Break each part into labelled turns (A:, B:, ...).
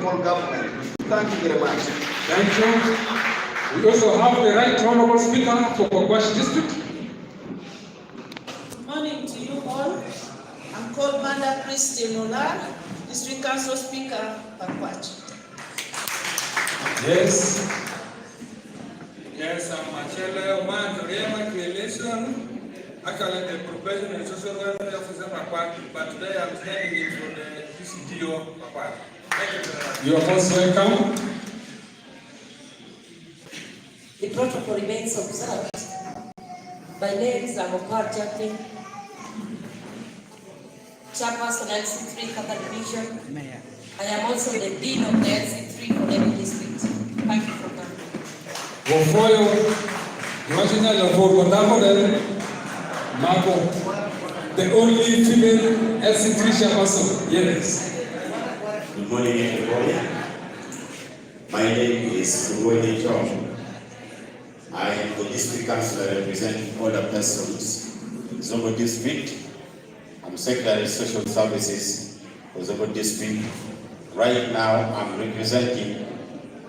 A: local government. Thank you very much.
B: Thank you. We also have the Right Honorable Speaker for Kwakwashi District.
C: Good morning to you all. I'm called Manda Christine Olar, District Council Speaker, Kwakwashi.
B: Yes.
D: Yes, I'm Machele Oman Riema Creation. Actually, the profession is social welfare officer Kwakwashi, but today I'm standing in for the PCTO Kwakwashi. Thank you very much.
B: You are most welcome.
E: The protocol remains observed. My name is Amokar Jacqueline, Chairperson LC3 Catholic Division. I am also the Dean of the LC3 for every district. Thank you for coming.
B: Wofoyo, Imagine la Vorgondaho Marco, the only female LC3 chairperson. Yes.
F: Good morning, everybody. My name is Ruwede John. I am the district councillor representing all the persons in Zombo district. I'm Secretary of Social Services for Zombo district. Right now, I'm representing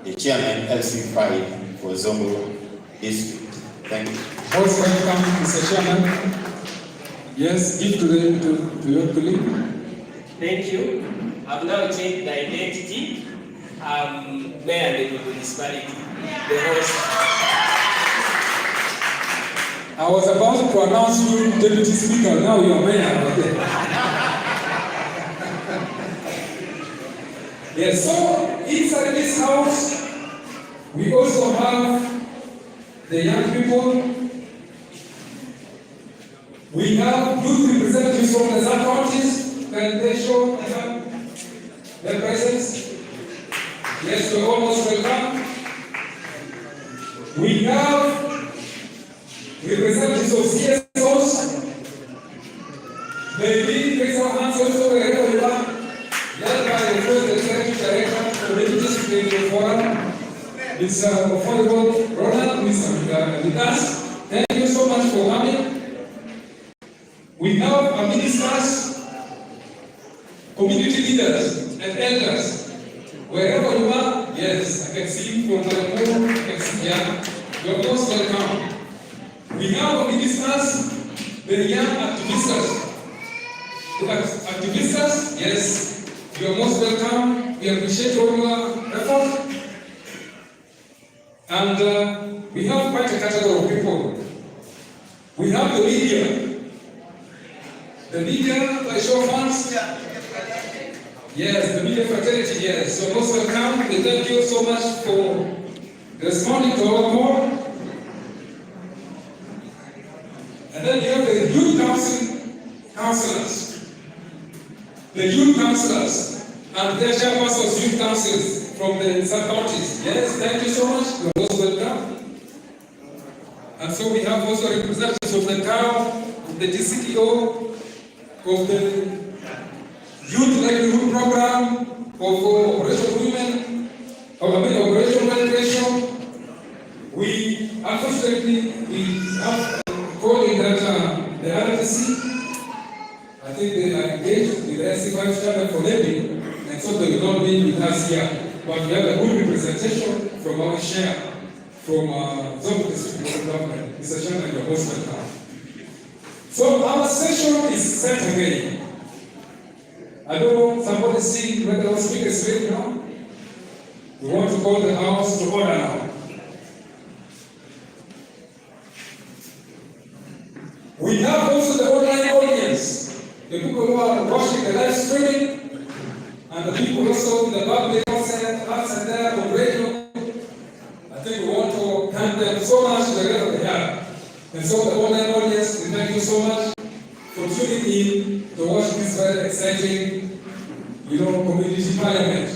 F: the chairman LC5 for Zombo district. Thank you.
B: Most welcome, Mr. Chairman. Yes, give to your colleague.
G: Thank you. I've now changed the identity. Mayor of the municipality, the host.
B: I was about to announce you Deputy Speaker, now you are Mayor. Yes, so inside this house, we also have the young people. We have youth representatives from the counties, and they show their presence. Yes, you're almost welcome. We have representatives of CSOs. May we raise our hands also wherever you are, led by the first executive director of the Disciplinary Forum, Mr. Affordable Ronald, who is with us. Thank you so much for coming. We have our ministers, community leaders, and elders. Wherever you are, yes, I can see you from Malamo, I can see here. You're most welcome. We have our ministers, the young activists. The activists, yes, you're most welcome. We appreciate all your effort. And we have quite a category of people. We have the media. The media, by show of hands. Yes, the media fraternity, yes. So most welcome. We thank you so much for responding to our call. And then you have the youth councillors. The youth councillors and their chairpersons, youth councils from the sub-counties. Yes, thank you so much. You are most welcome. And so we have also representatives of the town, of the DCTO, of the Youth Livelihood Program, of Operation Women, Operation Migration. We unfortunately have calling that the RTC, I think they are engaged with the SC5 channel for living, and so they will not be with us here. But we have a good representation from our share, from Zombo District Local Government. Mr. Chairman, you're most welcome. So our session is set again. I don't know, somebody see whether our speaker is ready now? We want to call the house to order now. We have also the online audience, the people who are watching the live streaming, and the people also in the public outside there on radio. I think we want to thank them so much wherever they are. And so the online audience, we thank you so much for tuning in to watch this very exciting, community parliament.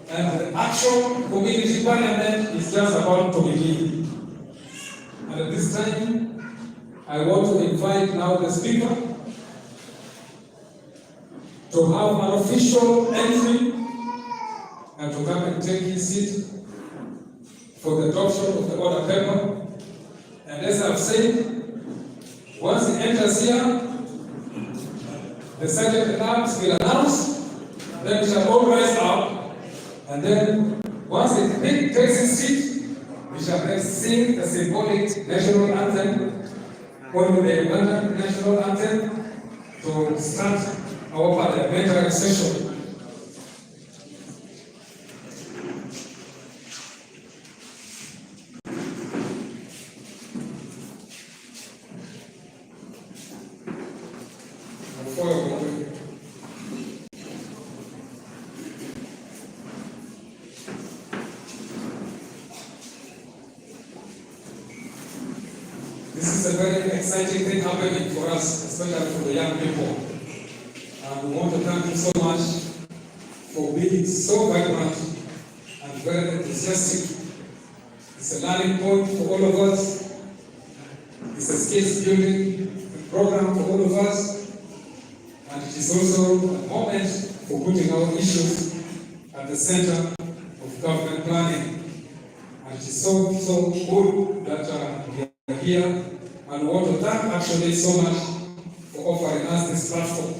B: And the actual community parliament is just about to begin. And at this time, I want to invite now the speaker to have an official entry and to come and take his seat for the adoption of the order paper. And as I've said, once he enters here, the sergeant at arms will announce, then we shall all rise up And then, once it takes its seat, we shall then sing the symbolic national anthem, following the Ugandan national anthem, to start our parliamentary session. This is a very exciting thing happening for us, especially for the young people. And we want to thank you so much for being so vibrant and very enthusiastic. It's a learning point for all of us. It's a skills building program for all of us. And it is also a moment for putting our issues at the center of government planning. And it is so good that we are here. And we want to thank actually so much for offering us this platform.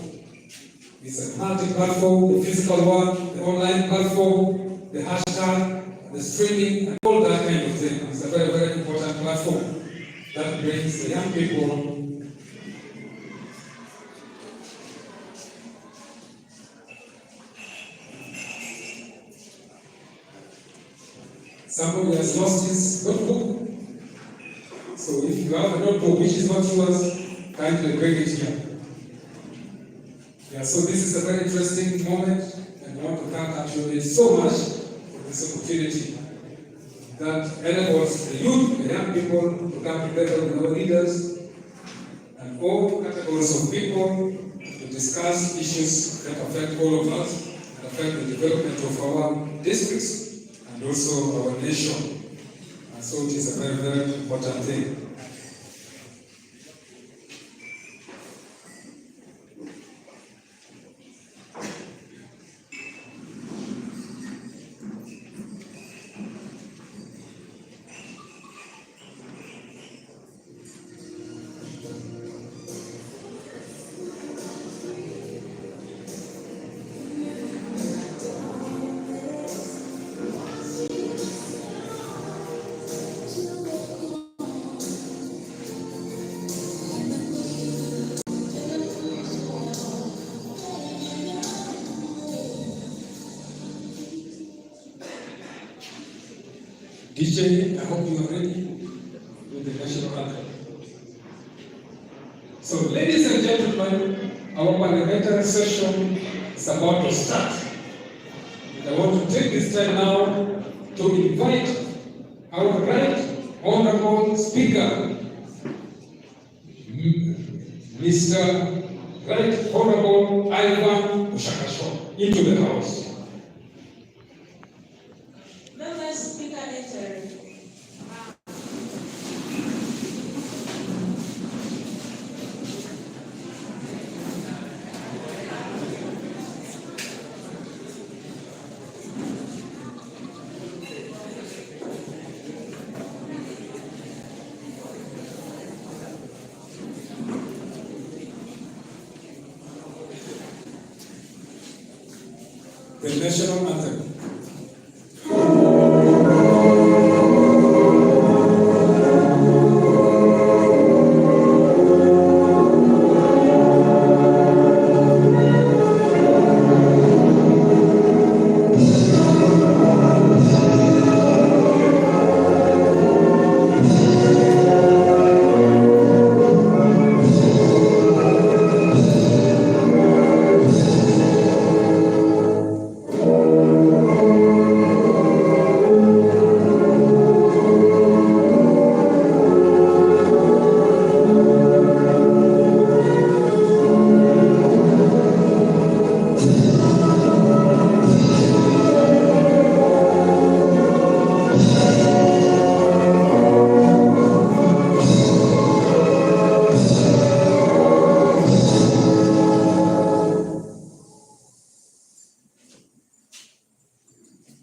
B: It's a multi-platform, the physical one, the online platform, the hashtag, the streaming, and all that kind of thing. It's a very, very important platform that brings the young people somebody has lost his notebook. So if you have a notebook which is not yours, kindly bring it here. Yeah, so this is a very interesting moment, and I want to thank actually so much for this opportunity that enables the youth, the young people, to come together with our leaders and all categories of people to discuss issues that affect all of us and affect the development of our districts and also our nation. And so it is a very, very important thing. DJ, I hope you are ready with the national anthem. So, ladies and gentlemen, our parliamentary session is about to start. And I want to take this time now to invite our right honorable speaker, Mr. Right Honorable Ivan Ushakasho, into the house. The national anthem.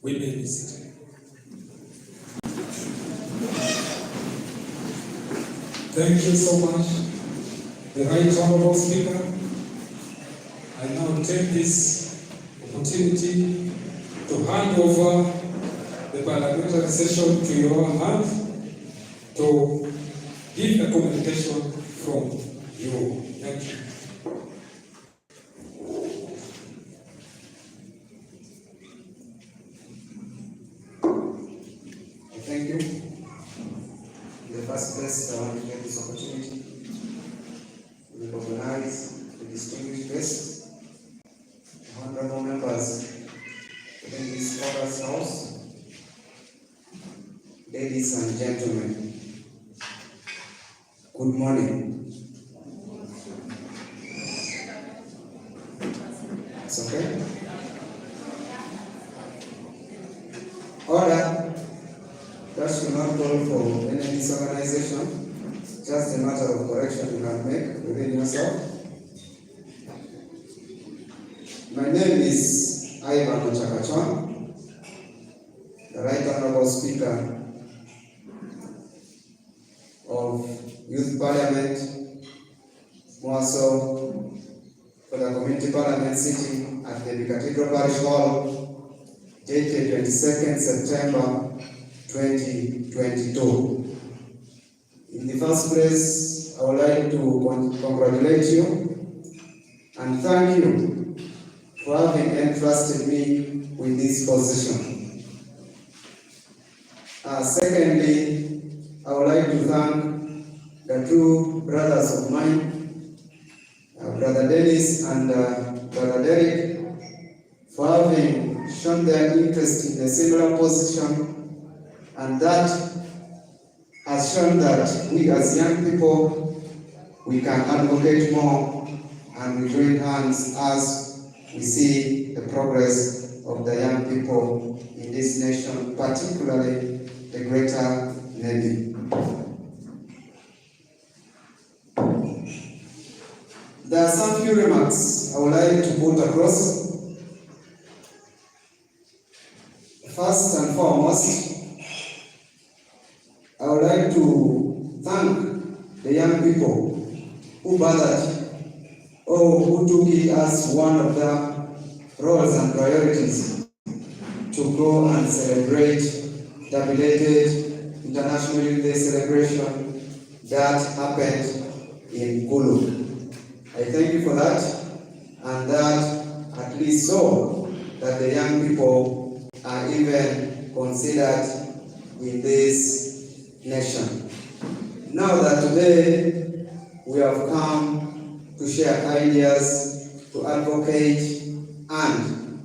B: We may be seated. Thank you so much, the Right Honorable Speaker. I now take this opportunity to hand over the parliamentary session to your hand to give a communication from you. Thank you.
H: Thank you. In the first place, I want to take this opportunity to recognize the distinguished guests, honorable members within this August House, ladies and gentlemen. Good morning. It's okay? Order. That should not call for any disorganization, just a matter of correction you can make within yourself. My name is Ivan Ochakachwan, the Right Honorable Speaker of Youth Parliament, more so for the Community Parliament sitting at the Cathedral Parish Hall, dated 22nd September 2022. In the first place, I would like to congratulate you and thank you for having entrusted me with this position. Secondly, I would like to thank the two brothers of mine, Brother Dennis and Brother Derek, for having shown their interest in a similar position, and that has shown that we as young people, we can advocate more and we join hands as we see the progress of the young people in this nation, particularly the Greater Navy. There are some few remarks I would like to put across. First and foremost, I would like to thank the young people who gathered or who took it as one of their roles and priorities to go and celebrate the belated International Youth Day celebration that happened in Gulu. I thank you for that, and that at least so that the young people are even considered in this nation. Now that today we have come to share ideas, to advocate, and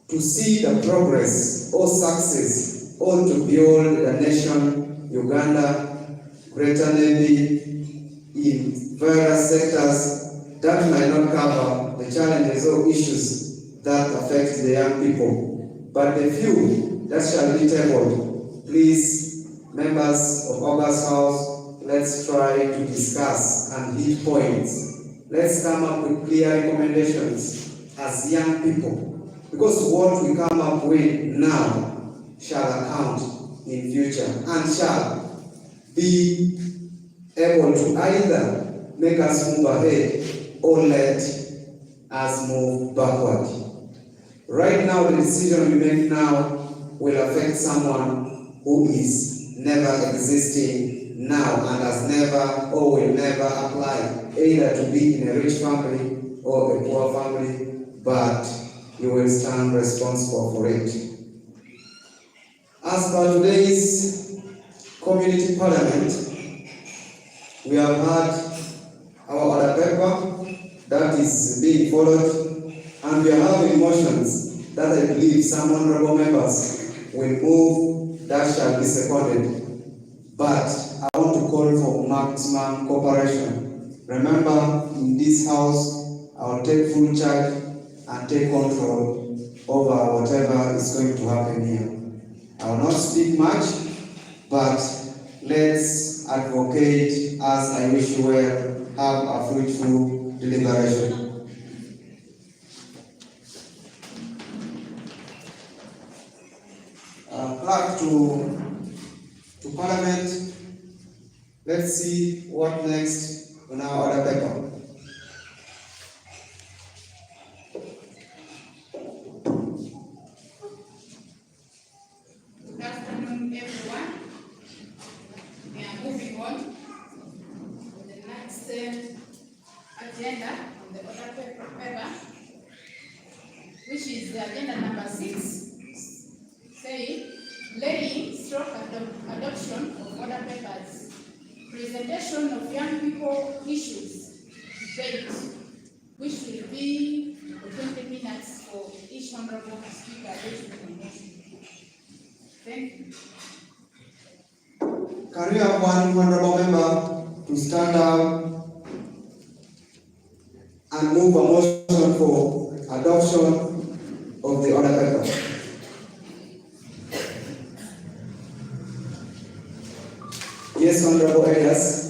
H: to see the progress or success or to build the nation, Uganda, Greater Navy, in various sectors that might not cover the challenges or issues that affect the young people. But the few that shall be tabled, please, members of August House, let's try to discuss and hit points. Let's come up with clear recommendations as young people, because what we come up with now shall account in future and shall be able to either make us move ahead or let us move backward. Right now, the decision we make now will affect someone who is never existing now and has never or will never apply either to be in a rich family or a poor family, but you will stand responsible for it. As per today's community parliament, we have had our order paper that is being followed, and we are having motions that I believe some honorable members will move that shall be seconded. But I want to call for maximum cooperation. Remember, in this house, I will take full charge and take control over whatever is going to happen here. I will not speak much, but let's advocate as I wish you well, have a fruitful deliberation. Clerk to Parliament, let's see what next on our order paper.
I: presentation of young people issues debate, which will be 20 minutes for each honorable speaker. Thank you.
H: Can we have one honorable member to stand up and move a motion for adoption of the order paper? Yes, Honorable Elias.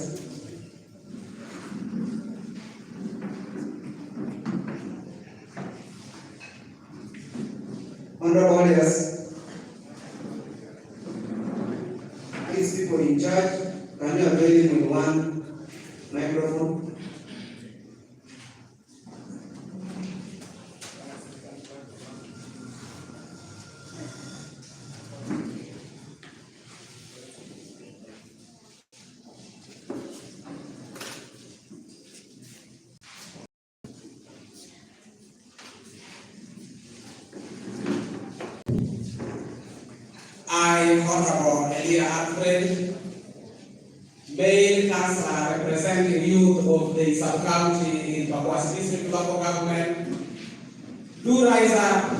H: Honorable Elias. These people in charge, can you avail him with one microphone?
J: I, Honorable Elia Alfred, Male Councillor representing youth of the sub-county in Pakwasi District Local Government, do rise up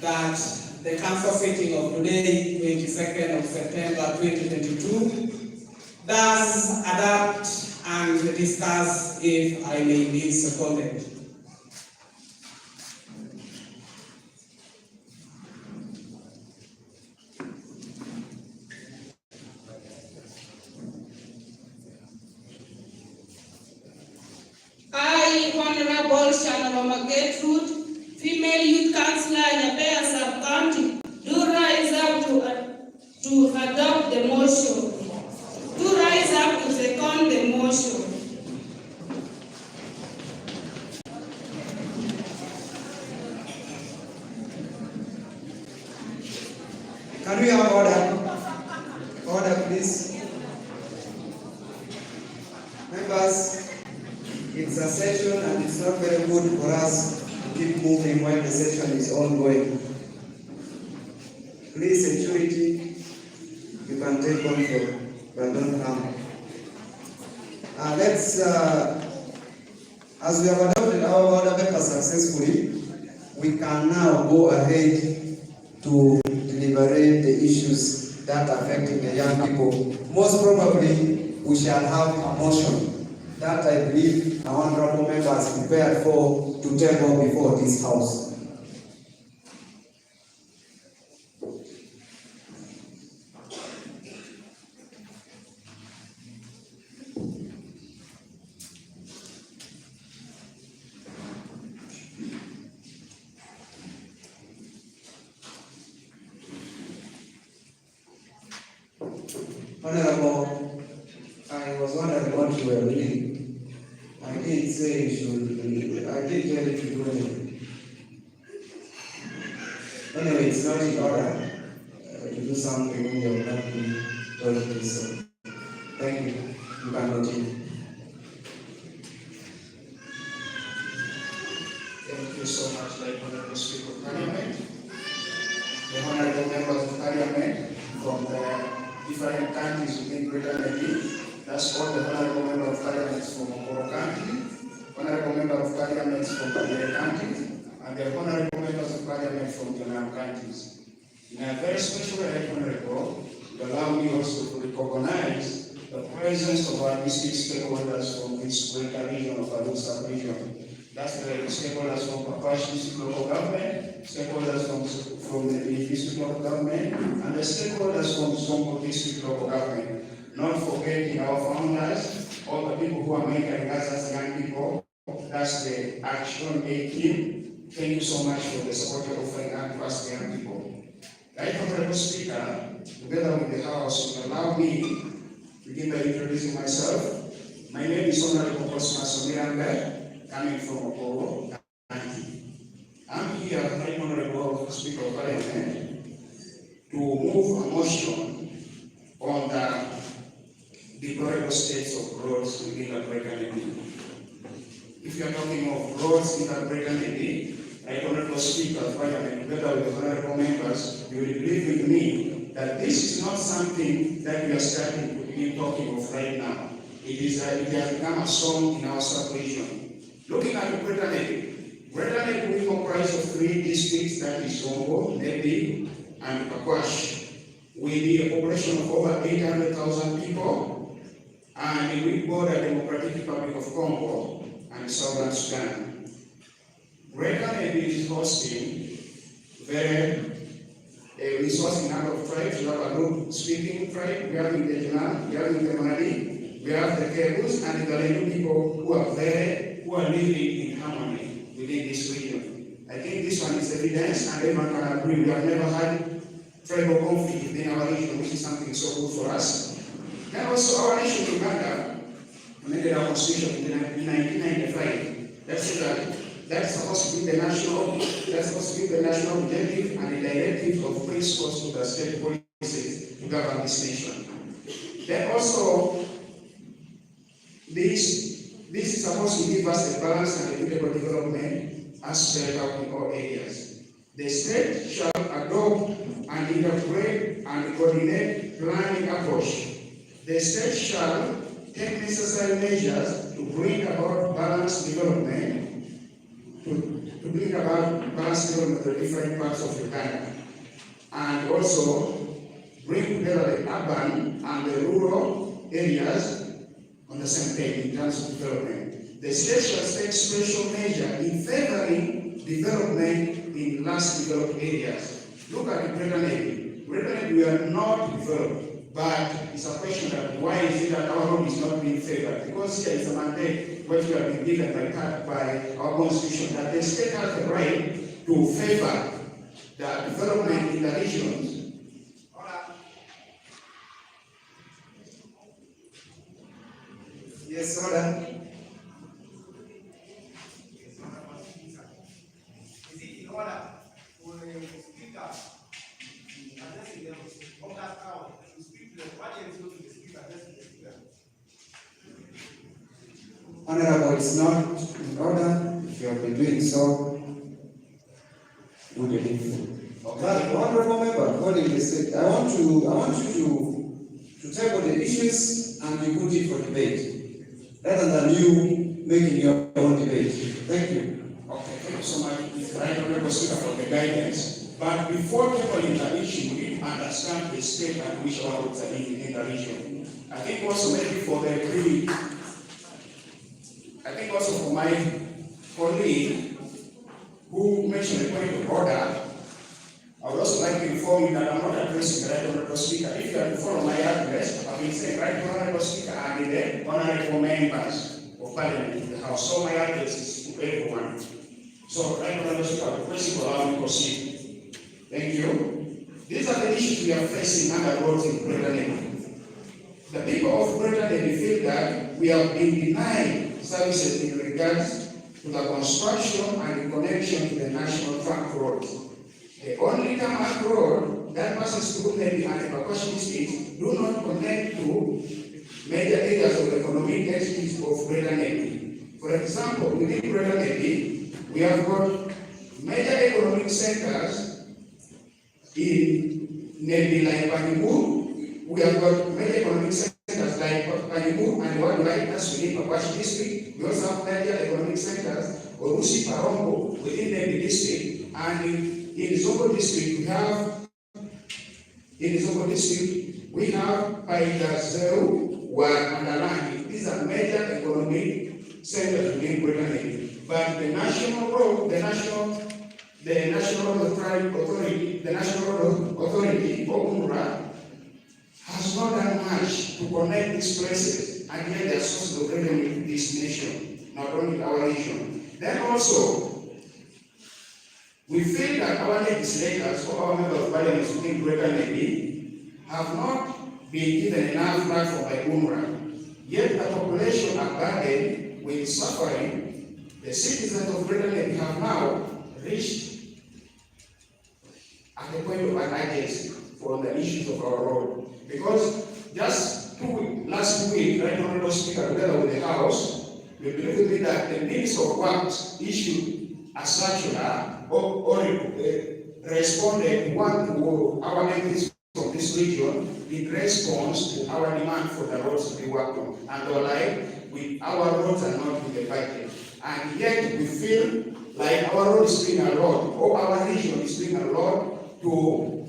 J: that the council sitting of today, 22nd of September 2022, does adapt and discuss, if I may be seconded.
C: I, Honorable Shanaroma Gertrude, Female Youth Councillor in Yabea Sub-County, do rise up to adopt the motion. Do rise up to second the motion.
H: Can we have order? Order, please. Members, it's a session and it's not very good for us to keep moving while the session is ongoing. Please, security, you can take control, but don't harm. As we have adopted our order paper successfully, we can now go ahead to deliberate the issues that are affecting the young people. Most probably, we shall have a motion that I believe our honorable members prepared for to table before this house. Honorable, I was wondering what you were reading. I did say you should read. I did tell you to do it. Anyway, it's not in order to do something when you have not been told to do so. Thank you. You can continue.
A: Thank you so much, the Honorable Speaker of Parliament, the Honorable Members of Parliament from the different counties within Greater Nairobi. That's all the Honorable Member of Parliament from Okoro County, Honorable Member of Parliament from Kabere County, and the Honorable Members of Parliament from the Nam counties. In a very special way, Honorable, to allow me also to recognize the presence of our district stakeholders from this greater region of Aru sub-region. That's the stakeholders from Pakwasi District Local Government, stakeholders from the District Local Government, and the stakeholders from Songo District Local Government. Not forgetting our founders, all the people who are mentoring us as young people. That's the Action A team. Thank you so much for the support you're offering us young people. Right, Honorable Speaker, together with the House, will allow me to begin by introducing myself. My name is Honorable Cosmas Omirambe, coming from Okoro County. I'm here, Right Honorable Speaker of Parliament, to move a motion on the deplorable states of roads within the Greater Nairobi. If you are talking of roads in the Greater Nairobi, Right Honorable Speaker of Parliament, together with the honorable members, you will believe with me that this is not something that we are starting to begin talking of right now. it has become a song in our sub-region. Looking at the Greater Navy will comprise of 3 districts, that is Zongo, Nebi, and Pakwash, with a population of over 800,000 people, and we border Democratic Republic of Congo and Southern Sudan. Greater Navy is hosting a number of tribes. We have a Luk-speaking tribe, we have the Dejuna, we have the Mali, we have the Kebus, and the Lendu people who are living in harmony within this region. I think this one is evidence, and everyone can agree. We have never had tribal conflict within our region, which is something so good for us. Then also our nation, Uganda, amended our constitution in 1995. That's supposed to be the national objective and the directive of principles to the state policies to govern this nation. Then also, this is supposed to give us a balanced and equitable development as spelled out in all areas. The state shall adopt and integrate and coordinate planning approach. The state shall take necessary measures to bring about balanced development of the different parts of Uganda, and also bring together the urban and the rural areas on the same page in terms of development. The state shall take special measure in favoring development in less developed areas. Look at the Greater Navy. Greater Navy, we are not developed, but it's a question that why is it that our road is not being favored? Because here is a mandate which we have been given by our constitution, that the state has the right to favor the development in the regions.
H: Yes, order.
K: Is it in order for the speaker addressing the August hour to speak to the audience to the speaker addressing the speaker?
H: Honorable, it's not in order. If you have been doing so, we will leave. But honorable member, holding the state, I want you to tackle the issues and you put it for debate, rather than you making your own debate. Thank you.
A: Okay, thank you so much, Right Honorable Speaker, for the guidance. But before tackling the issue, we need to understand the state and which our roads are in the region. I think also maybe for my colleague who mentioned the point of order, I would also like to inform you that I'm not addressing the Right Honorable Speaker. If you have to follow my address, I've been saying Right Honorable Speaker and the honorable members of Parliament in the House. So my address is to everyone. So Right Honorable Speaker, please allow me to proceed. Thank you. These are the issues we are facing under roads in Greater Navy. The people of Greater Navy feel that we have been denied services in regards to the construction and the connection to the national trunk roads. The only tarmac road that passes through Navy and Pakwash districts do not connect to major areas of economic activities of Greater Navy. For example, within Greater Navy, we have got major economic centers in Navy like Panimu. We have got major economic centers like Panimu and Wildlife, that's within Pakwash district. We also have major economic centers, Orusi Parongo, within Navy district, and in the Zongo district, we have Paidazeu, Wandalangi. These are major economic centers within Greater Navy. But the national road authority, Okumura, has not done much to connect these places and yet they are sources of revenue in this nation, not only our region. Then also, we feel that our legislators or our members of Parliament within Greater Navy have not been given enough platform by UNRWA. Yet the population are burdened with suffering. The citizens of Greater Navy have now reached at the point of an urgency for the issues of our road. Because just last week, Right Honorable Speaker, together with the House, we believe with me that the Minister of Works issued a circular or responded one to our MPs from this this region in response to our demand for the roads to be worked on. And they're like, our roads are not in the budget. And yet we feel like our road is doing a lot, or our region is doing a lot to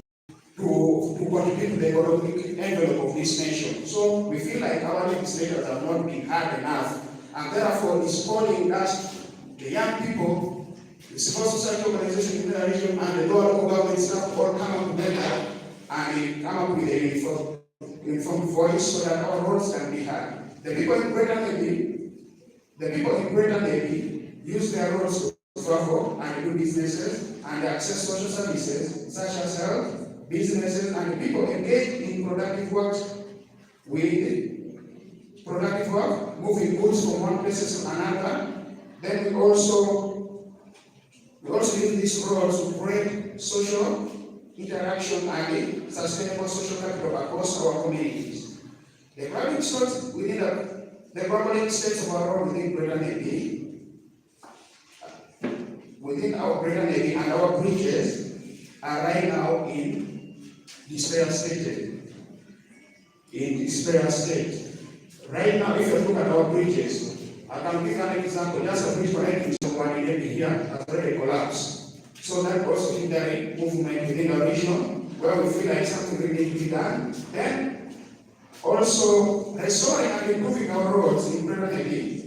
A: contribute to the economic envelope of this nation. So we feel like our legislators have not been hard enough, and therefore it's calling us, the young people, the civil society organizations in the region, and the local government staff all come up together and come up with a uniform voice so that our roads can be heard. The people in Greater Navy use their roads to travel and do businesses and access social services such as health, businesses, and the people engaged in productive work, moving goods from one place to another. Then we also use these roads to create social interaction and sustainable social capital across our communities. The public states within the public states of our road within Greater Navy, and our bridges are right now in despair state. Right now, if you look at our bridges, I can give an example. Just a bridge connecting to one here has already collapsed. So that also hindering movement within our region, where we feel like something really needs to be done. Then also restoring and improving our roads in Greater Navy.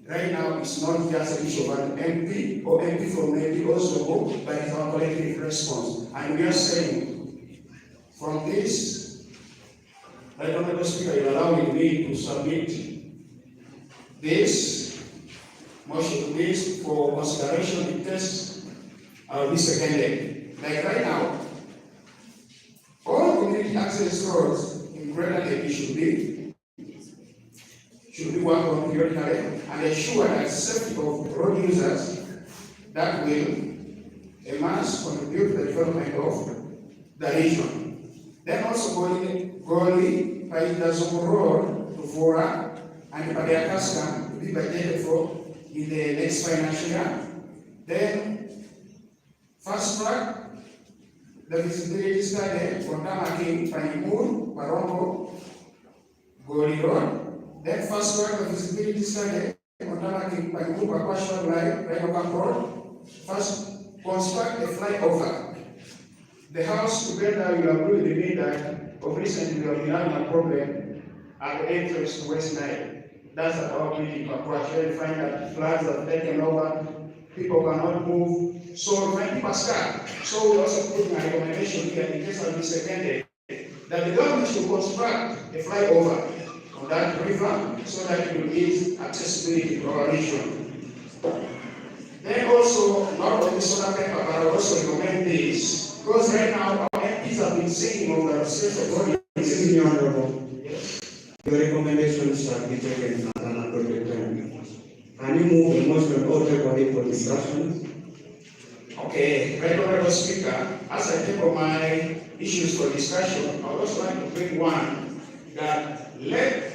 A: Right now, it's not just an issue of an MP or MP from Navy also, but it's our collective response. And we are saying, from this, Right Honorable Speaker, you allowing me to submit this motion, this for consideration in test this seconded. Like right now, all community access roads in Greater Navy should be worked on periodically and ensure that safety of road users that will contribute to the development of the region. Then also Goli, Paidazongo Road to Fora and Padiakaska to be budgeted for in the next financial year. Then fast track the visibility study for Tamaki, Panimur, Parongo, Goli Road. Then fast track the visibility study for Tamaki, Panimur, Pakwashwa Line, Rayokam Road. First, construct a flyover. The House together will agree with me that of recently we have been having a problem at the entrance to West Nile. That's at our meeting, Pakwashwa. You find that floods have taken over, people cannot move, so when people start. So we also put a recommendation here in case of this seconded, that the government should construct a flyover on that river so that it will ease accessibility to our region. Then also, not only solar paper, but I also recommend this. Because right now, our MPs have been saying on the state of body.
H: Excuse me, Honorable. Yes. Your recommendations shall be taken at an appropriate time. Can you move the motion or take on it for discussion?
A: Okay, Right Honorable Speaker, as I take on my issues for discussion, I would also like to bring one that let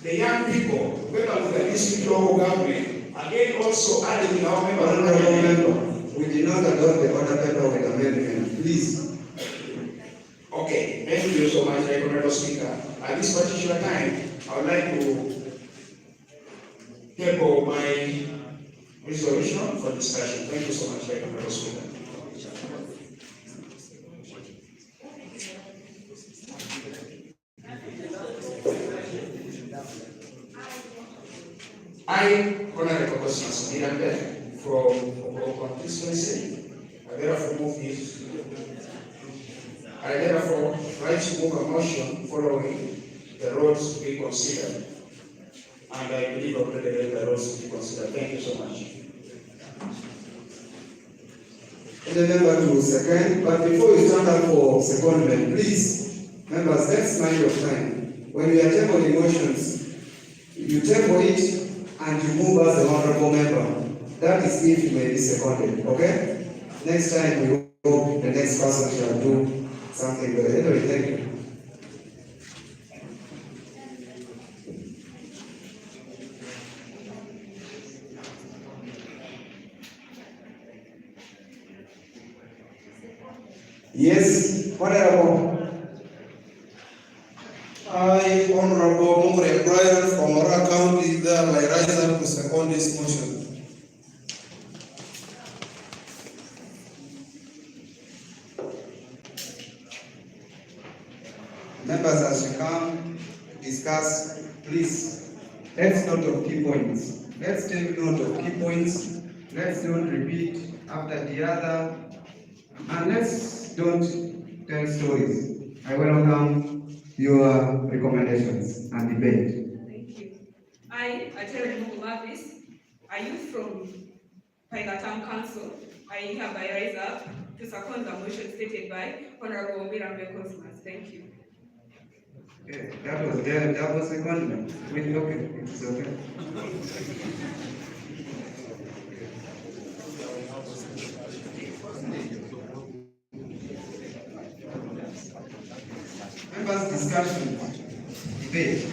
A: the young people, together with the district local government, again also adding in our member.
H: We did not adopt the order paper with amendment, please.
A: Okay, thank you so much, Right Honorable Speaker. At this particular time, I would like to table my resolution for discussion. Thank you so much, Right Honorable Speaker. I, Honorable Constance Miranda, from our constituency, I therefore move this. I therefore like to move a motion following the roads to be considered. And I believe already the roads to be considered. Thank you so much.
H: The member to second, but before you stand up for secondment, please, members, let's mind your time. When we are tabling motions, you table it and you move as the honorable member. That is if you may be seconded, okay? Next time we hope the next person shall do something good. Anyway, thank you. Yes, Honorable. I, Honorable Mumbre Brian from Mara County, thereby rise up to second this motion. Members, as you come discuss, please, let's note of key points. Let's take note of key points. Let's don't repeat after the other, and let's don't tell stories. I welcome your recommendations and debate.
C: Thank you. I, Atele Mugumavis, a youth from Paiga Town Council, I hereby rise up to second the motion stated by Honorable Mirambe Cosmas. Thank you.
H: Okay, that was there, that was secondment. Wait, okay, it's okay. Members' discussion, debate.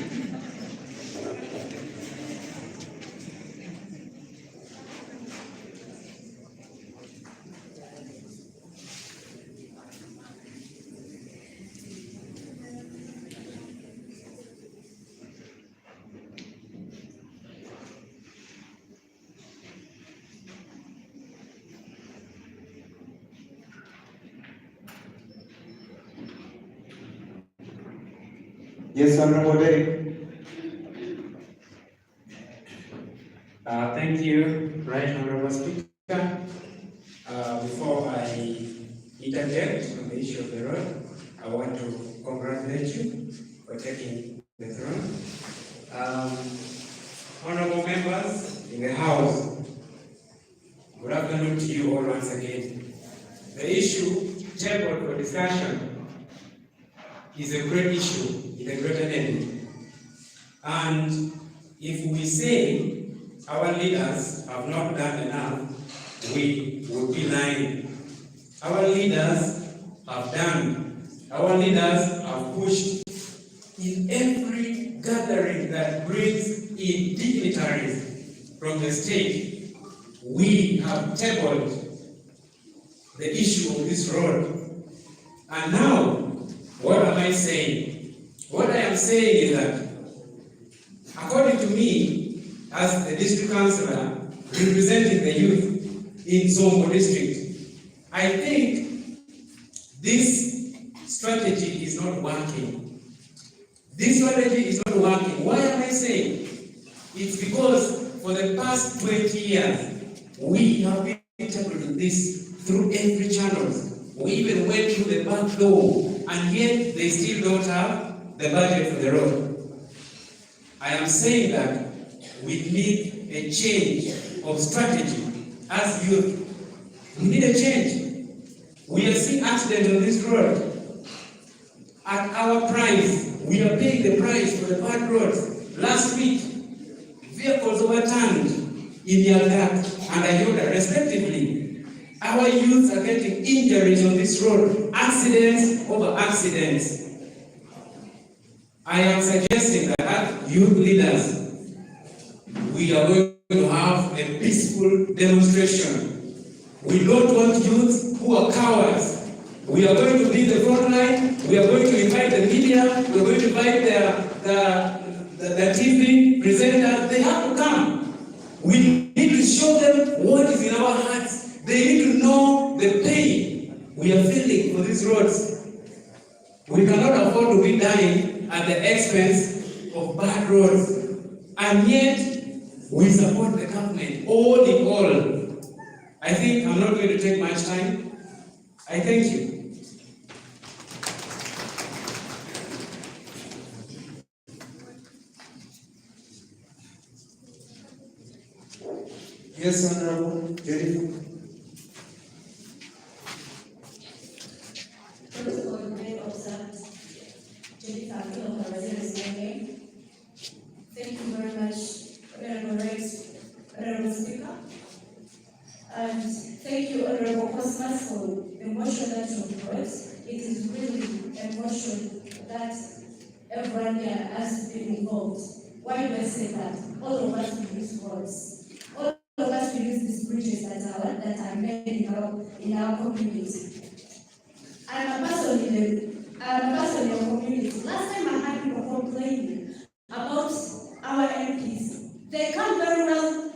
H: Yes, Honorable Derek.
L: Thank you, Right Honorable Speaker. Before I interject on the issue of the road, I want to congratulate you for taking the throne. Honorable members in the House, good afternoon to you all once again. The issue tabled for discussion is a great issue in a greater enemy. And if we say our leaders have not done enough, we would be lying. Our leaders have done. Our leaders have pushed in every gathering that brings in dignitaries from the state. We have tabled the issue of this road. And now, what am I saying? What I am saying is that, according to me, as the district councillor representing the youth in Zombo district, I think this strategy is not working. This strategy is not working. Why am I saying? It's because for the past 20 years, we have been tabling this through every channel. We even went through the back door, and yet they still don't have the budget for the road. I am saying that we need a change of strategy as youth. We need a change. We are seeing accidents on this road. At our price, we are paying the price for the bad roads. Last week, vehicles overturned in Yaldak and Ayoda, respectively. Our youths are getting injuries on this road, accidents over accidents. I am suggesting that as youth leaders, we are going to have a peaceful demonstration. We don't want youths who are cowards. We are going to be the front line. We are going to invite the media. We are going to invite the TV presenters. They have to come. We need to show them what is in our hearts. They need to know the pain we are feeling for these roads. We cannot afford to be dying at the expense of bad roads. And yet, we support the government. All in all, I think I'm not going to take much time. I thank you.
H: Yes, Honorable Jennifer.
E: Protocol may observe. Jennifer Kilmer, thank you very much, Honorable Speaker. And thank you, Honorable Cosmas, for the motion that you brought. It is really a motion that everyone here has been involved. Why do I say that? All of us will use roads. All of us will use these bridges that are made in our community. I'm a person in your community. Last time I had people complaining about our MPs. They come very well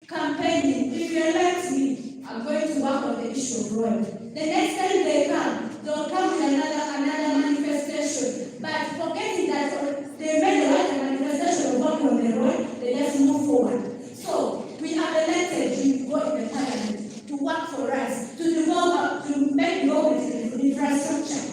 E: campaigning. If you elect me, I'm going to work on the issue of road. The next time they come, they'll come with another manifestation. But forgetting that they made the right manifestation of working on the road, they just move forward. So we have elected you to go in the parliament to work for us, to develop, to make roads and infrastructure.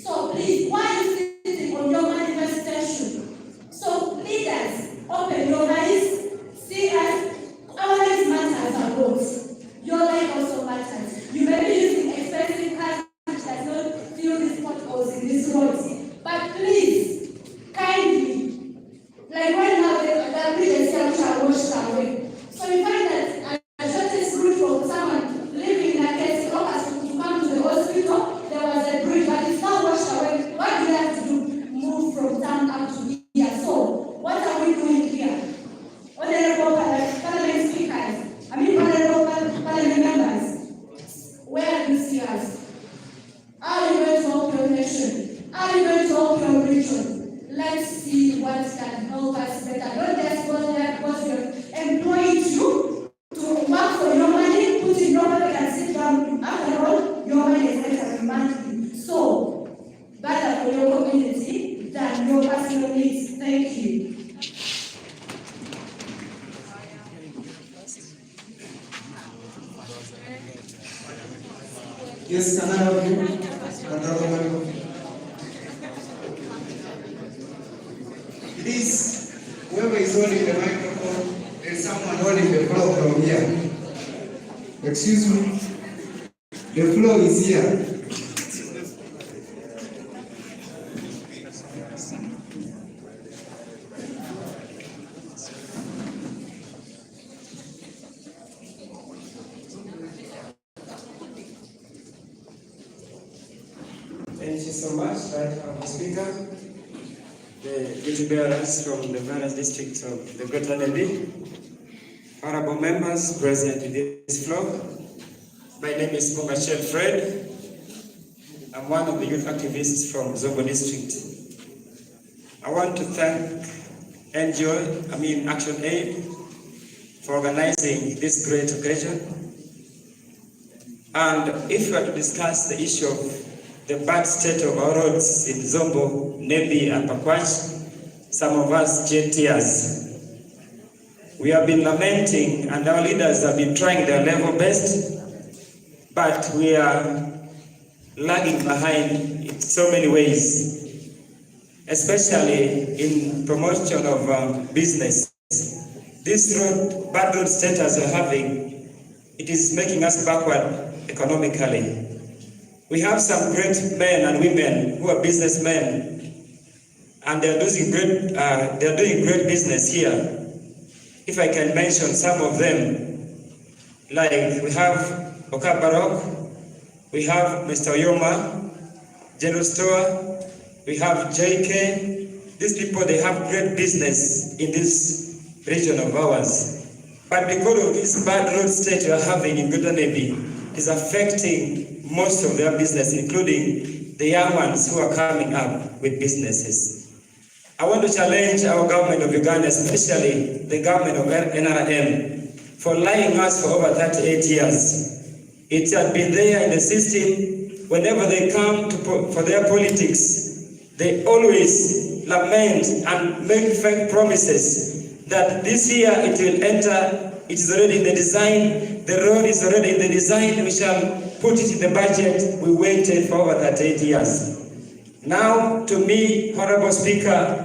E: So please, why are you sitting on your manifestation? So leaders, open your eyes, see us. Our lives matter as our votes. Your life also matters. You may be using expensive cars which does not fill these potholes in these roads. But please, kindly, like right now, the bridge and structure are washed away. So you find that a shortest route for someone living in a case locus to come to the hospital, there was a bridge, but it's not washed away. What do you have to do? Move from town up to here. So what are we doing here? Honorable Parliament speakers, honorable Parliament members, where do you see us? Are you going to help your nation? Are you going to help your region? Let's see what can help us better. Don't just go there because you're employed you to work for your money, put in your money and sit down. After all, your money is better than monthly. So, better for your community than your personal needs. Thank you.
H: Yes, can I have you? Honorable. Please, whoever is holding the microphone, there's someone holding the floor from here. Excuse me. The floor is here.
L: Thank you so much, Right Honorable Speaker, the duty bearers from the various districts of the Greater Navy, honorable members present in this floor. My name is Mungashel Fred. I'm one of the youth activists from Zombo district. I want to thank NGO, Action Aid, for organizing this great occasion. And if we are to discuss the issue of the bad state of our roads in Zombo, Nebi, and Pakwach, some of us shed tears. We have been lamenting, and our leaders have been trying their level best, but we are lagging behind in so many ways, especially in promotion of business. This bad road status we're having, it is making us backward economically. We have some great men and women who are businessmen, and they are doing great business here. If I can mention some of them, like we have Okabarok, we have Mr. Oyoma, General Store, we have JK. These people, they have great business in this region of ours. But because of this bad road state we are having in Greater Navy, is affecting most of their business, including the young ones who are coming up with businesses. I want to challenge our government of Uganda, especially the government of NRM, for lying us for over 38 years. It has been there in the system. Whenever they come for their politics, they always lament and make fake promises that this year it will enter. It is already in the design. The road is already in the design. We shall put it in the budget. We waited for over 38 years. Now, to me, Honorable Speaker,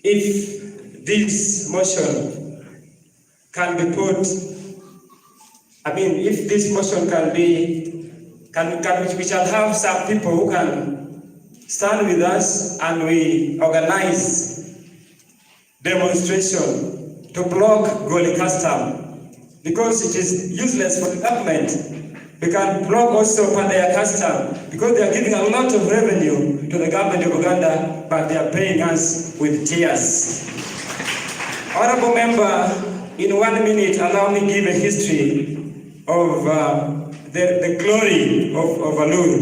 L: if this motion can be put, if this motion we shall have some people who can stand with us and we organize demonstration to block Goli Custom, because it is useless for the government. We can block also Pandaya Custom, because they are giving a lot of revenue to the government of Uganda, but they are paying us with tears. Honorable member, in 1 minute, allow me to give a history of the glory of Alur.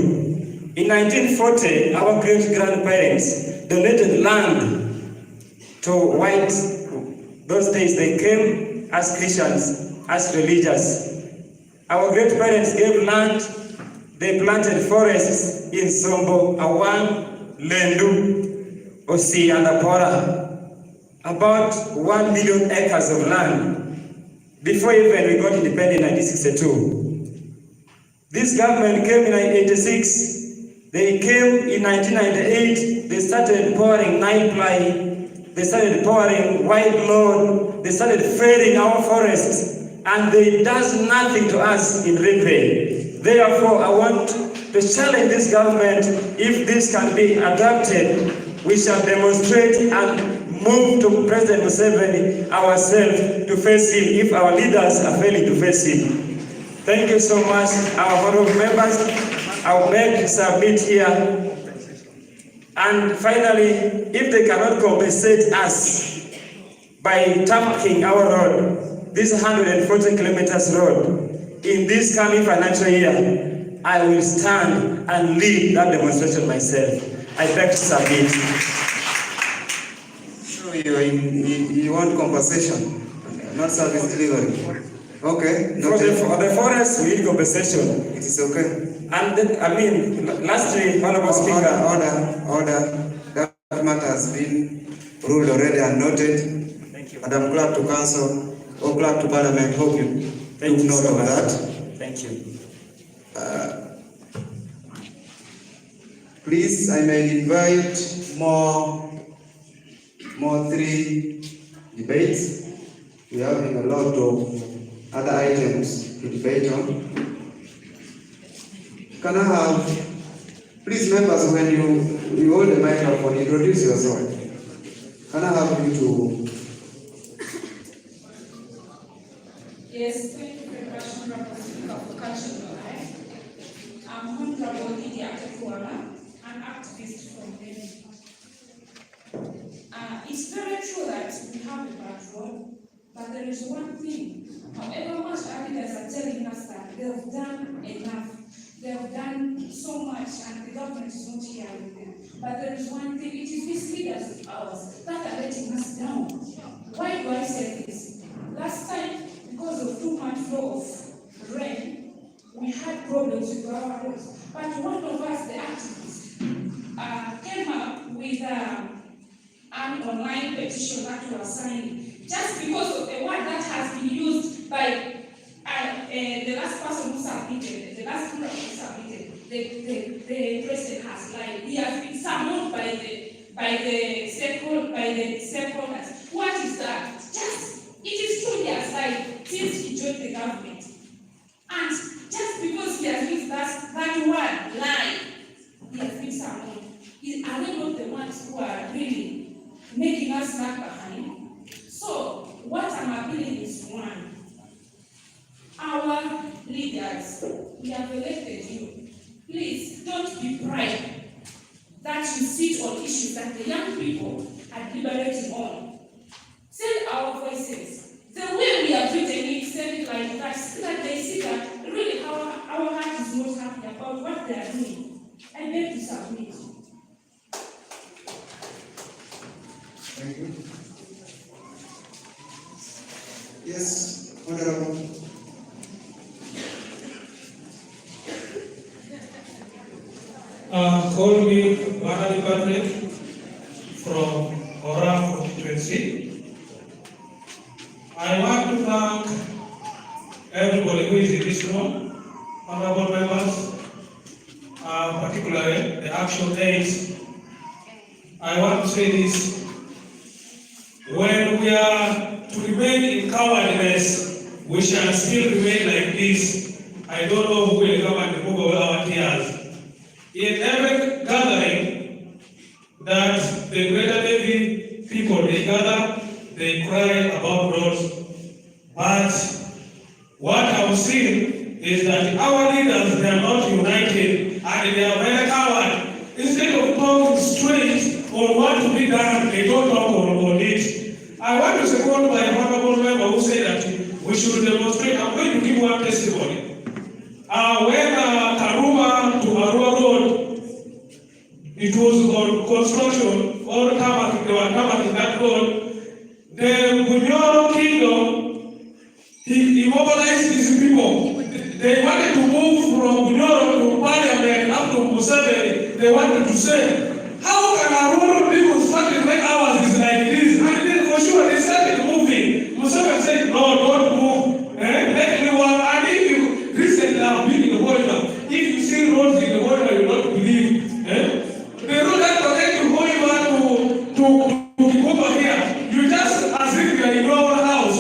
L: In 1940, our great-grandparents donated land to white. Those days they came as Christians, as religious. Our great parents gave land, they planted forests in Sombo, Awang, Lendu, Osi, and Apora. About 1 million acres of land before even we got independent in 1962. This government came in 1986, they came in 1998, they started pouring 9-ply, they started pouring white load, they started failing our forests, and they does nothing to us in repair. Therefore, I want to challenge this government, if this can be adopted, we shall demonstrate and move to President Museveni ourselves to face him if our leaders are failing to face him. Thank you so much, our honorable members. I will beg to submit here. And finally, if they cannot compensate us by tapping our road, this 140 kilometers road, in this coming financial year, I will stand and lead that demonstration myself. I beg to submit.
H: So you want compensation, not service delivery? Okay.
L: For the forest, we need compensation.
H: It is okay.
L: And then, lastly, Honorable Speaker.
H: Order. That matter has been ruled already and noted.
L: Thank you.
H: And I'm glad to counsel, or glad to Parliament, hope you took note of that.
L: Thank you.
H: Please, I may invite more 3 debates. We are having a lot of other items to debate on. Can I have, please members, when you hold the microphone, introduce yourself. Can I have you to?
C: Yes, thank you very much, Honorable Speaker, for catching your eye. I'm Honorable Lydia Tekuala, an activist from Benin. It's very true that we have a bad road, but there is one thing. However much our leaders are telling us that they have done enough, they have done so much, and the government is not hearing them. But there is one thing, it is these leaders of ours that are letting us down. Why do I say this? Last time, because of too much flow of rain, we had problems with our roads. But one of us, the activists, came up with an online petition that we are signing. Just because of a word that has been used by the last person who submitted, the last person who submitted, the president has lied. He has been summoned by the stakeholders. What is that? It is true he has lied since he joined the government. And just because he has used that word, lie, he has been summoned. Are they not the ones who are really making us lag behind? So, what I'm appealing is one. Our leaders, we have elected you. Please don't be proud that you sit on issues that the young people are deliberating on. Send our voices. The way we have written it, send it like that, so that they see that really our heart is not happy about what they are doing. I beg to submit.
H: Thank you. Yes, Honorable.
M: Call me Bahari Patrick from Ora constituency. I want to thank everybody who is in this room, honorable members, particularly the action aides. I want to say this. When we are to remain in cowardness, we shall still remain like this. I don't know who will come and remove all our tears. In every gathering that the Greater Navy people they gather, they cry about roads. But what I've seen is that our leaders, they are not united and they are very coward. Instead of talking straight on what to be done, they don't talk on it. I want to support my honorable member who said that we should demonstrate. I'm going to give one testimony. When Karuma to Arua Road, it was on construction, or tarmac, they were tarmacking that road. The Bunyoro kingdom, he mobilized these people. They wanted to move from Bunyoro to Parliament up to Museveni. They wanted to say, how can our rural people start in 8 hours is like this? And then for sure they started moving. Museveni said, no, don't move. Let me work. And if you recently have been in the border, if you see roads in the border, you don't believe. The road that connects you to over here, you just as if you are in your own house.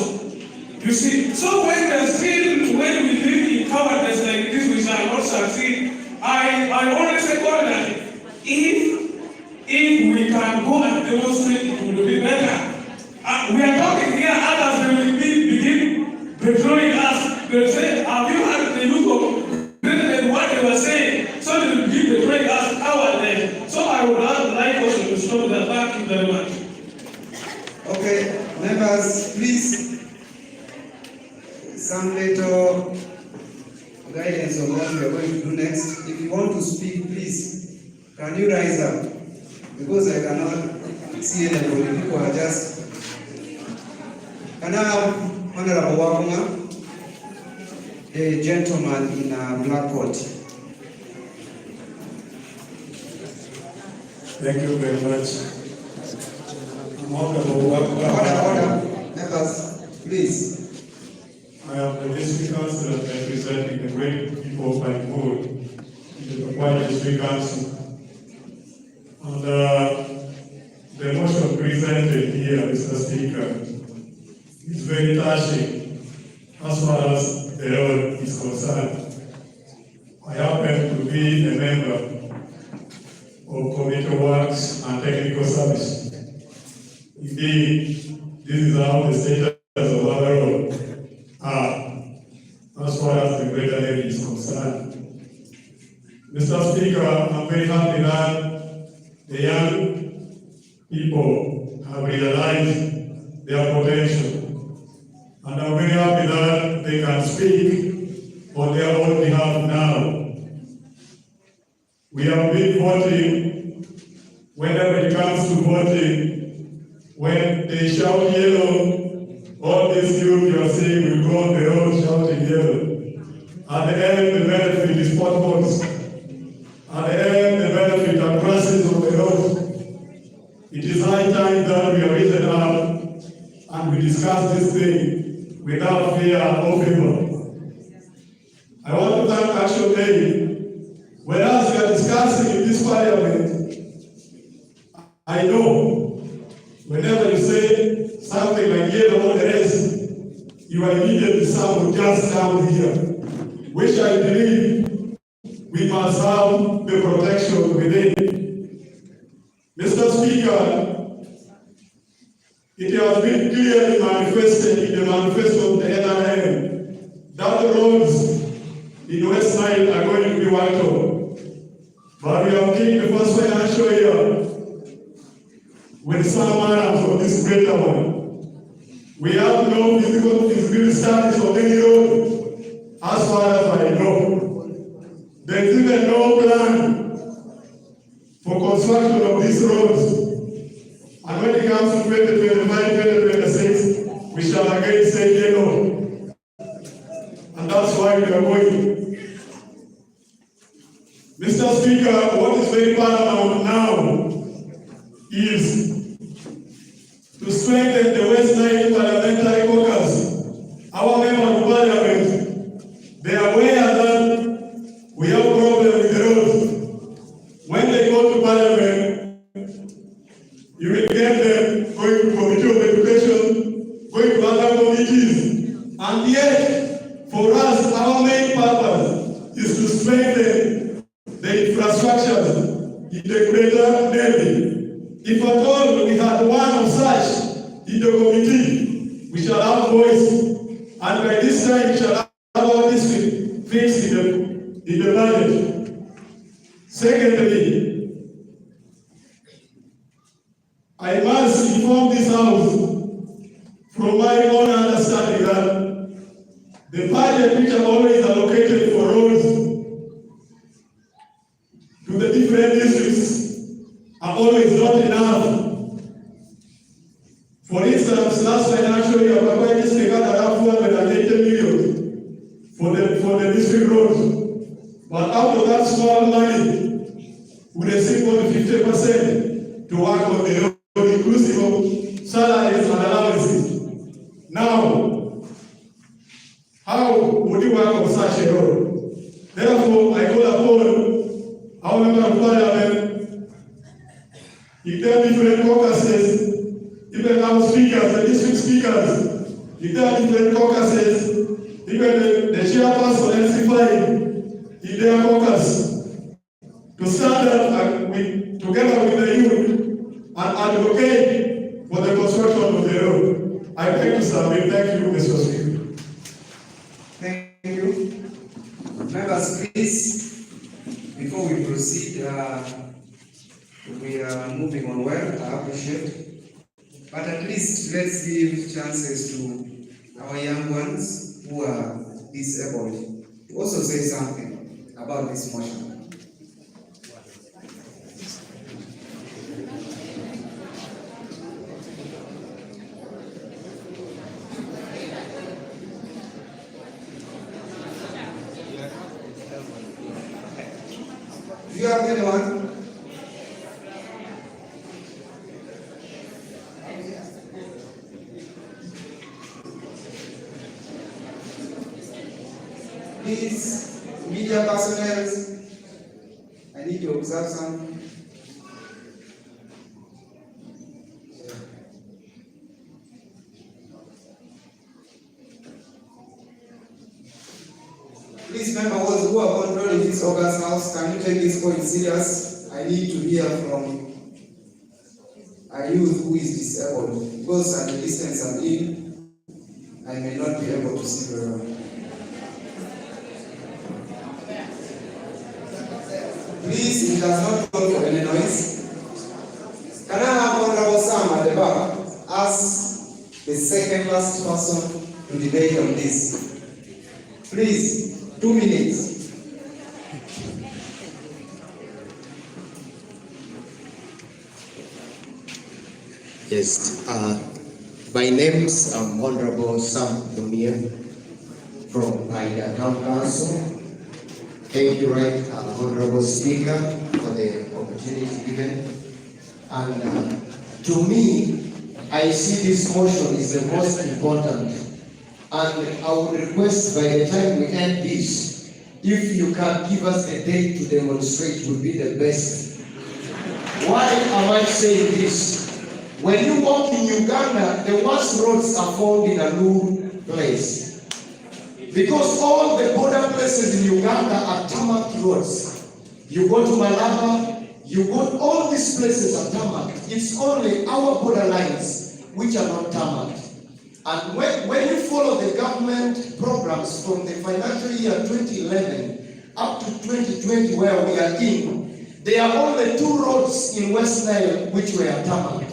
M: You see, so when we live in cowardice like this, we shall not succeed. I always say that if we can go and demonstrate, it will be better. We are talking here, others will begin betraying us. They will say, have you heard the youth of Britain what they were saying? So they will begin betraying us cowardness. So I would like also to stop that. Thank you very much.
H: Okay, members, please, some little guidance on what we are going to do next. If you want to speak, please, can you rise up? Because I cannot see anybody. People are just. Can I have Honorable Wakuma, a gentleman in a black coat?
N: Thank you very much. Honorable Wakuma.
H: Order. Members, please.
N: I am the district councillor representing the great people of Banjul in the Pakwanya District Council. And the motion presented here, Mr. Speaker, is very touching as far as the road is concerned. I happen to be a member of Committee Works and Technical Service. Indeed, this is how the status of our road as far as the greater area is concerned. Mr. Speaker, I'm very happy that the young people have realized their potential. And I'm very happy that they can speak on their own behalf now. We have been voting. Whenever it comes to voting, when they shout yellow, all these youth you are seeing will go on the road shouting yellow. At the end, the benefit is potholes. At the end, the benefit are crashes on the road. It is high time that we are risen up and we discuss this thing without fear or favor. I want to thank Action Aid. Whereas we are discussing in this parliament, I know whenever you say something like yellow or the rest, you are immediately someone just down here, which I believe we must have the protection within. Mr. Speaker, it has been clearly manifested in the manifesto of the NRM that the roads in West Nile are going to be wiped out. But we have taken the first financial year with some items of this greater one. We have no physical feasibility studies of any road, as far as I know. There is even no plan for construction of these roads. And when it comes to 2025, 2026, we shall again say yellow. And that's why we are going. Mr. Speaker, what is very paramount now is to strengthen the West Nile Parliamentary Caucus. Our members of parliament, they are aware that we have a problem with the roads. When they go to parliament, you will get them going to Committee of Education, going to other committees. And yet, for us, our main purpose is to strengthen the infrastructures in the greater Delhi. If at all we had one of such in the committee, we shall have voice, and by this time we shall have our district fixed in the budget. Secondly, I must inform this House from my own understanding that the budget which are always allocated for roads to the different districts are always not enough. For instance, last financial year, Pakwai district had around 280 million for the district roads. But out of that small money, we received only 50% to work on the road, inclusive of salaries and allowances. Now, how would you work on such a road? Therefore, I call upon our member of parliament, if there are different caucuses, even our speakers, the district speakers, if there are different caucuses, even the chairperson LC5, if they are caucus, to stand up together with the youth and advocate for the construction of the road. I beg to submit. Thank you, Mr. Speaker.
H: Thank you. Members, please, before we proceed, we are moving on well, I appreciate. But at least let's give chances to our young ones who are disabled to also say something about this motion. Do you have anyone? Please, media personnel, I need to observe some. Please, members who are controlling this August House, can you take this point serious? I need to hear from a youth who is disabled. Because at the distance I'm in, I may not be able to see very well. Please, it does not call for any noise. Can I have Honorable Sam at the back as the second last person to debate on this? Please, 2 minutes.
O: Yes, my name is Honorable Sam Lumia from Paida Town Council. Thank you, right, Honorable Speaker, for the opportunity given. And to me, I see this motion is the most important. And I would request by the time we end this, if you can give us a date to demonstrate, would be the best. Why am I saying this? When you walk in Uganda, the worst roads are found in a new place. Because all the border places in Uganda are tarmac roads. You go to Malaba, you go, all these places are tarmac. It's only our border lines which are not tarmac. And when you follow the government programs from the financial year 2011 up to 2020 where we are in, there are only 2 roads in West Nile which were tarmac.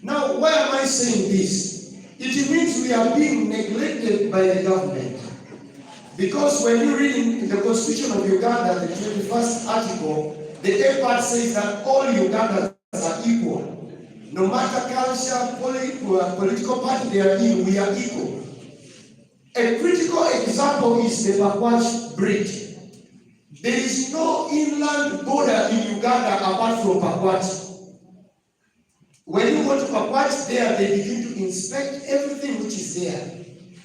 O: Now, why am I saying this? It means we are being neglected by the government. Because when you read in the Constitution of Uganda, the 21st article, the A part says that all Ugandans are equal. No matter culture, political party they are in, we are equal. A critical example is the Pakwach Bridge. There is no inland border in Uganda apart from Pakwach. When you go to Pakwach there, they begin to inspect everything which is there.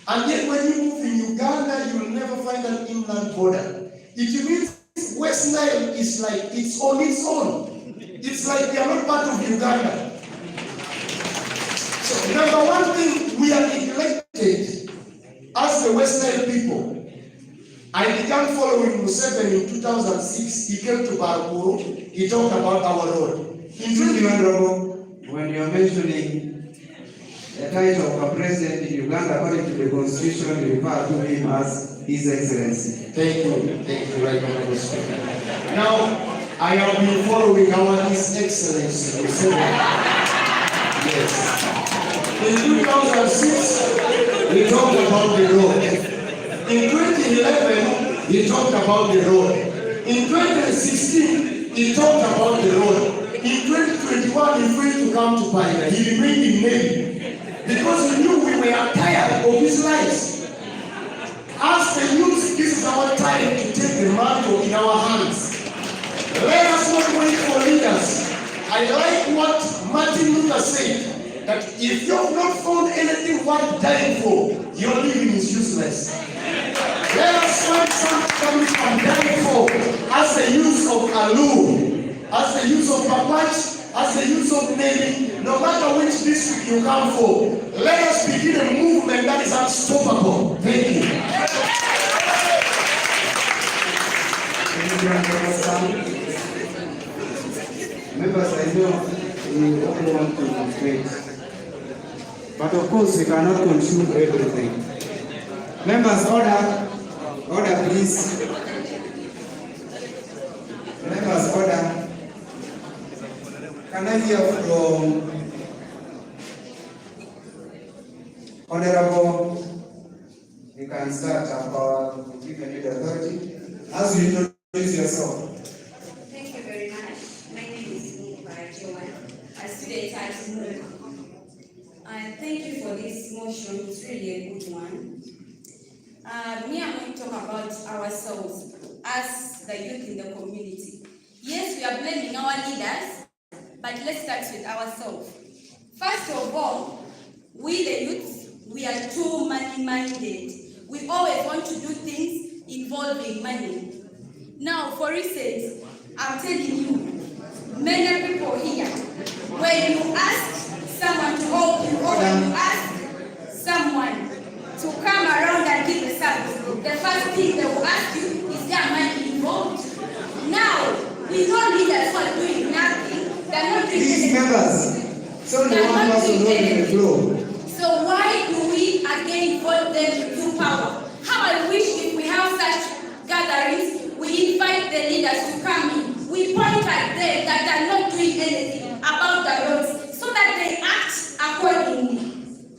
O: And yet when you move in Uganda, you will never find an inland border. It means West Nile is like it's on its own. It's like they are not part of Uganda. So number one thing, we are neglected as the West Nile people. I began following Museveni in 2006. He came to Barukuru. He talked about our road.
H: Excuse me, Honorable, when you are mentioning the title of a president in Uganda, according to the Constitution, you refer to him as His Excellency.
O: Thank you, right, Honorable Speaker. Now, I have been following our His Excellency. Yes. In 2006, we talked about the road. In 2011, he talked about the road. In 2016, he talked about the road. In
P: come to Pioneer, he remained in Navy because he knew we were tired of his lives. As the youth, this is our time to take the mantle in our hands. Let us not wait for leaders. I like what Martin Luther said, that if you have not found anything worth dying for, your living is useless. Let us find something from dying for, as the youth of Alu, as the youth of Papach, as the youth of Navy, no matter which district you come for, let us begin a movement that is unstoppable. Thank you.
H: Members, I know we all want to debate, but of course we cannot consume everything. Members, order please. Members, order. Can I hear from Honorable? You can start about giving you the authority as you introduce yourself.
Q: Thank you very much. My name is Nipa Joan, a student at MOOC. And thank you for this motion. It's really a good one. Me, I'm going to talk about ourselves as the youth in the community. Yes, we are blaming our leaders, but let's start with ourselves. First of all, we the youth, we are too money-minded. We always want to do things involving money. Now, for instance, I'm telling you, many people here, when you ask someone to help you, or when you ask someone to come around and give the service, the first thing they will ask you is there money involved? Now, we know leaders who are doing nothing. They're not doing
H: These members, so the one person holding the floor.
Q: So why do we again vote them to power? How I wish if we have such gatherings, we invite the leaders to come in. We point at them that are not doing anything about the roads so that they act accordingly.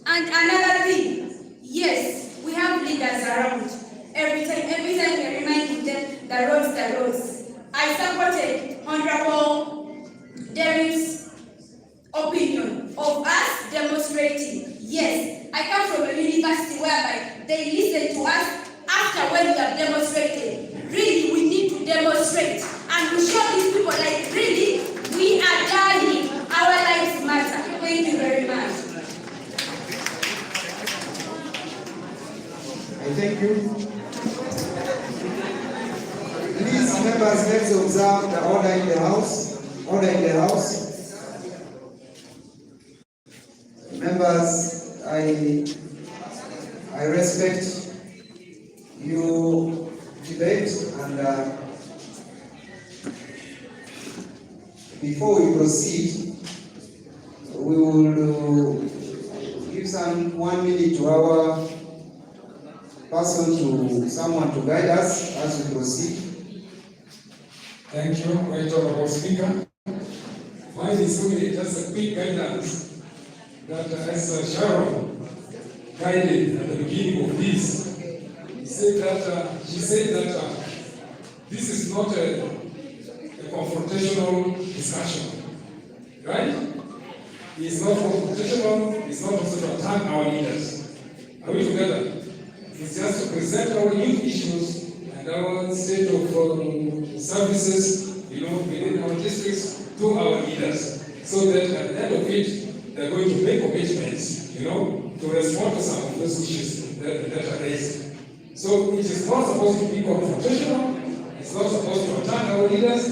Q: And another thing, yes, we have leaders around. Every time we remind them the roads. I supported Honorable Derrick's opinion of us demonstrating. Yes, I come from a university whereby they listen to us after when we have demonstrated. Really, we need to demonstrate and we show these people like really we are dying. Our lives matter. Thank you very much.
H: I thank you. Please, members, let's observe the order in the house. Order in the house. Members, I respect your debate, and before we proceed, we will give 1 minute to our someone to guide us as we proceed.
B: Thank you, Right Honorable Speaker. Mine is only just a quick guidance that as Sharon guided at the beginning of this, she said that this is not a confrontational discussion, right? It's not confrontational, it's not also to attack our leaders. Are we together? It's just to present our youth issues and our state of services, within our districts to our leaders, so that at the end of it, they're going to make commitments, to respond to some of those issues that are raised. So it is not supposed to be confrontational, it's not supposed to attack our leaders,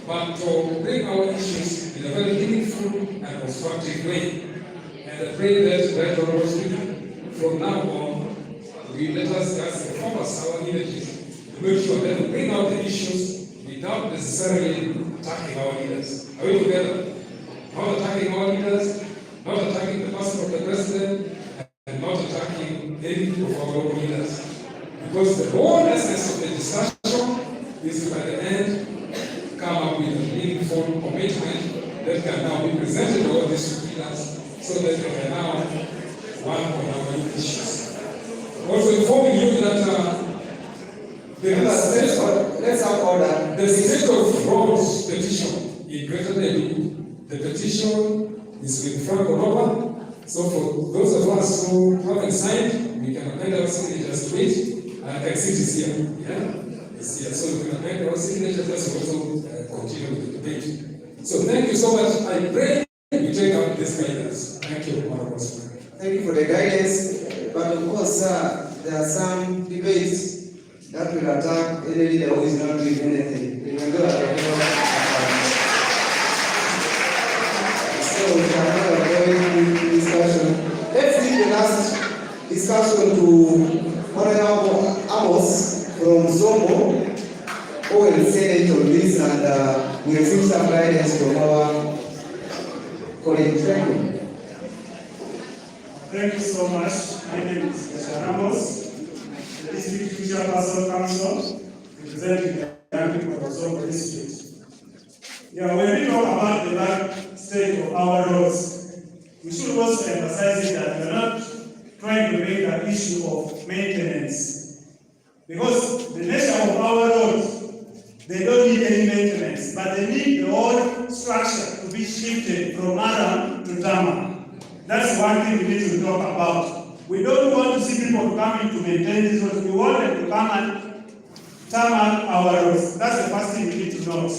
B: but to bring our issues in a very meaningful and constructive way. And I pray that, Right Honorable Speaker, from now on, we let us just focus our energies to make sure that we bring out the issues without necessarily attacking our leaders. Are we together? Not attacking our leaders, not attacking the person of the president, and not attacking any of our local leaders. Because the whole essence of the discussion is to, by the end, come up with a meaningful commitment that can now be presented to all these leaders so that they can now work on our issues. Also informing you that
H: let's have order.
B: The state of roads petition in Greater Delhi, the petition is with Frank Oroba. So for those of us who haven't signed, we can amend our signatures to it. I can see this here. Yeah? It's here. So we can amend our signatures to also continue with the debate. So thank you so much. I pray you take up this guidance. Thank you, Honorable Speaker.
H: Thank you for the guidance, but of course, there are some debates that will attack any leader who is not doing anything. Even though so we can have a very good discussion. Let's leave the last discussion to Honorable Amos from Zombo, who will say it on this, and we receive some guidance from our colleague. Thank you.
R: Thank you so much. My name is Mr. Ramos, the District Chairperson Council, representing the young people of Zombo District. Yeah, when we talk about the bad state of our roads, we should also emphasize that we are not trying to make an issue of maintenance. Because the nature of our roads, they don't need any maintenance, but they need the whole structure to be shifted from Adam to Tama. That's one thing we need to talk about. We don't want to see people coming to maintain these roads. We want them to come and tarmac our roads. That's the first thing we need to note.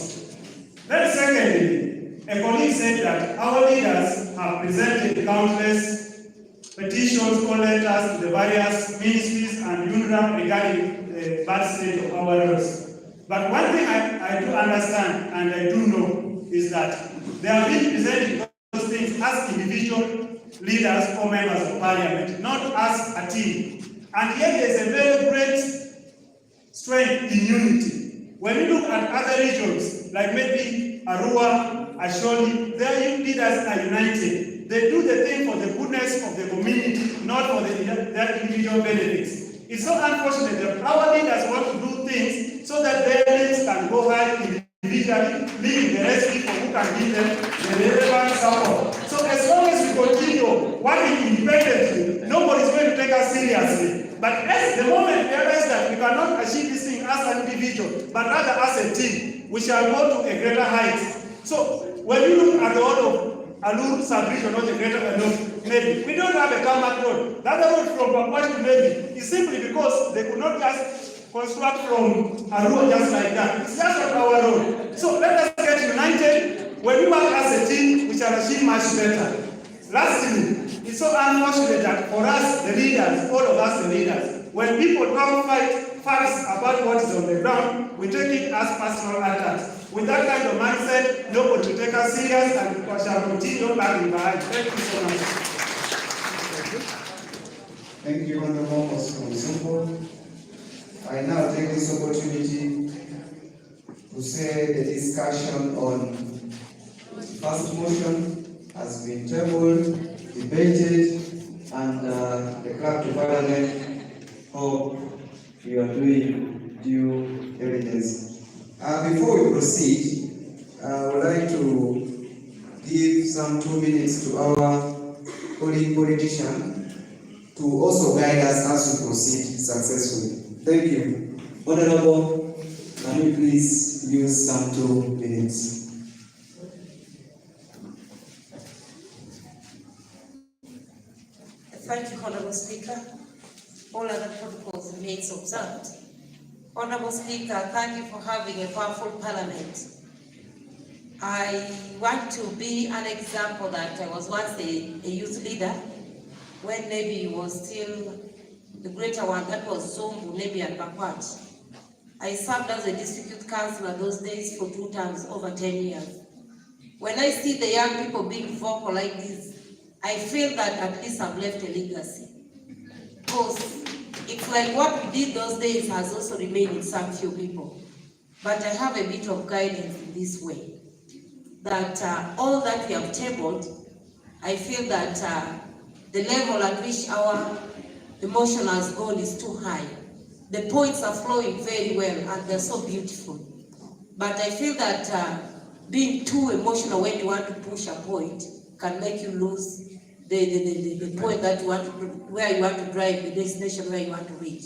R: Then secondly, a colleague said that our leaders have presented countless petitions or letters to the various ministries and UNRWA regarding the bad state of our roads. But one thing I do understand and I do know is that they have been presenting those things as individual leaders or members of parliament, not as a team. And yet there is a very great strength in unity. When you look at other regions, like maybe Arua, Asholi, their leaders are united. They do the thing for the goodness of the community, not for their individual benefits. It's so unfortunate that our leaders want to do things so that their needs can go high individually, leaving the rest people who can give them the relevant support. So as long as we continue working independently, nobody is going to take us seriously. But as the moment we realize that we cannot achieve this thing as an individual, but rather as a team, we shall go to a greater height. So when you look at the whole of Alur sub-region or the greater Alur, maybe we don't have a tarmac road. The other road from Pakwach to maybe is simply because they could not just construct from a road just like that. It's just not our road. So let us get united. When we work as a team, we shall achieve much better. Lastly, it's so unfortunate that for us, the leaders, all of us, the leaders, when people don't fight facts about what is on the ground, we take it as personal attacks. With that kind of mindset, nobody will take us serious and we shall continue lagging behind. Thank you so much.
H: Thank you, Honorable Mosco. I now take this opportunity to say the discussion on the first motion has been tabled, debated, and the clerk to Parliament hope you are doing due diligence. Before we proceed, I would like to give some 2 minutes to our colleague politician to also guide us as we proceed successfully. Thank you. Honorable, can you please use some 2 minutes?
S: Thank you, Honorable Speaker. All other protocols remain observed. Honorable Speaker, thank you for having a powerful parliament. I want to be an example that I was once a youth leader when Nebi was still the greater one, that was Zombo, Nebi and Pakwach. I served as a district youth councillor those days for 2 terms, over 10 years. When I see the young people being vocal like this, I feel that at least I've left a legacy. Because it's like what we did those days has also remained in some few people. But I have a bit of guidance in this way. That all that we have tabled, I feel that the level at which our emotion has gone is too high. The points are flowing very well and they're so beautiful. But I feel that being too emotional when you want to push a point can make you lose the point that you want to, where you want to drive, the destination where you want to reach.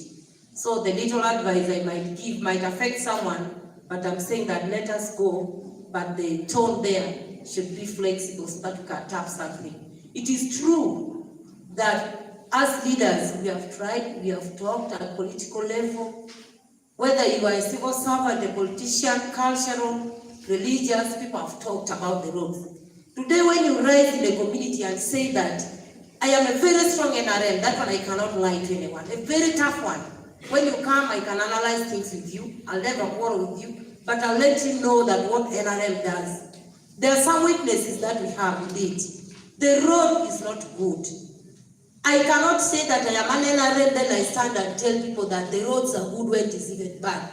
S: So the little advice I might give might affect someone, but I'm saying that let us go, but the tone there should be flexible so that we can tap something. It is true that as leaders, we have tried, we have talked at political level, whether you are a civil servant, a politician, cultural, religious, people have talked about the roads. Today, when you rise in the community and say that, I am a very strong NRM, that one I cannot lie to anyone, a very tough one. When you come, I can analyze things with you, I'll never quarrel with you, but I'll let you know that what NRM does. There are some weaknesses that we have indeed. The road is not good. I cannot say that I am an NRM, then I stand and tell people that the roads are good when it is even bad.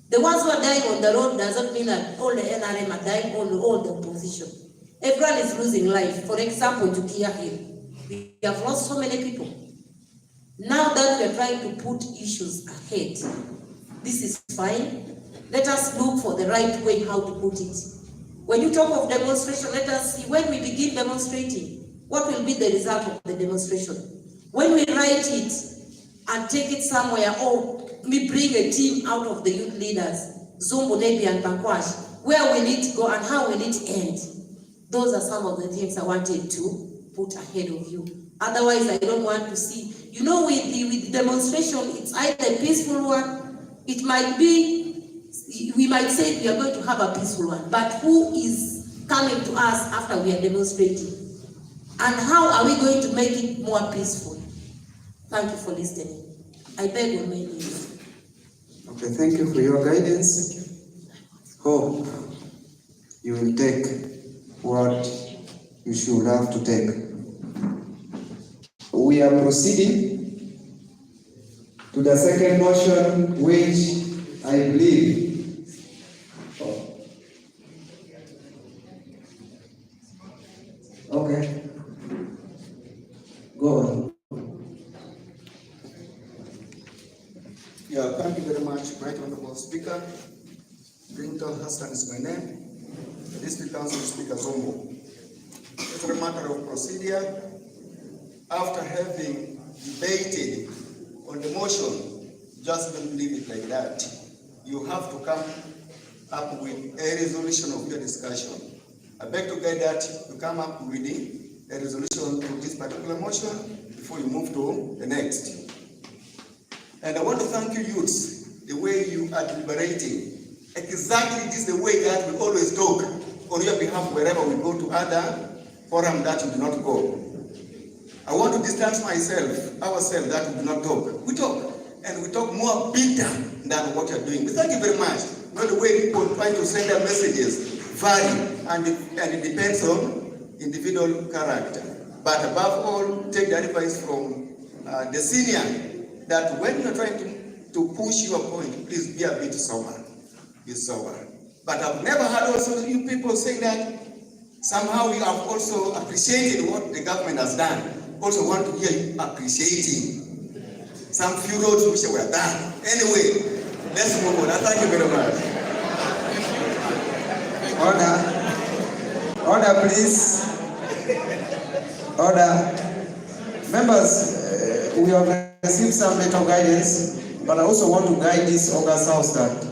S: The ones who are dying on the road doesn't mean that all the NRM are dying, all the opposition. Everyone is losing life. For example, Tukia Hill. We have lost so many people. Now that we are trying to put issues ahead, this is fine. Let us look for the right way how to put it. When you talk of demonstration, let us see when we begin demonstrating, what will be the result of the demonstration? When we write it and take it somewhere, or we bring a team out of the youth leaders, Zumbu, Nebi, and Bakwash, where will it go and how will it end? Those are some of the things I wanted to put ahead of you. Otherwise, I don't want to see, you know, with the demonstration, it's either a peaceful one, it might be, we might say we are going to have a peaceful one, but who is coming to us after we are demonstrating? And how are we going to make it more peaceful? Thank you for listening. I beg on my knees.
H: Okay, thank you for your guidance. Hope you will take what you should have to take. We are proceeding to the second motion, which I believe okay. Go on.
T: Yeah, thank you very much, Right Honorable Speaker. Brinton Hassan is my name. The District Council Speaker Zombo. It's a matter of procedure. After having debated on the motion, just don't leave it like that. You have to come up with a resolution of your discussion. I beg to guide that you come up with a resolution to this particular motion before you move to the next. And I want to thank you youths, the way you are deliberating. Exactly this is the way that we always talk on your behalf wherever we go to other forums that you do not go. I want to distance ourselves that we do not talk. We talk, and we talk more bitter than what you're doing. But thank you very much. Not the way people try to send their messages vary, and it depends on individual character. But above all, take the advice from the senior that when you're trying to push your point, please be a bit sober. Be sober. But I've never heard also you people saying that somehow we have also appreciated what the government has done. Also want to hear you appreciating some few roads which were done. Anyway, let's move on. Thank you very much.
H: Order, please. Order. Members, we have received some mental guidance, but I also want to guide this August House that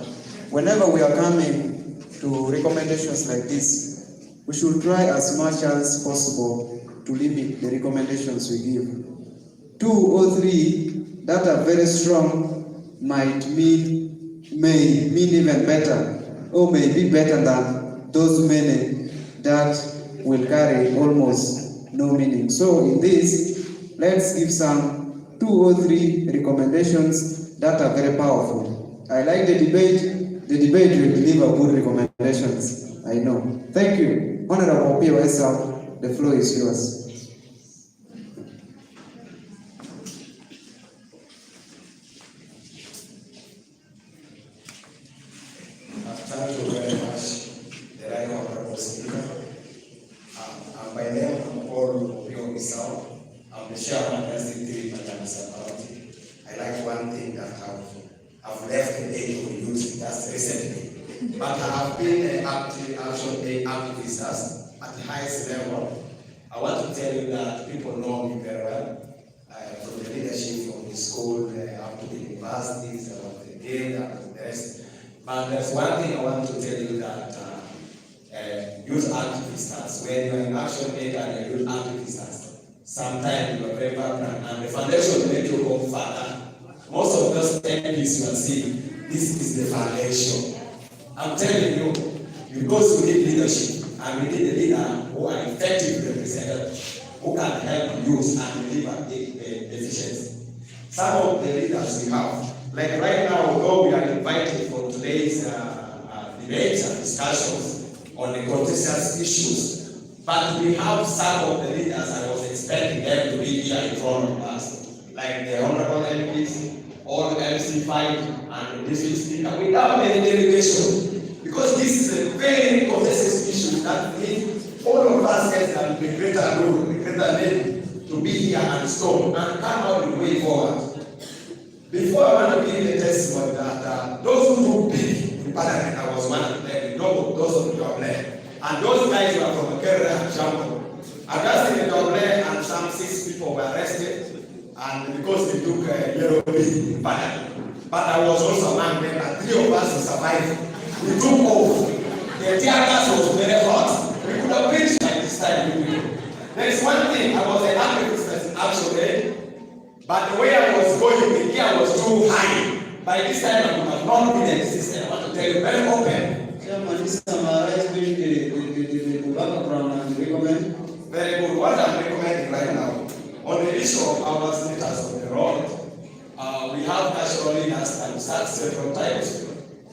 H: whenever we are coming to recommendations like this, we should try as much as possible to limit the recommendations we give. 2 or 3 that are very strong may mean even better, or may be better than those many that will carry almost no meaning. So in this, let's give some 2 or 3 recommendations that are very powerful. I like the debate. The debate will deliver good recommendations, I know. Thank you. Honorable POSL. The floor is yours.
U: Thank you very much, the Right Honorable Speaker. By name, I'm Paul Pio Isao. I'm the chairman of SDT Pajamisa County. I like one thing that I've left the age of youth just recently. But I have been an activist at the highest level. I want to tell you that people know me very well, from the leadership from the school up to the universities, about the guild, and the rest. But there's one thing I want to tell you that youth activists, when you're in action maker and youth activists, sometimes you are very vibrant and the foundation make you go further. Most of those MPs you are seeing, this is the foundation. I'm telling you, because we need leadership and we need a leader who are effective representatives, who can help youth and deliver efficiency. Some of the leaders we have, like right now, although we are invited for today's debates and discussions on the contentious issues, but we have some of the leaders I was expecting them to be here in front of us, like the Honorable MPs, all MC5, and the District Speaker, without any delegation, because this is a very contentious issue that needs all of us as the greater role, the greater lady, to be here and stop and come out the way forward. Before I want to give the testimony that those who big in Parliament, I was one of them, you know, those of the government, and those guys were from Kerala and Jammu. I just in the government and some 6 people were arrested, and because they took yellow in Parliament. But I was also among them, and 3 of us survived. We took off. The tear gas was very hot. We could have finished by this time. There is one thing, I was an activist actually, but the way I was going, the gear was too high. By this time, I would have not been in the system. I want to tell you very open.
H: Chairman, this is summarized the background and recommend.
U: Very good. What I'm recommending right now, on the issue of our senators on the road, we have national leaders and start several times.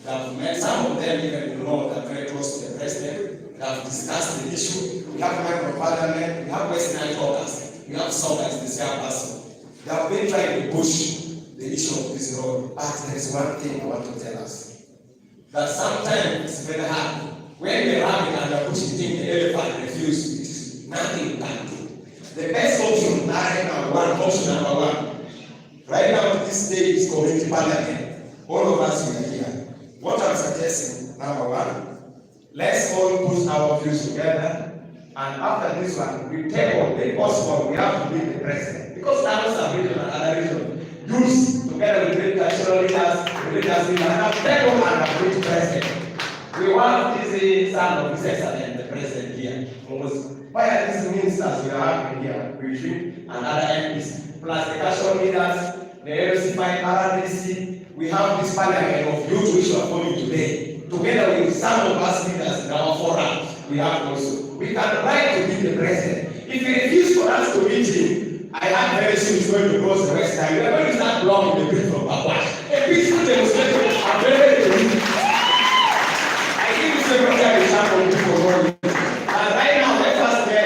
U: We have met some of them, even in law, that are very close to the president. We have discussed the issue. We have member of parliament. We have Western talkers. We have some as the chairperson. They have been trying to push the issue of this road. But there is one thing I want to tell us. That sometimes it's very hard. When we are having and pushing things, the elephant refuses. Nothing you can do. The best option right now, option number one. Right now, this day is community parliament. All of us are here. What I'm suggesting, number one, let's all put our views together. And after this one, we take on the possible, we have to be the president. Because others are region and other region. Use together with the cultural leaders, religious leaders, and take on and appoint president. We want this son of this excellent, the president here. Why are these ministers we are having here, Brigitte and other MPs, plus the cultural leaders, the LC5, RDC, we have this parliament of youth which are forming today. Together with some of us leaders in our forum, we have also. We can write to be the president. If he refuses for us to meet him, I have very soon he's going to cross the west side. We are going to start blocking the bridge from Papua. A peaceful demonstration. I'm very ready. I give you several times a chance for people going. And right now, let us get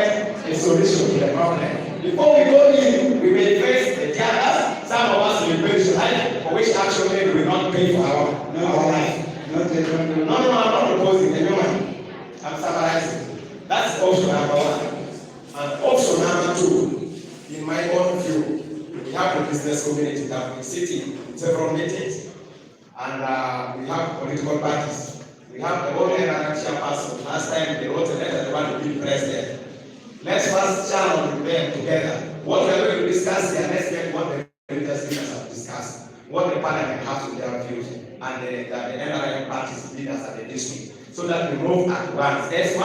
U: a solution to the problem. Before we go in, we may face the tears. Some of us will pay to life, for which action maybe will not pay for our life. No, I'm not proposing a new one. I'm summarizing. That's option number one. And option number two, in my own view, we have the business community that we sit in several meetings, and we have political parties. We have the old chairperson. Last time they wrote a letter, they want to be president. Let's first channel them together. What we are going to discuss here, let's get what the leaders have discussed, what the parliament has to their views, and the NRM parties leaders at the district, so that we move at once. That's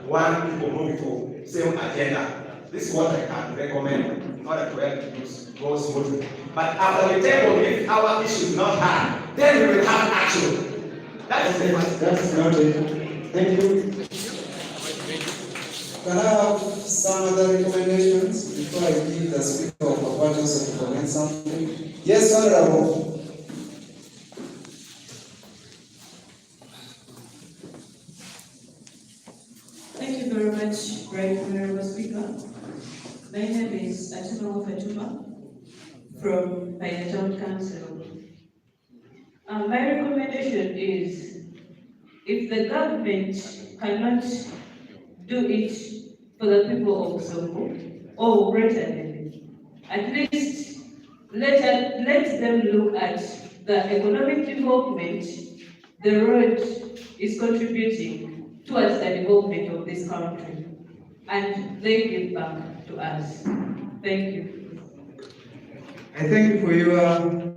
U: one people moving to same agenda. This is what I can recommend in order to help you go smoothly. But after the table, if our issue is not hard, then we will have action. That's
H: noted. Thank you. Can I have some other recommendations before I give the speaker of Papatos to comment something? Yes, Honorable.
D: Thank you very much, Right Honorable Speaker. My name is Atuma Fatuma from Pioneer Town Council. My recommendation is, if the government cannot do it for the people of Zombo or Greater Delhi, at least let them look at the economic development the road is contributing towards the development of this country, and they give back to us. Thank you.
H: I thank you for your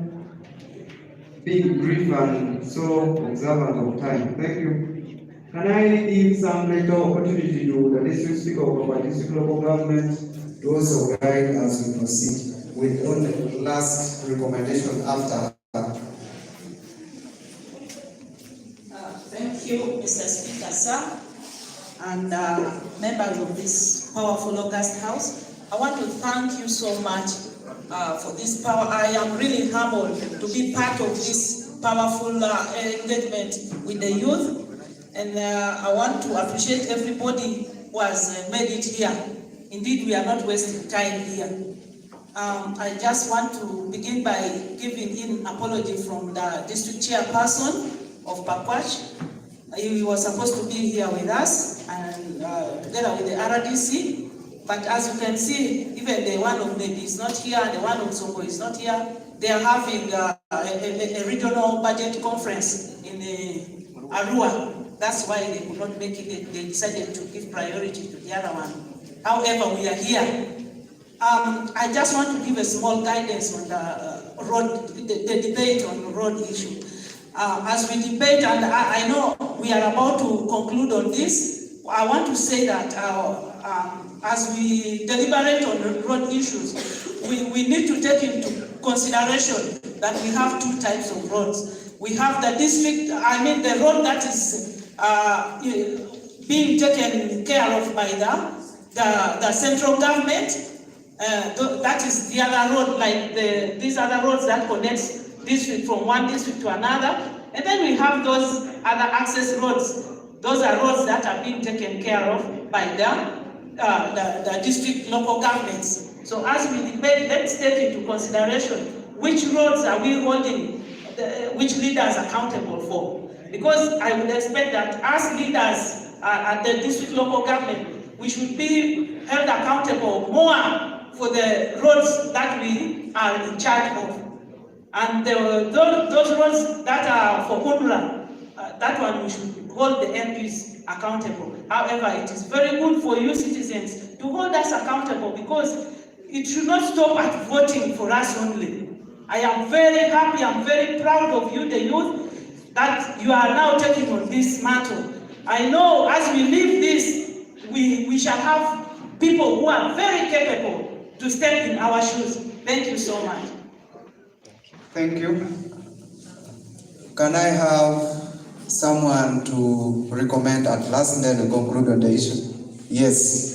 H: being brief and so observant of time. Thank you. Can I give some little opportunity to the district speaker of our district local government to also guide as we proceed with only the last recommendation after her?
F: Thank you, Mr. Speaker, sir, and members of this powerful August House. I want to thank you so much for this power. I am really humbled to be part of this powerful engagement with the youth, and I want to appreciate everybody who has made it here. Indeed, we are not wasting time here. I just want to begin by giving in apology from the district chairperson of Pakwach. He was supposed to be here with us and together with the RDC. But as you can see, even the one of Nedi is not here, the one of Songo is not here. They are having a regional budget conference in Arua. That's why they could not make it. They decided to give priority to the other one. However, we are here. I just want to give a small guidance on the road, the debate on the road issue. As we debate, and I know we are about to conclude on this, I want to say that as we deliberate on the road issues, we need to take into consideration that we have two types of roads. We have the district, the road that is being taken care of by the central government. That is the other road, like these other roads that connects district from one district to another. And then we have those other access roads. Those are roads that are being taken care of by the district local governments. So as we debate, let's take into consideration which roads are we holding, which leaders accountable for. Because I would expect that as leaders at the district local government, we should be held accountable more for the roads that we are in charge of. And those roads that are for UNRWA, that one we should hold the MPs accountable. However, it is very good for you citizens to hold us accountable, because it should not stop at voting for us only. I am very happy, I'm very proud of you, the youth, that you are now taking on this mantle. I know as we leave this, we shall have people who are very capable to step in our shoes. Thank you so much.
H: Thank you. Can I have someone to recommend at last and then conclude on the issue? Yes.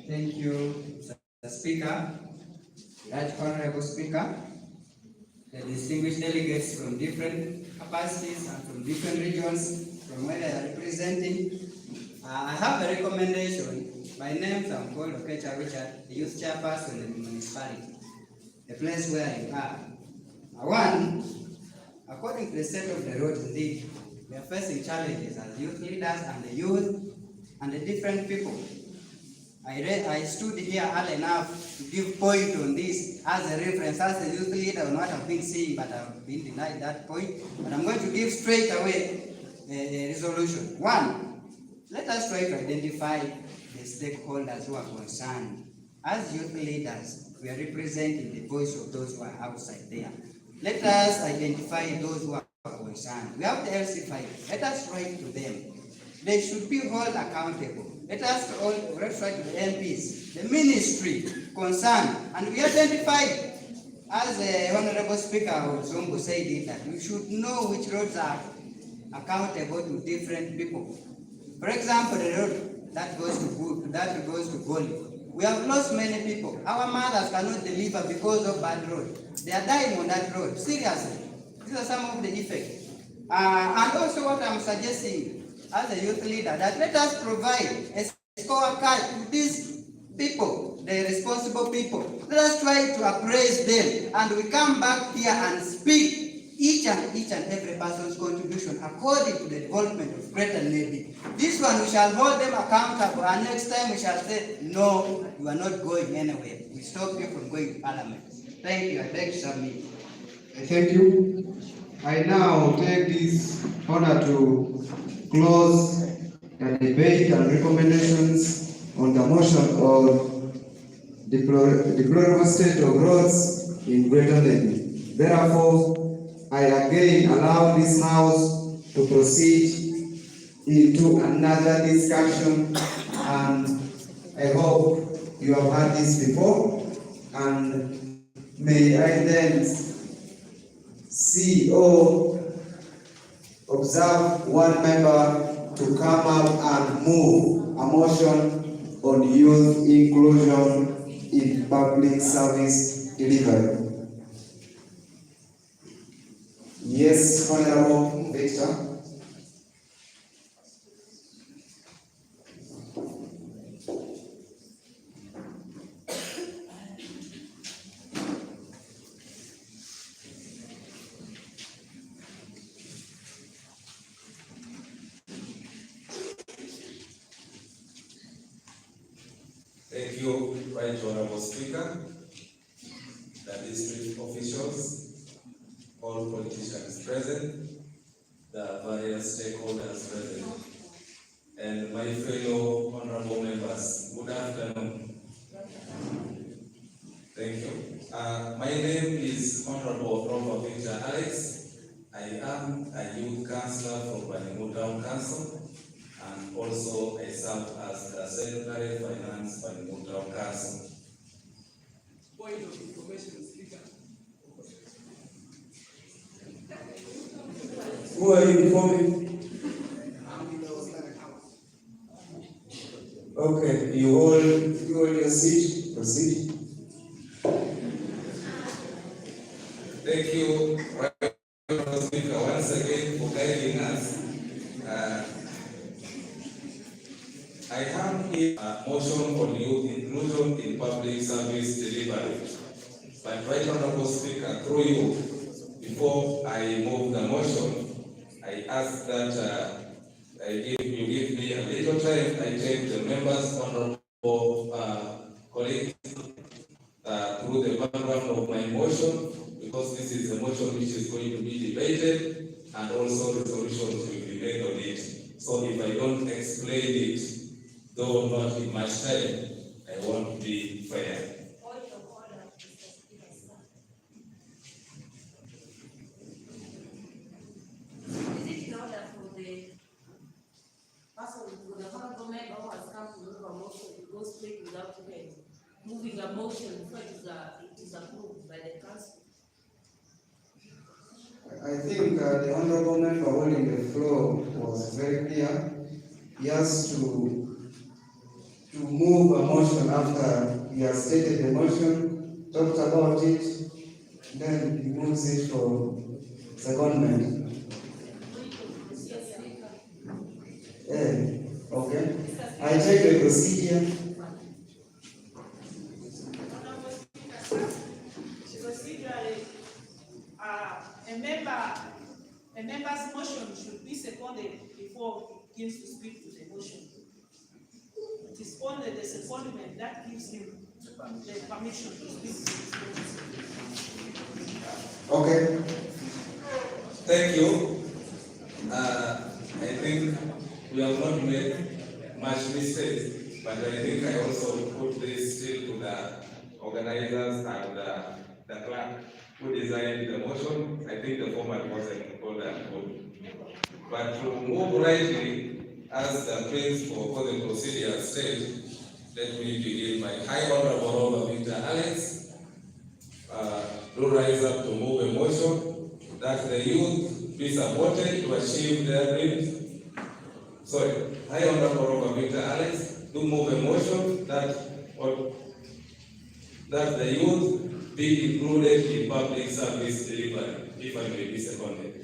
V: Thank you, Mr. Speaker, Right Honorable Speaker, the distinguished delegates from different capacities and from different regions from where they are representing. I have a recommendation. My name is called Okecha Richard, the youth chairperson in the municipality, the place where you are. One, according to the state of the road, indeed, we are facing challenges as youth leaders and the youth and the different people. I stood here early enough to give point on this as a reference, as a youth leader on what I've been seeing, but I've been denied that point. But I'm going to give straight away a resolution. One, let us try to identify the stakeholders who are concerned. As youth leaders, we are representing the voice of those who are outside there. Let us identify those who are concerned. We have the LC5. Let us write to them. They should be held accountable. Let us write to the MPs, the ministry concerned, and we identified, as the Honorable Speaker of Zombo said it, that we should know which roads are accountable to different people. For example, the road that goes to Goli. We have lost many people. Our mothers cannot deliver because of bad road. They are dying on that road. Seriously. These are some of the effects. And also what I'm suggesting as a youth leader, that let us provide a scorecard to these people, the responsible people. Let us try to appraise them, and we come back here and speak each and every person's contribution according to the development of Greater Navy. This one we shall hold them accountable, and next time we shall say, no, you are not going anywhere. We stop you from going to Parliament. Thank you. I beg to submit.
H: Thank you. I now take this honor to close a debate and recommendations on the motion of deplorable state of roads in Greater Lake. Therefore, I again allow this House to proceed into another discussion, and I hope you have heard this before, and may I then see or observe one member to come up and move a motion on youth inclusion in public service delivery. Yes, Honorable Victor.
B: Thank you, Right Honorable Speaker, the district officials, all politicians present, the various stakeholders present, and my fellow honorable members. Good afternoon. Thank you. My name is Honorable Robert Victor Alex. I am a youth councillor for Banimu Town Council, and also I serve as the Secretary Finance Banimu Town Council.
K: Point of information, Speaker.
H: Who are you informing? Okay, you hold your seat. Proceed.
B: Thank you, Honorable Speaker, once again for guiding us. I have here a motion for youth inclusion in public service delivery. But Right Honorable Speaker, through you, before I move the motion, I ask that you give me a little time. I take the members' honorable colleagues through the background of my motion, because this is a motion which is going to be debated and also resolutions will be made on it. So if I don't explain it, though not in much time, I won't be fair.
S: Is it in order for the person, for the honorable member who has come to move a motion to go straight without even moving a motion before it is approved by the council?
H: I think the honorable member holding the floor was very clear. He has to move a motion after he has stated the motion, talked about it, then he moves it for secondment. Okay. I check the procedure.
F: Procedurally, a member's motion should be seconded before he begins to speak to the motion. It is only the secondment that gives him the permission to speak to his motion.
H: Okay.
B: Thank you. I think we have not made much mistakes, but I think I also put this still to the organizers and the clerk who designed the motion. I think the format wasn't all that good. But to move rightly, as the principle for the procedure state, let me begin by High Honorable Robert Victor Alex. Do rise up to move a motion that the youth be supported to achieve their dreams. Sorry, High Honorable Robert Victor Alex, do move a motion that the youth be included in public service delivery, if I may be seconded.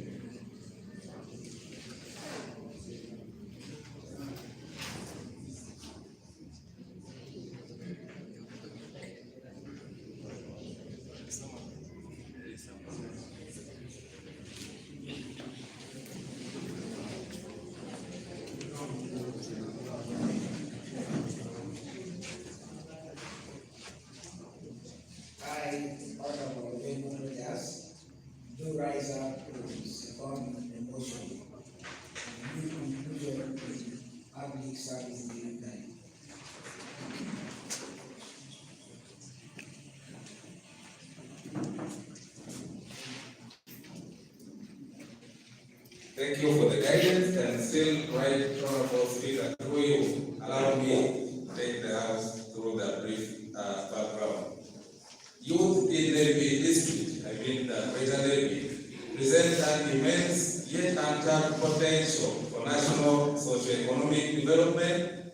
J: I, Honorable Raymond Rojas, do rise up to second the motion. Youth inclusion in public
V: public service delivery.
B: Thank you for the guidance, and still, right honorable speaker, through you, allow me to take the house through the brief background. Youth in Nairobi district, the Greater Nairobi, present an immense yet untapped potential for national socio-economic development.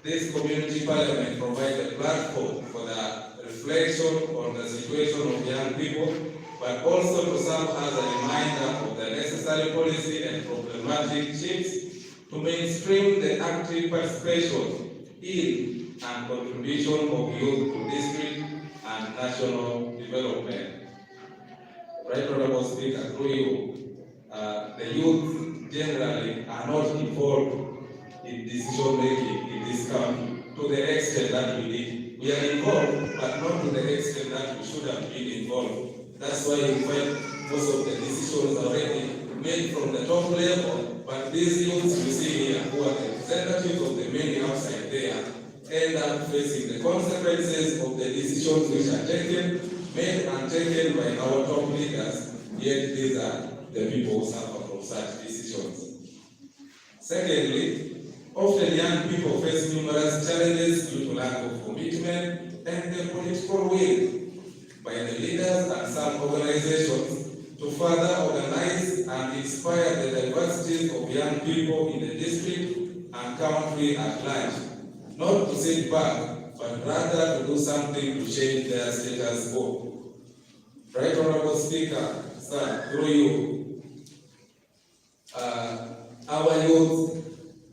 B: This community parliament provides a platform for the reflection on the situation of young people, but also to serve as a reminder of the necessary policy and problematic shifts to mainstream the active participation in and contribution of youth to district and national development. Right, Honorable Speaker, through you, the youth generally are not involved in decision making in this country to the extent that we need. We are involved, but not to the extent that we should have been involved. That's why you find most of the decisions already made from the top level, but these youths you see here, who are the representatives of the many outside there, end up facing the consequences of the decisions which are taken, made and taken by our top leaders, yet these are the people who suffer from such decisions. Secondly, often young people face numerous challenges due to lack of commitment and the political will by the leaders and some organizations to further organize and inspire the diversities of young people in the district and country at large, not to sit back, but rather to do something to change their status quo. Right, Honorable Speaker, sir, through you, our youth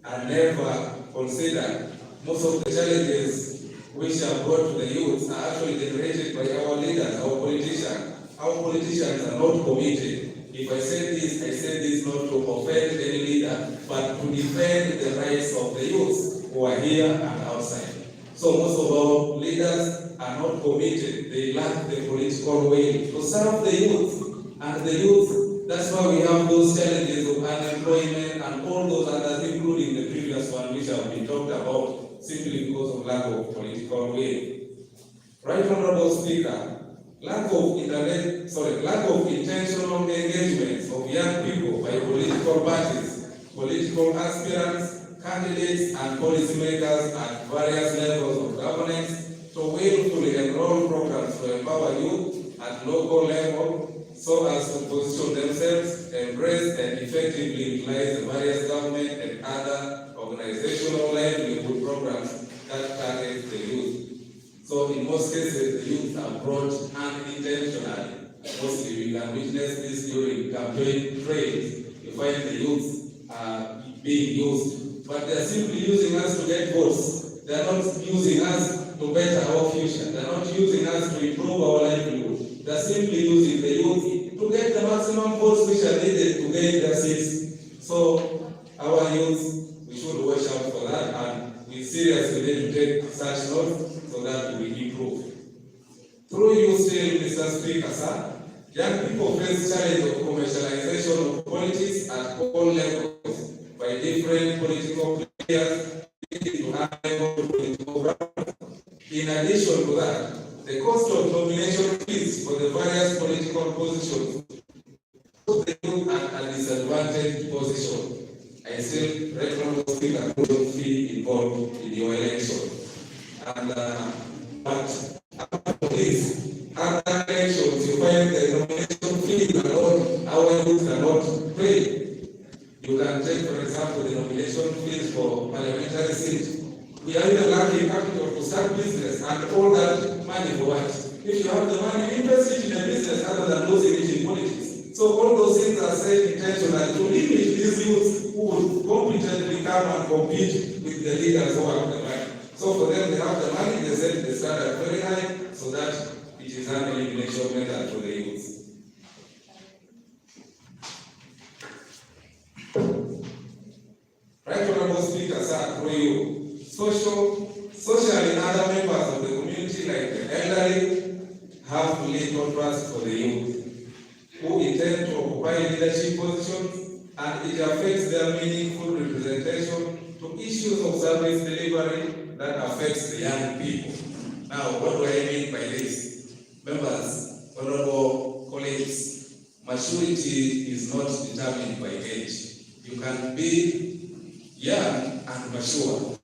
B: are never considered. Most of the challenges which are brought to the youth are actually generated by our leaders, our politicians. Our politicians are not committed. If I say this not to offend any leader, but to defend the rights of the youth who are here and outside. So most of our leaders are not committed. They lack the political will to serve the youth. And the youth, that's why we have those challenges of unemployment and all those others, including the previous one which have been talked about, simply because of lack of political will. Right, Honorable Speaker, lack of intentional engagements of young people by political parties, political aspirants, candidates, and policymakers at various levels of governance to willfully enroll programs to empower youth at local level so as to position themselves, embrace, and effectively utilize the various government and other organizational livelihood programs that target the youth. So in most cases, the youth are brought unintentionally. Mostly we can witness this during campaign trails. You find the youth being used, but they are simply using us to get votes. They are not using us to better our future. They are not using us to improve our livelihood. They are simply using the youth to get the maximum votes which are needed to gain their seats. So our youth, we should watch out for that, and we seriously need to take such notes so that we improve. Through you still, Mr. Speaker, sir, young people face challenge of commercialization of politics at all levels by different political players to high-level political grounds. In addition to that, the cost of nomination fees for the various political positions put the youth at a disadvantaged position. I still recommend the Speaker to be involved in your election. And but after this, other elections, you find the nomination fees alone, our youth cannot pay. You can take, for example, the nomination fees for parliamentary seats. We are even lacking capital to start business, and all that money for what? If you have the money, invest it in a business other than losing it in politics. So all those things are said intentionally to limit these youths who would competently come and compete with the leaders who have the money. So for them, they have the money, they set the standard very high so that it is an elimination method for the youths. Right, Honorable Speaker, sir, through you. Socially, other members of the community, like the elderly, have little trust for the youth, who intend to occupy leadership positions, and it affects their meaningful representation to
G: some issues of service delivery that affects the young people. Now, what do I mean by this? Members, honorable colleagues, maturity is not determined by age. You can be young and mature,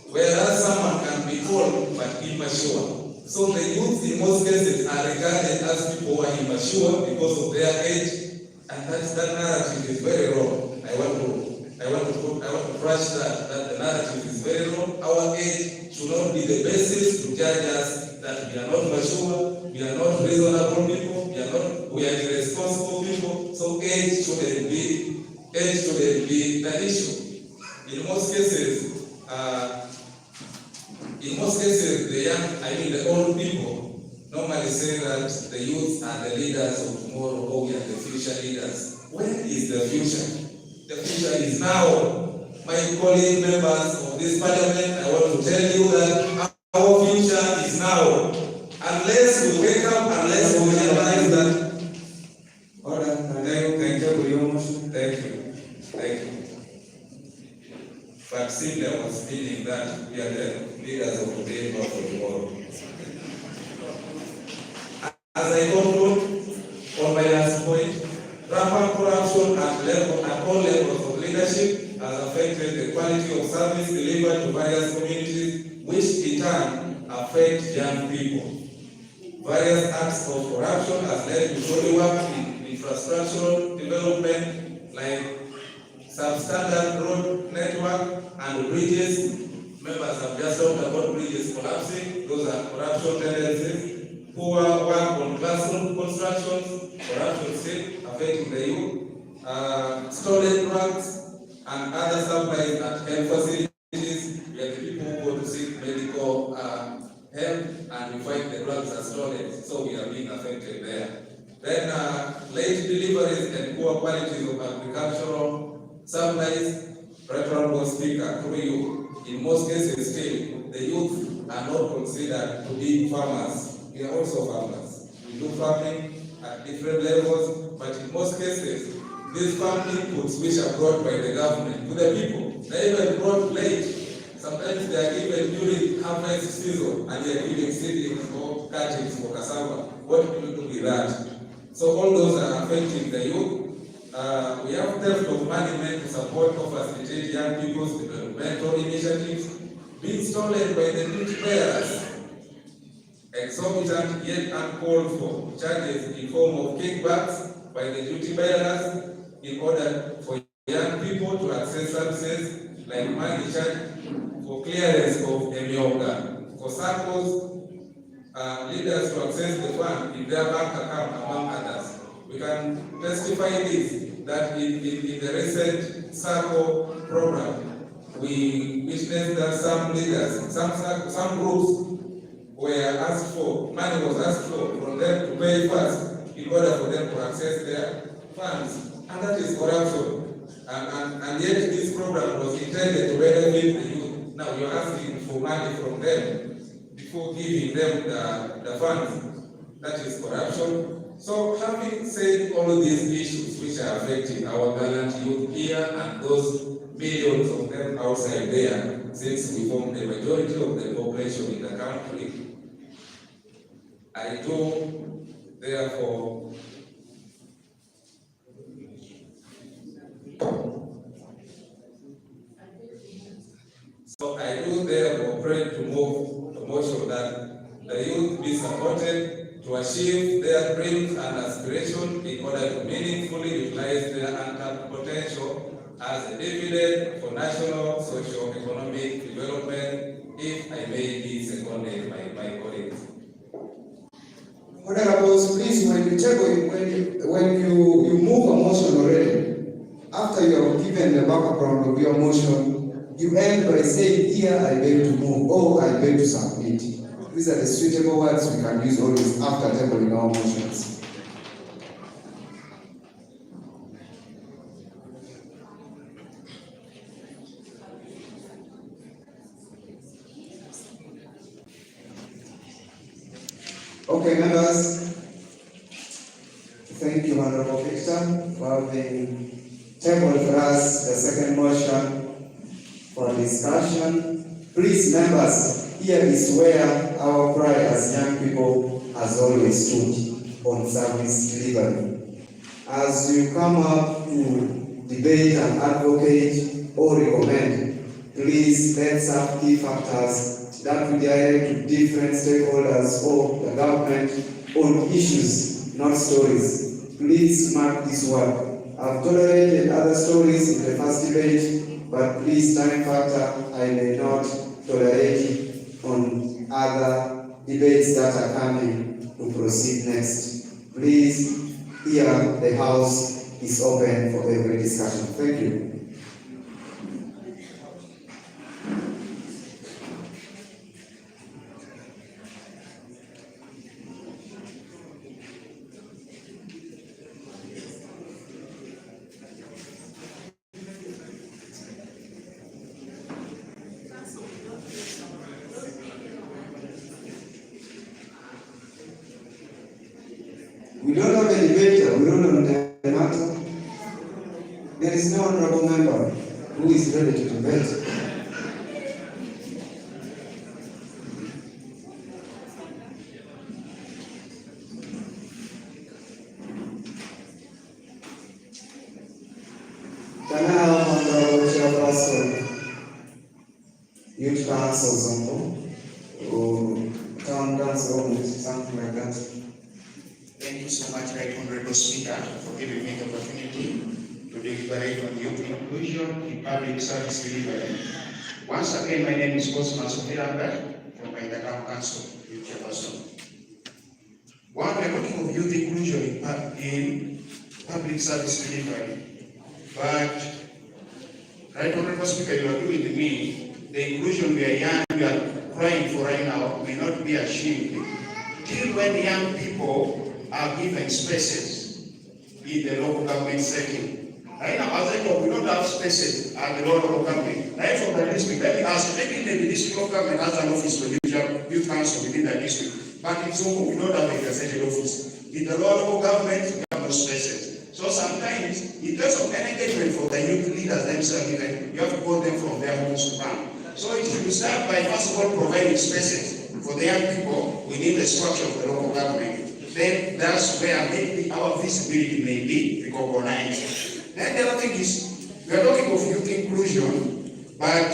G: whereas someone can be old but immature. So the youth in most cases are regarded as people who are immature because of their age, and that narrative is very wrong. I want to crush that the narrative is very wrong. Our age should not be the basis to judge us that we are not mature, we are not reasonable people, we are irresponsible people. So age shouldn't be the issue. In most cases, the old people normally say that the youth are the leaders of tomorrow, or we are the future leaders. Where is the future? The future is now. My colleague members of this parliament, I want to tell you that our future is now. Unless we wake up, unless we realize that. Thank you for your motion. Thank you. But simply I was feeling that we are the leaders of today, not for tomorrow. As I conclude on my last point, rampant corruption at all levels of leadership has affected the quality of service delivered to various communities, which in turn affect young people. Various acts of corruption has led to shoddy work in infrastructural development like substandard road network and bridges. Members have just talked about bridges collapsing. Those are corruption tendencies. Poor work on classroom constructions, corruption still affecting the youth. Stolen drugs and other supplies at health facilities. We are the people who go to seek medical help, and we find the drugs are stolen, so we are being affected there. Then late deliveries and poor qualities of agricultural supplies. Honorable Speaker, through you, in most cases still, the youth are not considered to be farmers. We are also farmers. We do farming at different levels, but in most cases, these farming inputs which are brought by the government to the people, they are even brought late. Sometimes they are given during harvest season, and they are giving seedlings or cuttings for cassava. What do we do with that? So all those are affecting the youth. We have theft of money meant to support or facilitate young people's developmental initiatives being stolen by the duty bearers. Exorbitant yet uncalled for charges in form of kickbacks by the duty bearers in order for young people to access services like money charge for clearance of Emioga, for SACCOs, leaders to access the fund in their bank account, among others. We can testify this, that in the recent SACCO program, we witnessed that some leaders, some groups were asked for, money was asked for from them to pay first in order for them to access their funds. And that is corruption. And yet this program was intended to benefit the youth. Now you're asking for money from them before giving them the funds. That is corruption. So having said all of these issues which are affecting our gallant youth here and those millions of them outside there, since we form the majority of the population in the country, I do therefore pray to move the motion that the youth be supported to achieve their dreams and aspirations in order to meaningfully utilize their untapped potential as a dividend for national socio-economic development, if I may be seconded by my colleagues.
H: Honorables, please, when you move a motion already, after you have given the background of your motion, you end by saying, here I beg to move, or I beg to submit. These are the suitable words we can use always after tabling our motions. Okay, members, thank you, Honorable Victor, for having tabled for us the second motion for discussion. Please, members, here is where our cry as young people has always stood on service delivery. As you come up to debate and advocate or recommend, please let's have key factors that we direct to different stakeholders or the government on issues, not stories. Please mark this word. I've tolerated other stories in the first debate, but please, time factor, I may not tolerate it on other debates that are coming to proceed next. Please, here the House is open for every discussion. Thank you. We don't have a debater, we don't know the matter. There is no honorable member who is ready to debate. Can I have honorable chairperson, youth council Zombo, or town council, something like that?
A: Thank you so much, Right Honorable Speaker, for giving me the opportunity to deliberate on youth inclusion in public service delivery. Once again, my name is Cosmas Omiranga from the Town Council, Youth Chairperson. One, we're talking of youth inclusion in public service delivery, but Right Honorable Speaker, you agree with me, the inclusion we are crying for right now may not be achieved till when young people are given spaces in the local government setting. Right now, as I talk, we don't have spaces at the local government. Right from the district, let me ask, maybe the district local government has an office for the youth council within the district, but in Zongo, we don't have a gazetted office. In the local government, we have no spaces. So sometimes, in terms of engagement for the youth leaders themselves, even, you have to call them from their homes to come. So it should start by, first of all, providing spaces for the young people within the structure of the local government. Then that's where maybe our visibility may be recognized. Then the other thing is, we are talking of youth inclusion, but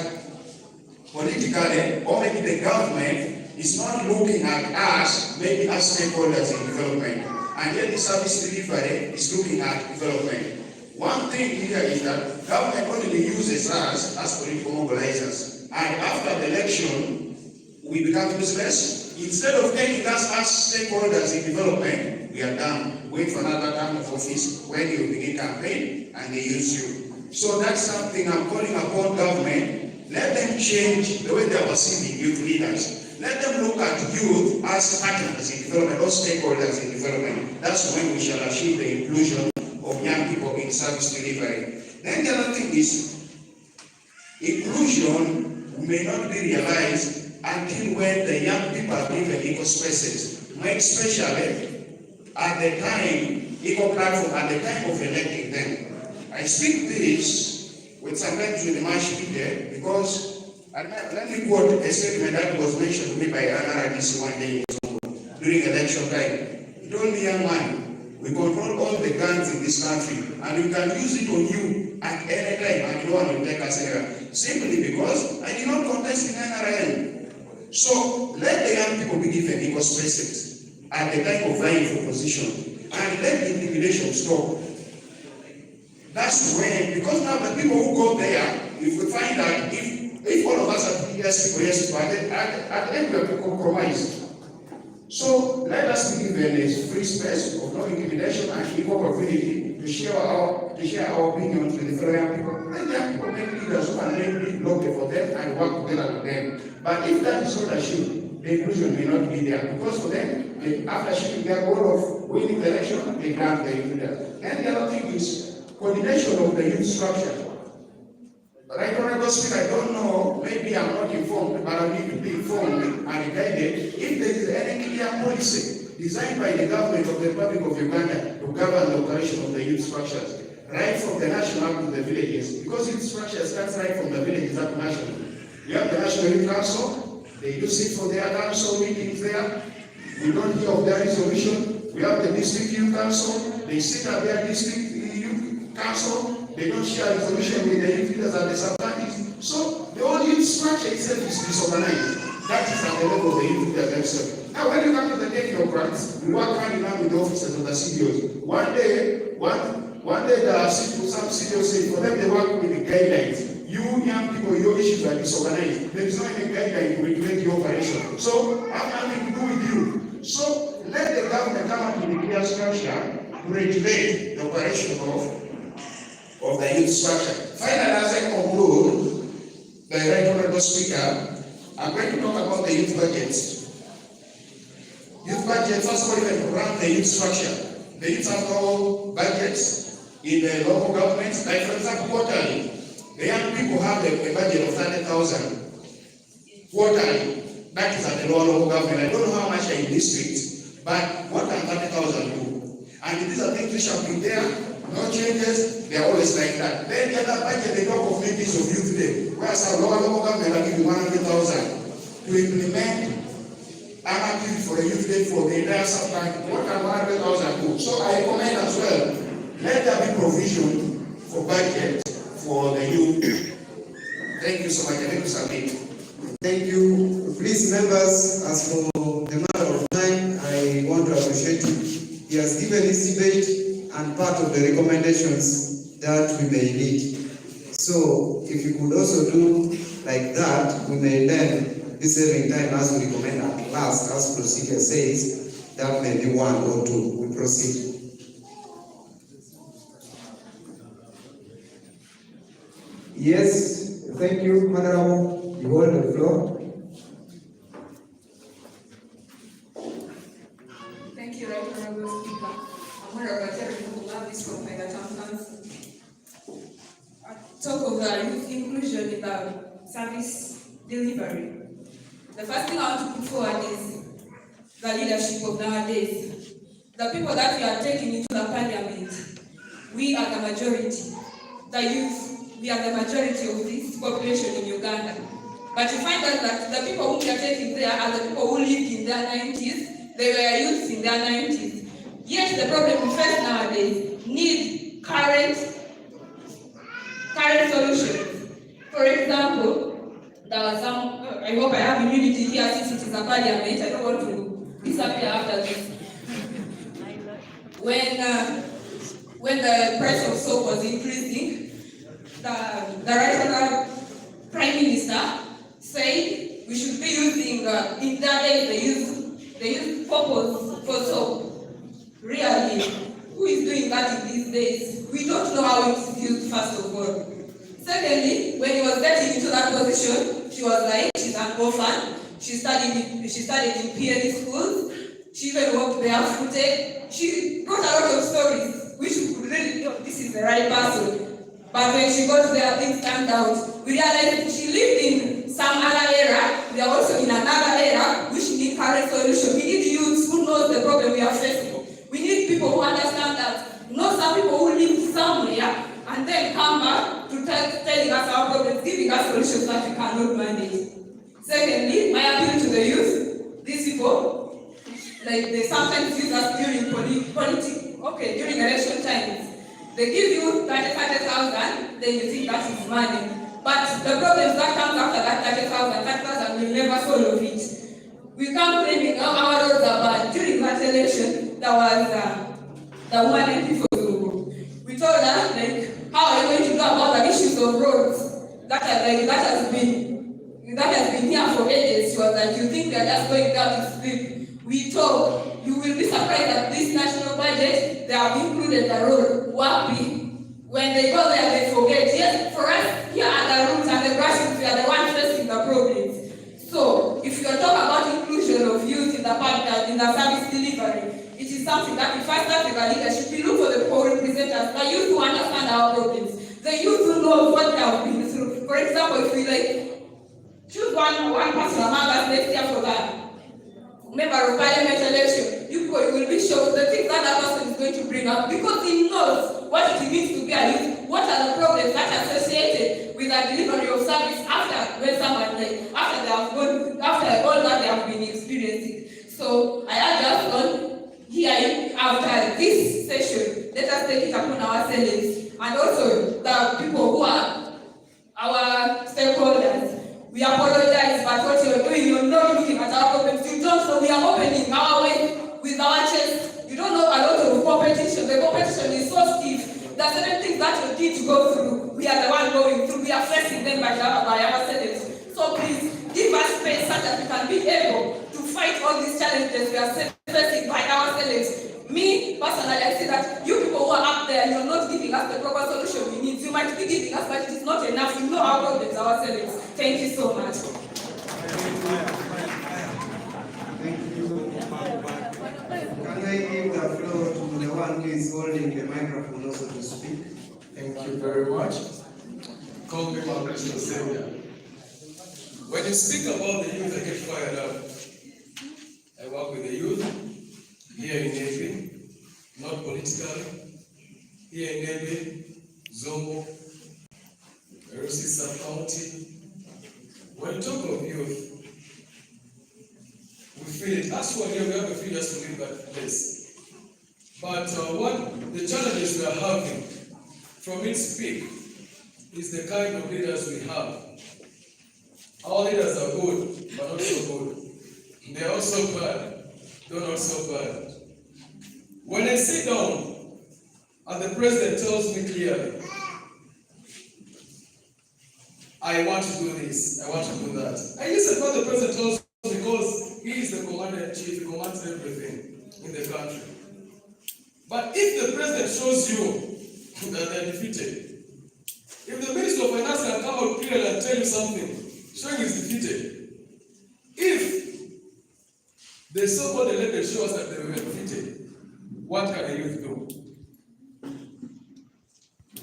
A: politically, or maybe the government is not looking at us, maybe as stakeholders in development, and yet the service delivery is looking at development. One thing here is that government only uses us as political mobilizers, and after the election, we become useless. Instead of taking us as stakeholders in development, we are done. Wait for another term of office when you begin campaign and they use you. So that's something I'm calling upon government. Let them change the way they are perceiving youth leaders. Let them look at youth as partners in development or stakeholders in development. That's when we shall achieve the inclusion of young people in service delivery. Then the other thing is, inclusion may not be realized until when the young people are given equal spaces, especially at the time, equal platform, at the time of electing them. I speak this with sometimes with much media because, let me quote a statement that was mentioned to me by another RDC one day during election time. He told me, young man, we control all the guns in this country and we can use it on you at any time and no one will take us anywhere. Simply because I did not contest in NRM. So let the young people be given equal spaces at the time of vying for position and let the intimidation stop. That's when, because now the people who go there, if we find that if all of us are yes people, at the end we have to compromise. So let us be given a free space of no intimidation and equal opportunity to share our opinions with the fellow young people. Let the young people make leaders who can make lobby for them and work together with them. But if that is not achieved, the inclusion may not be there. Because for them, after achieving their goal of winning the election, they grant the leader. And the other thing is coordination of the youth structure. Right, Honorable Speaker, I don't know, maybe I'm not informed, but I need to be informed and guided if there is any clear policy designed by the government of the Republic of Uganda to govern the operation of the youth structures. right from the national to the villages, because youth structure starts right from the villages up national. We have the National Youth Council, they do sit for their council meetings there. We don't hear of their resolution. We have the District Youth Council, they sit at their District Youth Council, they don't share resolution with the youth leaders and the sub-parties. So the whole youth structure itself is disorganized. That is at the level of the youth leaders themselves. Now when you come to the technocrats, we work hand in hand with the officers of the CDOs. One day there are some CDOs saying for them they work with the guidelines. You young people, your issues are disorganized. There is no any guideline to regulate your operation. So I have nothing to do with you. So let the government come up with a clear structure to regulate the operation of the youth structure. Finally, as I conclude, the Right Honorable Speaker, I'm going to talk about the youth budgets. Youth budget, first of all, even to run the youth structure. The youth have no budgets in the local governments. Like for example, quarterly, the young people have a budget of 30,000 quarterly. That is at the local government. I don't know how much are in districts, but what can 30,000 do? And these are things which have been there, no changes, they are always like that. Then the other budget, they talk of meetings of youth day, whereas our local government are giving 100,000 to implement an activity for the youth day for the entire sub-bank. What can 100,000 do? So I recommend as well, let there be provision for budget for the youth. Thank you so much. I think submit.
H: Thank you. Please, members, as for the matter of time, I want to appreciate him. He has given this debate and part of the recommendations that we may need. So, if you could also do like that, we may then be saving time as we recommend at last, as procedure says, that may be one or two. We proceed. Yes, thank you, Honorable. You hold the floor.
E: Thank you, Right Honorable Speaker. I'm Honorable Terry Mulavis from Megaton Council. Talk of youth inclusion in the service delivery. The first thing I want to put forward is the leadership of nowadays. The people that we are taking into the parliament, we are the majority. The youth, we are the majority of this population in Uganda. But you find out that the people whom we are taking there are the people who lived in their 90s, they were youths in their 90s. Yet the problem we face nowadays need current solutions. For example, there was some, I hope I have immunity here since it is a parliament, I don't want to disappear after this. When the price of soap was increasing, the Right Honourable Prime Minister said we should be using, in that days they use purpose for soap. Really, who is doing that in these days? We don't know how it is used, first of all. Secondly, when he was getting into that position, she was like, she's an orphan. She studied in PhD schools. She even walked barefooted. She wrote a lot of stories, which we could really know this is the right person. But when she got there, things turned out. We realized she lived in some other era. We are also in another era, which need current solution. We need youths who knows the problem we are facing. We need people who understand that, not some people who live somewhere and then come back to telling us our problems, giving us solutions that we cannot manage. Secondly, my appeal to the youth, these people, like they sometimes use us during during election times. They give you 30,000, then you think that is money. But the problems that comes after that 30,000 will never solve it. We can't claim our roads are bad. During that election, there was the woman MP for Zungu. We told her, like, how are you going to go about the issues of roads that has been here for ages? She was like, you think they're just going down to sleep? We told, you will be surprised that this national budget, they have included the road, WAPI. When they go there, they forget. Yes, for us, here are the roots and the grassroots, we are the ones facing the problems. So, if you are talking about inclusion of youth in the service delivery, it is something that we first start with the leadership. We look for the people who represent us, the youth who understand our problems, the youth who know what they have been through. For example, if we choose one person among us next year for that member of parliament election, you will be shocked the things that person is going to bring up because he knows what it means to get be a youth, what are the problems that are associated with the delivery of service after when someone after they have gone, after all that they have been experiencing. So I urge us all here after this session, let us take it upon ourselves, and also the people who are our stakeholders. We apologize, but what you're doing, you're not looking at our problems. You don't know we are opening our way with our chest. You don't know a lot of competition. The competition is so stiff. There are certain things that you need to go through. We are the one going through. We are facing them by ourselves. So please give us space so that we can be able to fight all these challenges we are facing by ourselves. Me, personally, I see that you people who are up there, you're not giving us the proper solution we need. You might be giving us, but it is not enough. We know our problems ourselves. Thank you so much.
H: Can I give the floor to the one who is holding the microphone also to speak?
B: Thank you very much. Call me my Christian Savior. When you speak about the youth, I get fired up. I work with the youth here in Nebi, not politically. Here in Nebi, Zombo, Erosi Sub-County. When you talk of youth, we feel it. As for here, we have a few years to leave that place. But what the challenges we are having from its peak is the kind of leaders we have. Our leaders are good, but not so good. They are also bad, though not so bad. When I sit down and the president tells me clearly, I want to do this, I want to do that. I listen to what the president tells me because he is the commander-in-chief, he commands everything in the country. But if the president shows you that they are defeated, if the Minister of Finance can come out clearly and tell you something, showing is defeated, if the so-called elected show us that they were defeated, what can the youth do?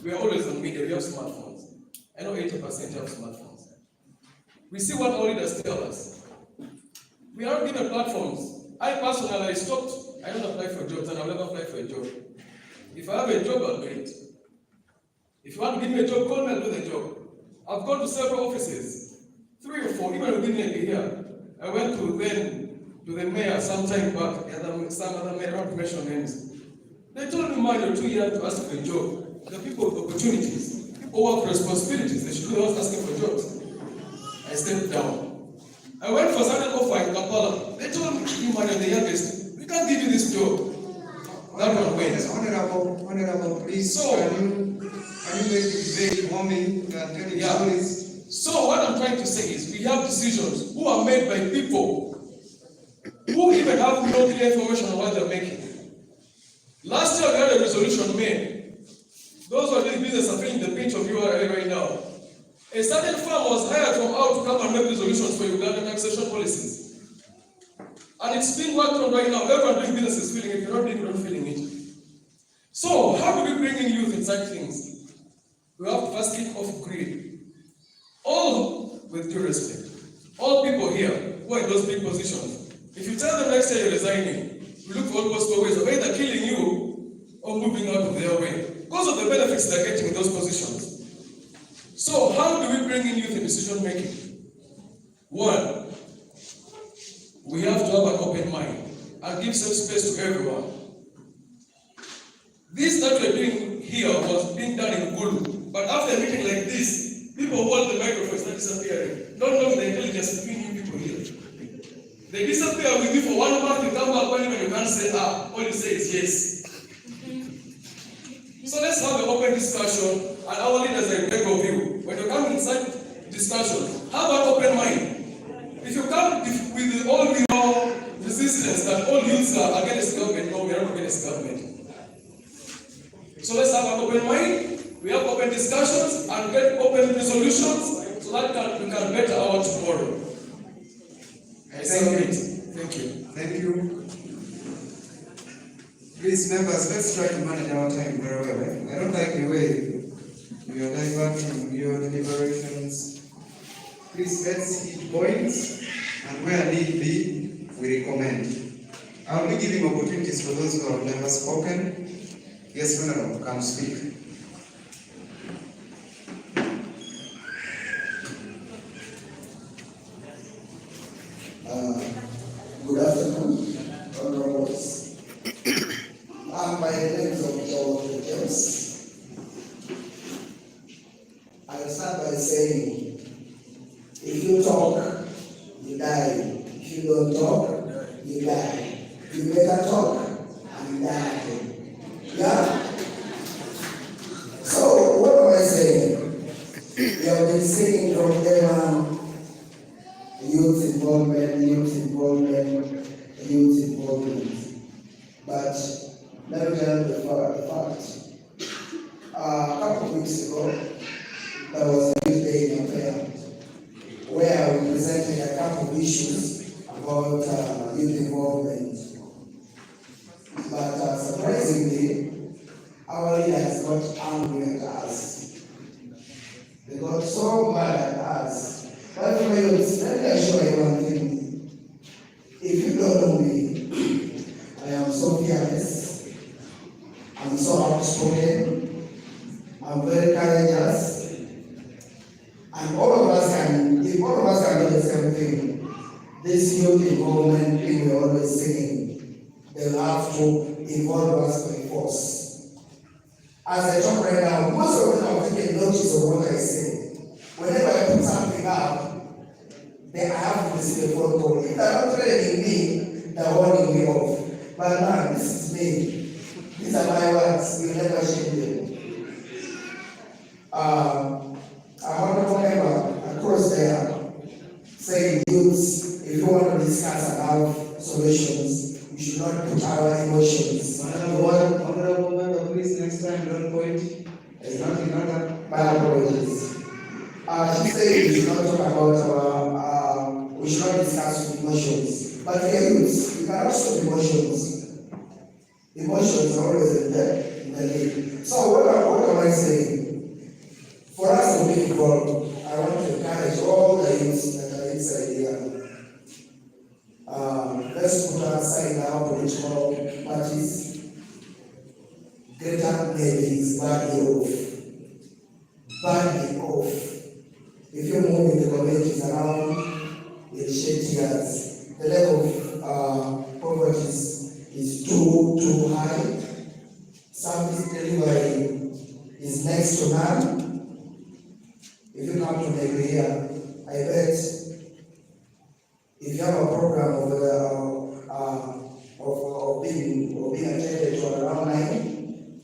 B: We are always on media, we have smartphones. I know 80% have smartphones. We see what our leaders tell us. We are not given platforms. I personally stopped. I don't apply for jobs and I'll never apply for a job. If I have a job, I'll do it. If you want to give me a job, call me, I'll do the job. I've gone to several offices, 3 or 4, even within a year. I went to the mayor some time back, some other mayor, I don't mention names. They told me, man, you're too young to ask for a job. The people with opportunities, people who have responsibilities, they should be the ones asking for jobs. I stepped down. I went for certain offer in Kampala. They told me, you man, you're the youngest. We can't give you this job. That one went.
H: Yes, honorable, please.
B: So,
H: can you make it very warming and telling stories?
B: So what I'm trying to say is we have decisions who are made by people who even have no clear information on what they're making. Last year we had a resolution made. Those who are doing business are feeling the pinch of URA right now. A certain firm was hired from out to come and make resolutions for Ugandan taxation policies. And it's being worked on right now. Everyone doing business is feeling it. If you're not doing it, you're not feeling it. So how do we bring in youth in such things? We have to first kick off greed. All, with due respect, all people here who are in those big positions, if you tell them next year you're resigning, we look for all possible ways of either killing you or moving out of their way because of the benefits they're getting in those positions. So how do we bring in youth in decision making? One, we have to have an open mind and give some space to everyone. This that we're doing here was being done in Gulu, but after a meeting like this, people hold the microphones are disappearing. Don't know the intelligence between you people here. They disappear with you for 1 month, you come back when you can't say all you say is yes. So let's have an open discussion, and our leaders are in beg of you. When you come inside discussion, have an open mind. If you come with all your resistance that all youths are against government, no, we are not against government. So let's have an open mind, we have open discussions, and get open resolutions so that we can better our tomorrow. Thank you.
H: Thank you. Please, members, let's try to manage our time very well. I don't like the way we are diverting your deliberations. Please, let's hit points, and where need be, we recommend. I'll be giving opportunities for those who have never spoken. Yes, Honorable, come speak.
P: better talk and die. Yeah? So, what am I saying? We have been singing from them, youth involvement, youth involvement, youth involvement. But let me tell you the fact. A couple of weeks ago, there was a youth day in Affair where we presented a couple of issues about youth involvement. But surprisingly, our leaders got angry at us. They got so mad at us. But for youth, let me assure you one thing. If you don't know me, I am so fearless. I'm so outspoken. I'm very courageous. And all of us can, if all of us can do the same thing, this youth involvement thing we're always saying, they'll have to involve us by force. As I talk right now, most of them are taking notice of what I say. Whenever I put something up, then I have to receive a phone call. If they're not threatening me, they're warning me off. But man, this is me. These are my words. You'll never change them. I want to remember across there saying, youths, if you want to discuss and have solutions, we should not put our emotions.
H: Honorable member, please next time don't point. It's not in order.
P: My apologies. She said we should not talk about we should not discuss emotions. But we are youths, we cannot stop emotions. Emotions are always in the lead. So what am I saying? For us to be involved, I want to encourage all the youths that are inside here. Let's put aside our political parties. Greater Navy badly off. Badly off. If you move in the communities around, it'll shed tears. The level of poverty is too high. Service delivery is next to none. If you come to the area, I bet if you have a program of being attended to around 9,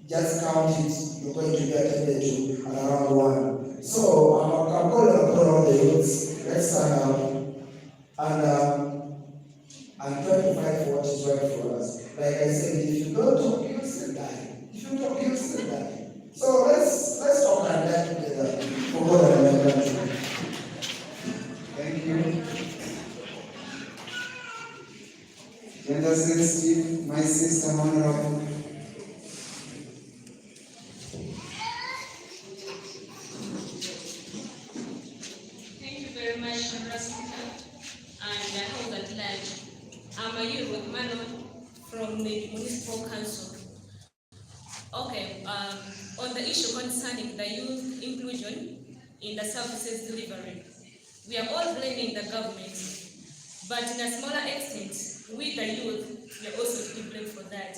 P: just count it, you're going to be attended to around 1. So I'm calling upon all the youths, let's stand up and try to fight for what is right for us. Like I said, if you don't talk, you'll still die. If you talk, you'll still die. So let's talk and die together for God and my country.
H: Thank you. Gender sensitive, my sister, honorable.
C: Thank you very much, Mr. Speaker, and I hope that large. I'm a youth with Mano from the Municipal Council. Okay, on the issue concerning the youth inclusion in the services delivery, we are all blaming the government, but in a smaller extent, we the youth, we are also to be blamed for that.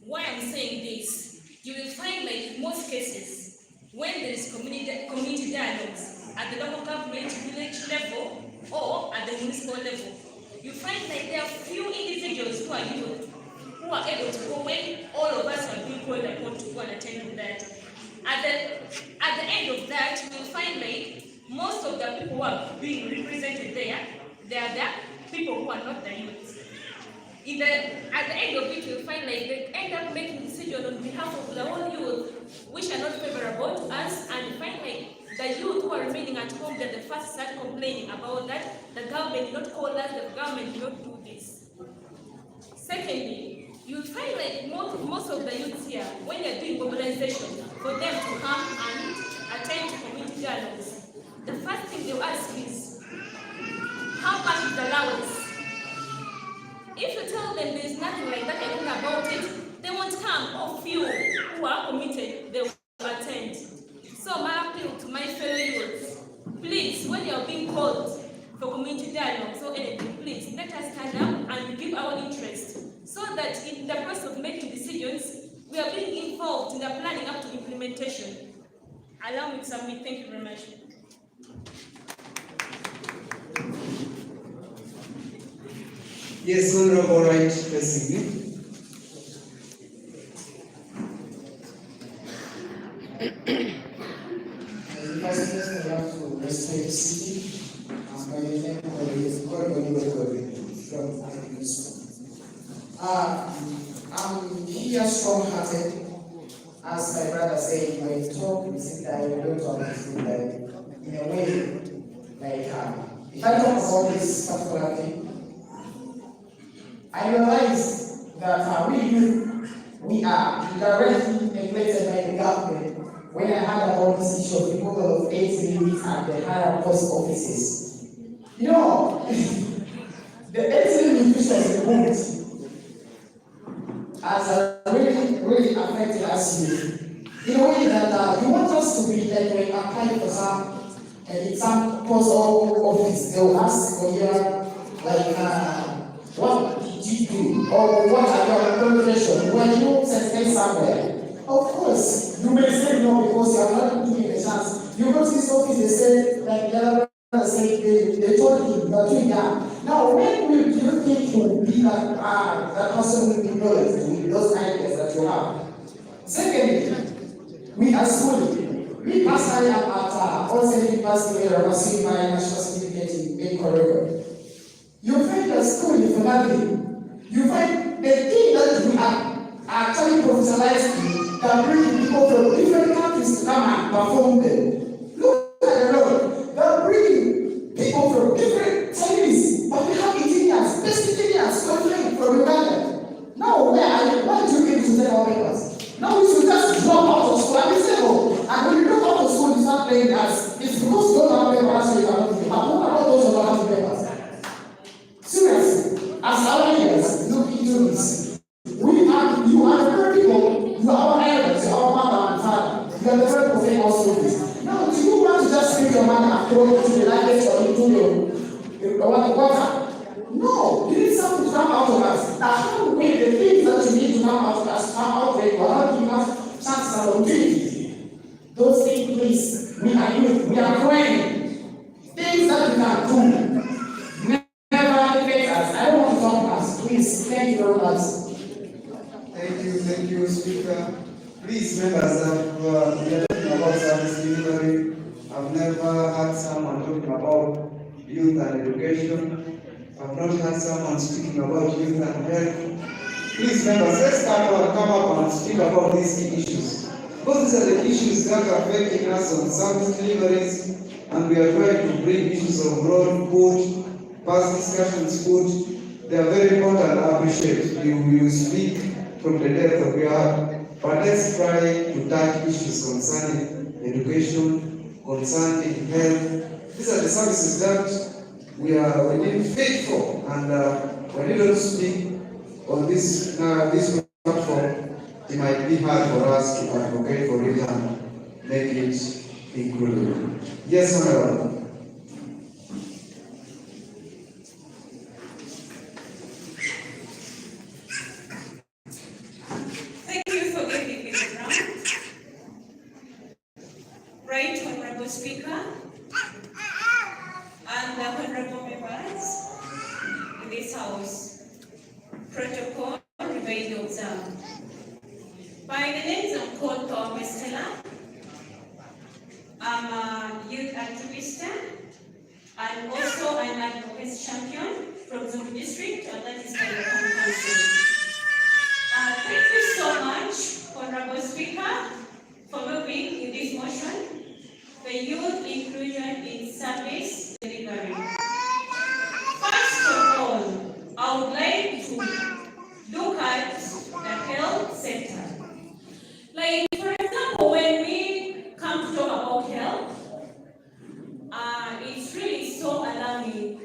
C: Why I'm saying this, you will find like most cases, when there is community dialogues at the local government, village level, or at the municipal level, you find like there are few individuals who are youth, who are able to go when all of us are being called upon to go and attend to that. At the end of that, you will find like most of the people who are being represented there, they are the people who are not the youth. At the end of it, you'll find like they end up making decisions on behalf of the whole youth, which are not favorable to us, and you find like the youth who are remaining at home, that the first start complaining about that, the government did not call us, the government did not do this. Secondly, you'll find like most of the youths here, when they're doing mobilization, for them to come and attend to community dialogues, the first thing they'll ask is, how much is the allowance? If you tell them there's nothing like that, I know about it, they won't come. Or few who are committed, they will attend. So my appeal to my fellow youths, please, when you're being called for community dialogue or anything, please let us stand up and give our interest, so that in the process of making decisions, we are being involved in the planning up to implementation. Allow me to submit. Thank you very much.
H: Yes, Honorable Right, facing me.
I: First, I have to respect the city, and by the name of from I'm here strong-hearted, as my brother said, when I talk, we sit there, we don't talk, we sit there, in a way, like, if I talk about this particular thing, I realize that we are directly neglected by the government. When I heard about this issue of people of age limits and the higher post offices, you know, the age limit issue is removed has really affected us in a way that you want us to be like when applying for some post office, they will ask for your what did you do or what are your qualifications when you sent somewhere. Of course, you may say no because you are not giving a chance. You go to this office, they say, like the other brother said, they told him, you are doing that. Now, when will you think you will be that person will be knowledge with those ideas that you have? Secondly, we are schooling. We personally am at Olsen University where I was seeing my national certificate in choreography. You find a school in Finland, you find the thing that we are actually professionalized that bring people from different countries to come and perform them. Look at the road. They're bringing people from different Chinese, but we have Indians, best Indians coming from Uganda. Now, why do you think to take our papers? Now we should just drop out of school and be simple. And when you drop out of school, you start playing as it's because you don't have papers, so you cannot do it. But what about those who don't have papers? Seriously, as our leaders look into this, you are the very people, you are our elders, you are our mother and father, you are the very prophet also this. Now, do you want to just take your money and throw it into the luggage or into your water? No, you need something to come out of us. Now, how do we the things that you need to come out of us come out of it, or how do you have chances and opportunities? Those things, please, we are youth, we are growing. Things that we can do. Never affect us. I don't want to talk us. Please, thank you very much.
H: Thank you, Speaker. Please, members, we are talking about service delivery. I've never heard someone talking about youth and education. I've not heard someone speaking about youth and health. Please, members, let's come up and speak about these issues. Because these are the issues that are affecting us on service deliveries, and we are trying to bring issues of road, food, past discussions, food. They are very important. I appreciate you speak from the depth of your heart. But let's try to touch issues concerning education, concerning health. These are the services that we need faith for, and when you don't speak on this platform, it might be hard for us to advocate for it and make it inclusive. Yes, Honorable.
L: Thank you for giving me the ground. Right, Honorable Speaker, and the Honorable members in this House, protocol remained observed. By the names of called Thomas Stella, I'm a youth activist and also an advocacy champion from Zulu District, and that is by the Common Council. Thank you so much, Honorable Speaker, for moving in this motion, the youth inclusion in service delivery. First of all, I would like to look at the health sector. Like, for example, when we come to talk about health, it's really so alarming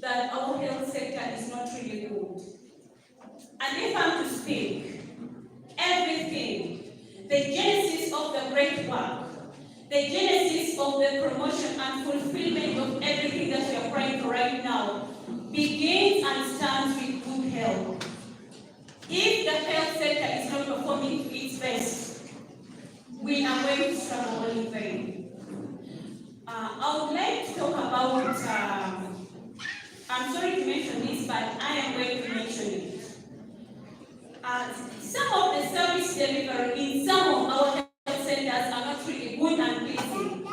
L: that our health sector is not really good. And if I'm to speak, everything, the genesis of the great work, the genesis of the promotion and fulfillment of everything that we are praying for right now, begins and starts with good health. If the health sector is not performing to its best, we are going to struggle in vain. I would like to talk about, I'm sorry to mention this, this, but I am going to mention it. Some of the service delivery in some of our health centers are not really good and pleasing.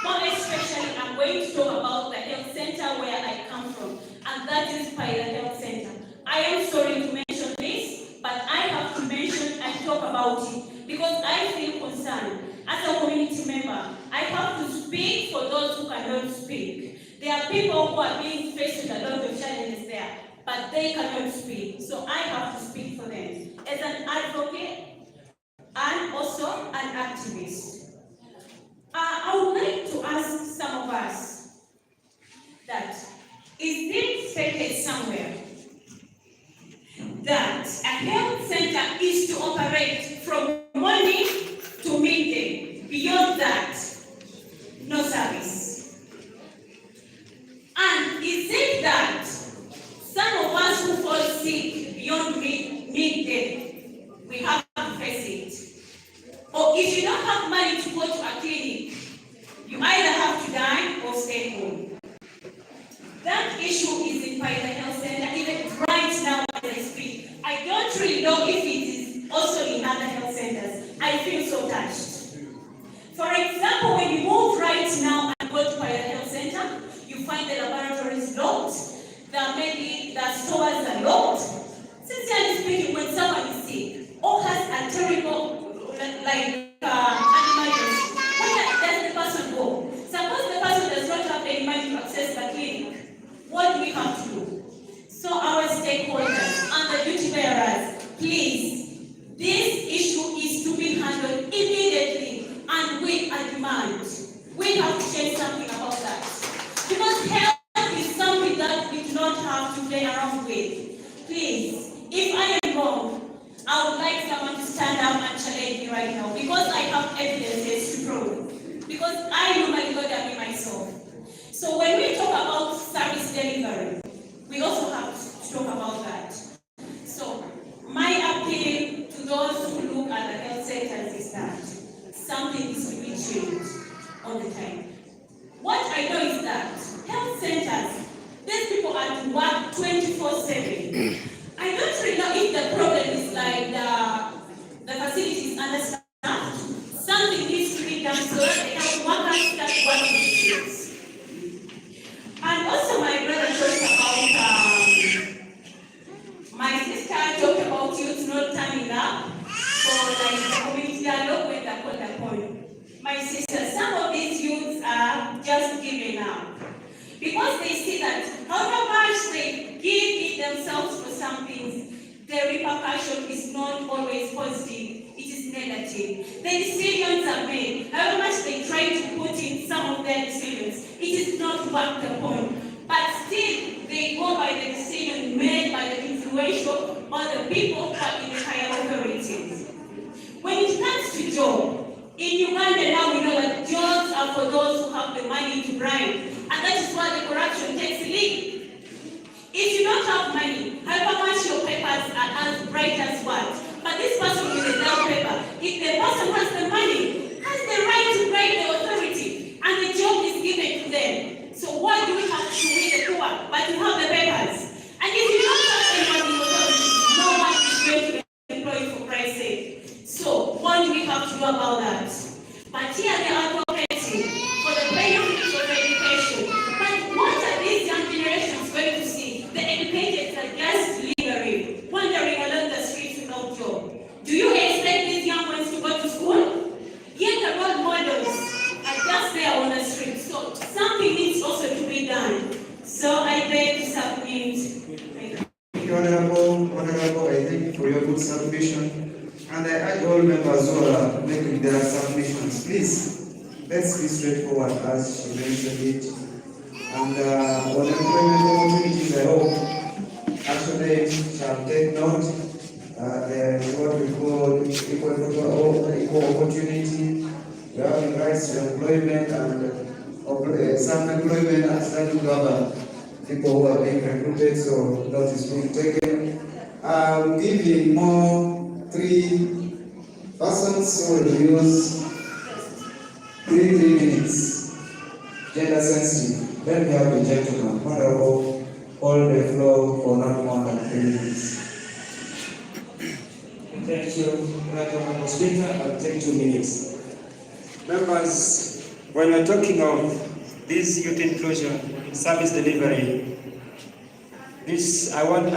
L: More especially, I'm going to talk about the health center where I come from, and that is Paida Health Center. I am sorry to mention this, but I have to mention and talk about it because I feel concerned. As a community member, I have to speak for those who cannot speak. There are people who are being faced with a lot of challenges there, but they cannot speak. So I have to speak for them as an advocate and also an activist. I would like to ask some of us that is it stated somewhere that a health center is to operate from morning to midday? Beyond that, no service. And is it that some of us who fall sick beyond midday, we have to face it? Or if you don't have money to go to a clinic, you either have to die or stay home. That issue is in Paida Health Center, even right now as I speak. I don't really know if it is also in other health centers. I feel so touched. For example, when you move right now and go to Paida Health Center, you find the laboratories locked, the stores are locked. Sincerely speaking, when someone is sick or has a terrible emergency, where does the person go? Suppose the person does not have any money to access the clinic. What do we have to do? So our stakeholders and the duty bearers, please, this issue is to be handled immediately and with a demand. We have to change something about that. Because health is something that we do not have to play around with. Please, if I am wrong, I would like someone to stand up and challenge me right now because I have evidences to prove. Because I know my God and me myself. So when we talk about service delivery, we also have to talk about that. So my appeal to those who look at the health centers is that something is to be changed all the time. What I know is that health centers, these people are to work 24/7. I don't really know if the problem is like the facilities understaffed. Something needs to be done so that they have workers that work in the streets. And also my brother talked about, my sister talked about youth not turning up for like the community dialogue when they called upon. My sister, some of these youths are just giving up. Because they see that however much they give it themselves for some things, the repercussion is not always positive, it is negative. The decisions are made. However much they try to put in some of their decisions, it is not worked upon. But still, they go by the decision made by the influential or the people who are in the higher authorities. When it comes to job, in Uganda now we know that jobs are for those who have the money to bribe. And that is why the corruption takes the lead. If you don't have money, however much your papers are as bright as what, but this person with a down paper, if the person has the money, has the right to bribe the authority, and the job is given to them. So why do we have to with the poor, but you have the papers? And if you don't have anyone in the authority, no one is going to employ you for Christ's sake. So what do we have to do about that? But here they are advocating for the benefits of education. But what are these young generations going to see? The educated are just lingering, wandering along the streets without job. Do you expect these young ones to go to school? Yet the role models are just there on the street. So something needs also to be done. So I beg to submit.
H: Thank you, Honorable, I thank you for your good submission. And I urge all members who are making their submissions, please, let's be straightforward as she mentioned it. And on employment opportunities, I hope actually shall take note. There is what we call equal opportunity. We have rights to employment and some employment as that to govern people who are being recruited, so that is being taken. Giving more 3 persons who will use 3 minutes. Gender sensitive. Let me have the gentleman, Honorable hold the floor for not more than 3 minutes.
M: Thank you, Right Honorable Speaker. I'll take 2 minutes. Members, when we're talking of this youth inclusion service delivery, I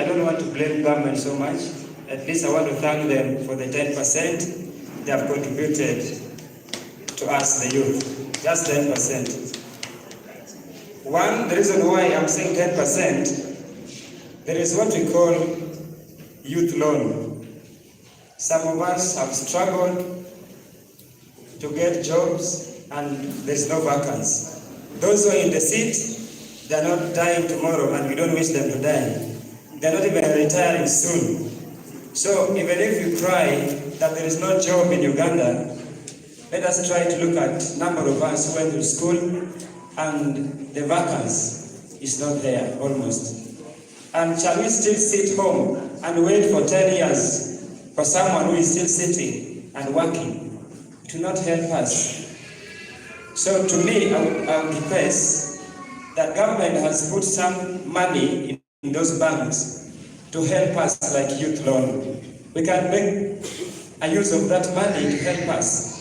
M: don't want to blame government so much. At least I want to thank them for the 10% they have contributed to us, the youth. Just 10%. The reason why I'm saying 10%, there is what we call youth loan. Some of us have struggled to get jobs and there's no vacancy. Those who are in the seat, they're not dying tomorrow and we don't wish them to die. They're not even retiring soon. So even if you cry that there is no job in Uganda, let us try to look at number of us who went to school and the vacancy is not there almost. And shall we still sit home and wait for 10 years for someone who is still sitting and working? It will not help us. So to me, I would request that government has put some money in those banks to help us like youth loan. We can make a use of that money to help us.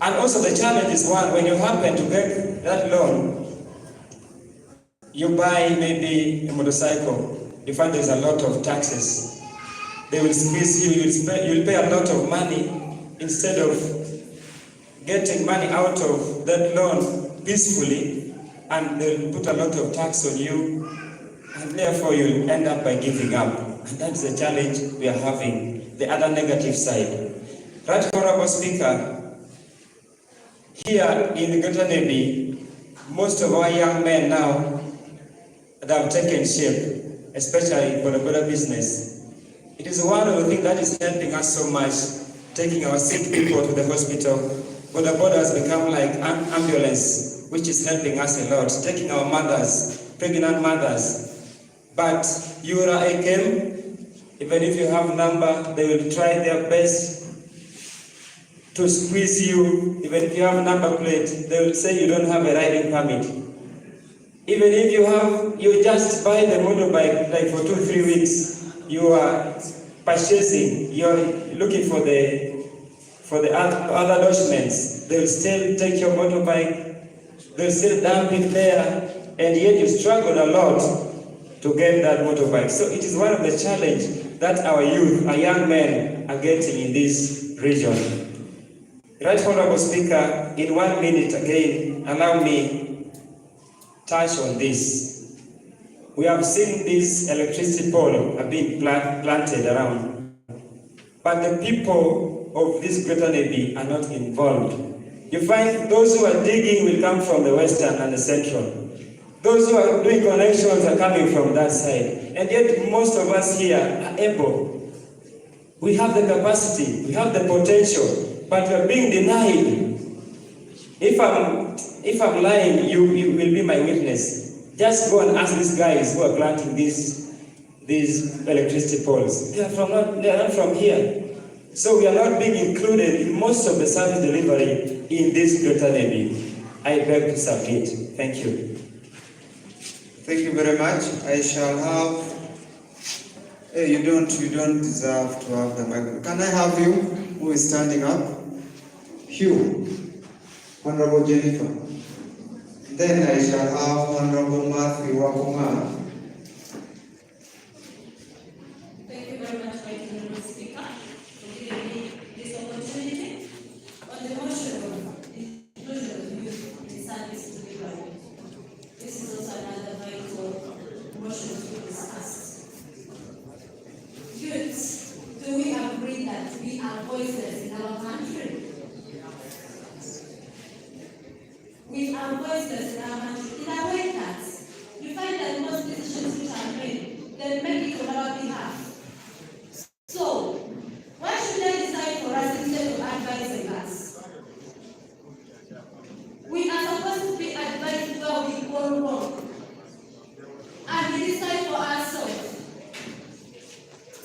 M: And also the challenge is one, when you happen to get that loan, you buy maybe a motorcycle, you find there's a lot of taxes. They will squeeze you, you'll pay a lot of money instead of getting money out of that loan peacefully, and they'll put a lot of tax on you, and therefore you'll end up by giving up. And that's the challenge we are having, the other negative side. Right Honorable Speaker, here in Greater Navy, most of our young men now that have taken shape, especially for the border business. It is one of the things that is helping us so much, taking our sick people to the hospital. Border has become like an ambulance, which is helping us a lot, taking our mothers, pregnant mothers. But URA AKM, even if you have number, they will try their best to squeeze you. Even if you have a number plate, they will say you don't have a riding permit. Even if you just buy the motorbike like for 2-3 weeks, you are purchasing, you're looking for the other documents, they will still take your motorbike, they'll still dump it there, and yet you struggle a lot to get that motorbike. So it is one of the challenges that our youth, our young men are getting in this region. Right Honorable Speaker, in 1 minute again, allow me touch on this. We have seen this electricity pole have been planted around, but the people of this Greater Navy are not involved. You find those who are digging will come from the western and the central. Those who are doing connections are coming from that side. And yet most of us here are able. We have the capacity, we have the potential, but we are being denied. If I'm lying, you will be my witness. Just go and ask these guys who are planting these electricity poles. They are not from here. So we are not being included in most of the service delivery in this Greater Navy. I beg to submit. Thank you.
H: Thank you very much. I shall have. Hey, you don't deserve to have the microphone. Can I have you, who is standing up? Hugh, Honorable Jennifer. Then I shall have Honorable Matthew Wakunga.
L: Thank you very much, Honorable Speaker, for giving me this opportunity. On the motion of inclusion of youth in service delivery, this is also another vital motion to be discussed. Youths, do we agree that we are voiceless in our country? We are voiceless in our country in a way that you find that most decisions which are made, they make it on our behalf. So, why should they decide for us instead of advising us? We are supposed to be advised where we go wrong, and we decide for ourselves.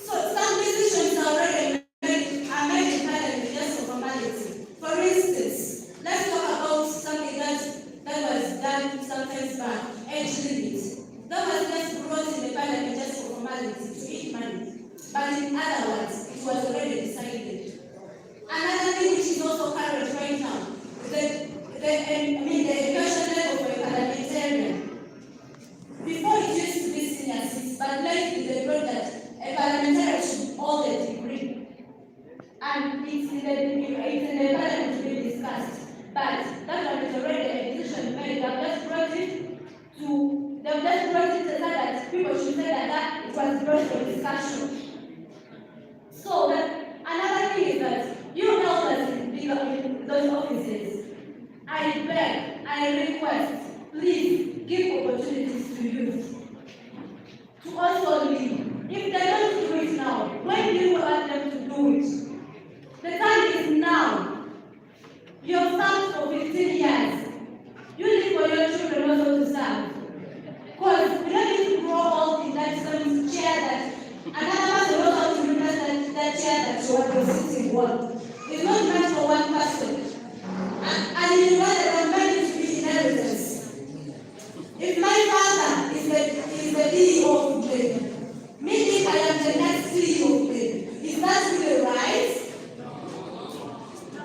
L: So, some decisions are already made entirely just for formality. For instance, let's talk about something that was done
N: but in other words, it was already decided. Another thing which is also current right now, the education level for a parliamentarian. Before it used to be senior 6, but lately they brought that a parliamentarian should hold a degree. And it's in the parliament to be discussed. But that one is already a decision made. They've just brought it to say that people should say that it was brought for discussion. So another thing is that you elders in those offices, I beg, I request, please give opportunities to youth to also lead. If they don't do it now, when do you want them to do it? The time is now. You have served for 15 years. You need for your children also to serve. Because we don't need to grow old in that same chair that another person knows how to replace that chair that you are sitting on. It's not meant for one person. And you know that I'm meant to be inheritance. If my father is the CEO of the meaning I am the next CEO of the, is that really right?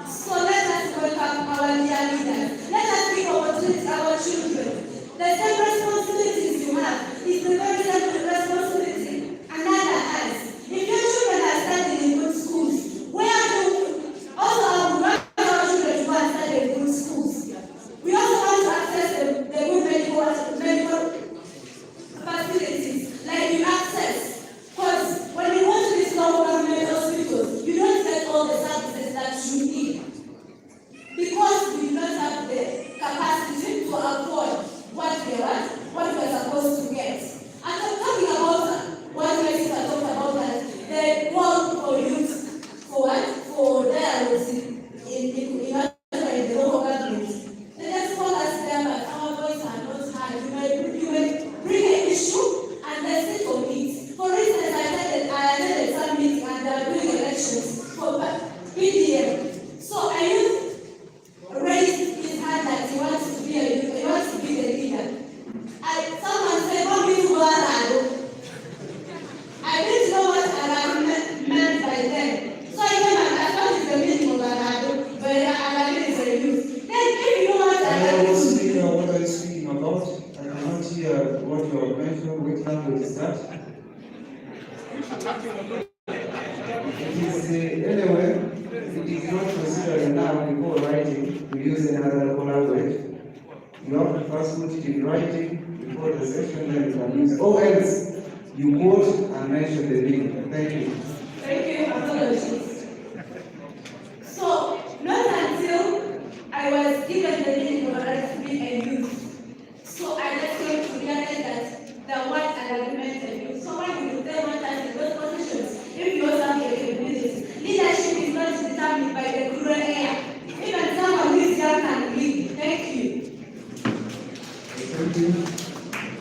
N: So let us welcome our dear leaders. Let us give opportunity to our children. The same responsibilities you have is the very same responsibility another has. If your children are studying in good schools, where do also our children to go and study in good schools? We also want to access the good medical facilities, like you access. Because when you go to these local government hospitals, you don't get all the services that you need. Because we do not have the capacity to afford what we are supposed to get. And I'm talking about what we are talking about that the work for youth, for what? For dialogues in the local government. Let us call us there, but our voice are not heard. You may bring an issue and then sit on it. For instance, I attended some meeting and they are doing elections for PDM. So I used raised his hand that he wants to be the leader. Someone said, "What do you want?" I didn't know what Arado meant by then. So I came and I thought it's the meaning of Arado, but Arado is a youth. Then if you know what Arado
H: Speaker, what are you speaking about? I cannot hear what you are mentioning. Which language is that? It is anyway. It is not considered now before writing to use another local language. You have to first put it in writing before the session, then you can use. Or else you quote and mention the meaning. Thank you.
N: Thank you. Apologies. So not until I was given the meaning of right to be a youth, so I just came to realize that the word and argument a youth. So when you say one time in those positions, if you also have the capabilities, leadership is not determined by the cruel air. Even someone who is young can lead. Thank you.
H: Thank you.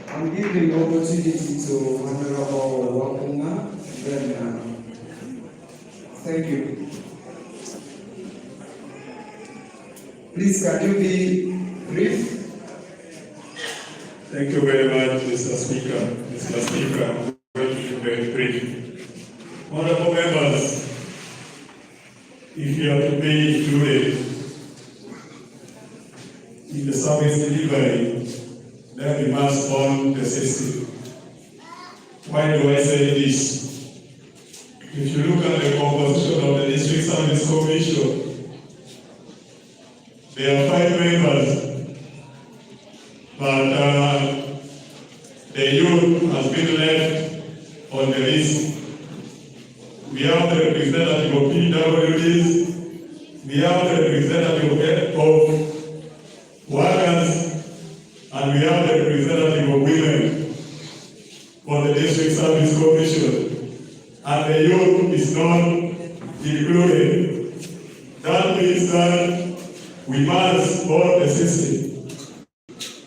H: I'm giving the opportunity to Honorable Wakunga. Then, thank you. Please, can you be brief?
R: Thank you very much, Mr. Speaker. Mr. Speaker, I'm going to be very brief. Honorable members, if you are to be included in the service delivery, then we must own the system. Why do I say this? If you look at the composition of the District Service Commission, there are 5 members, but the youth has been left on the list. We have the representative of PWDs, we have the representative of workers, and we have the representative of women for the District Service Commission. And the youth is not included. That means that we must hold the system.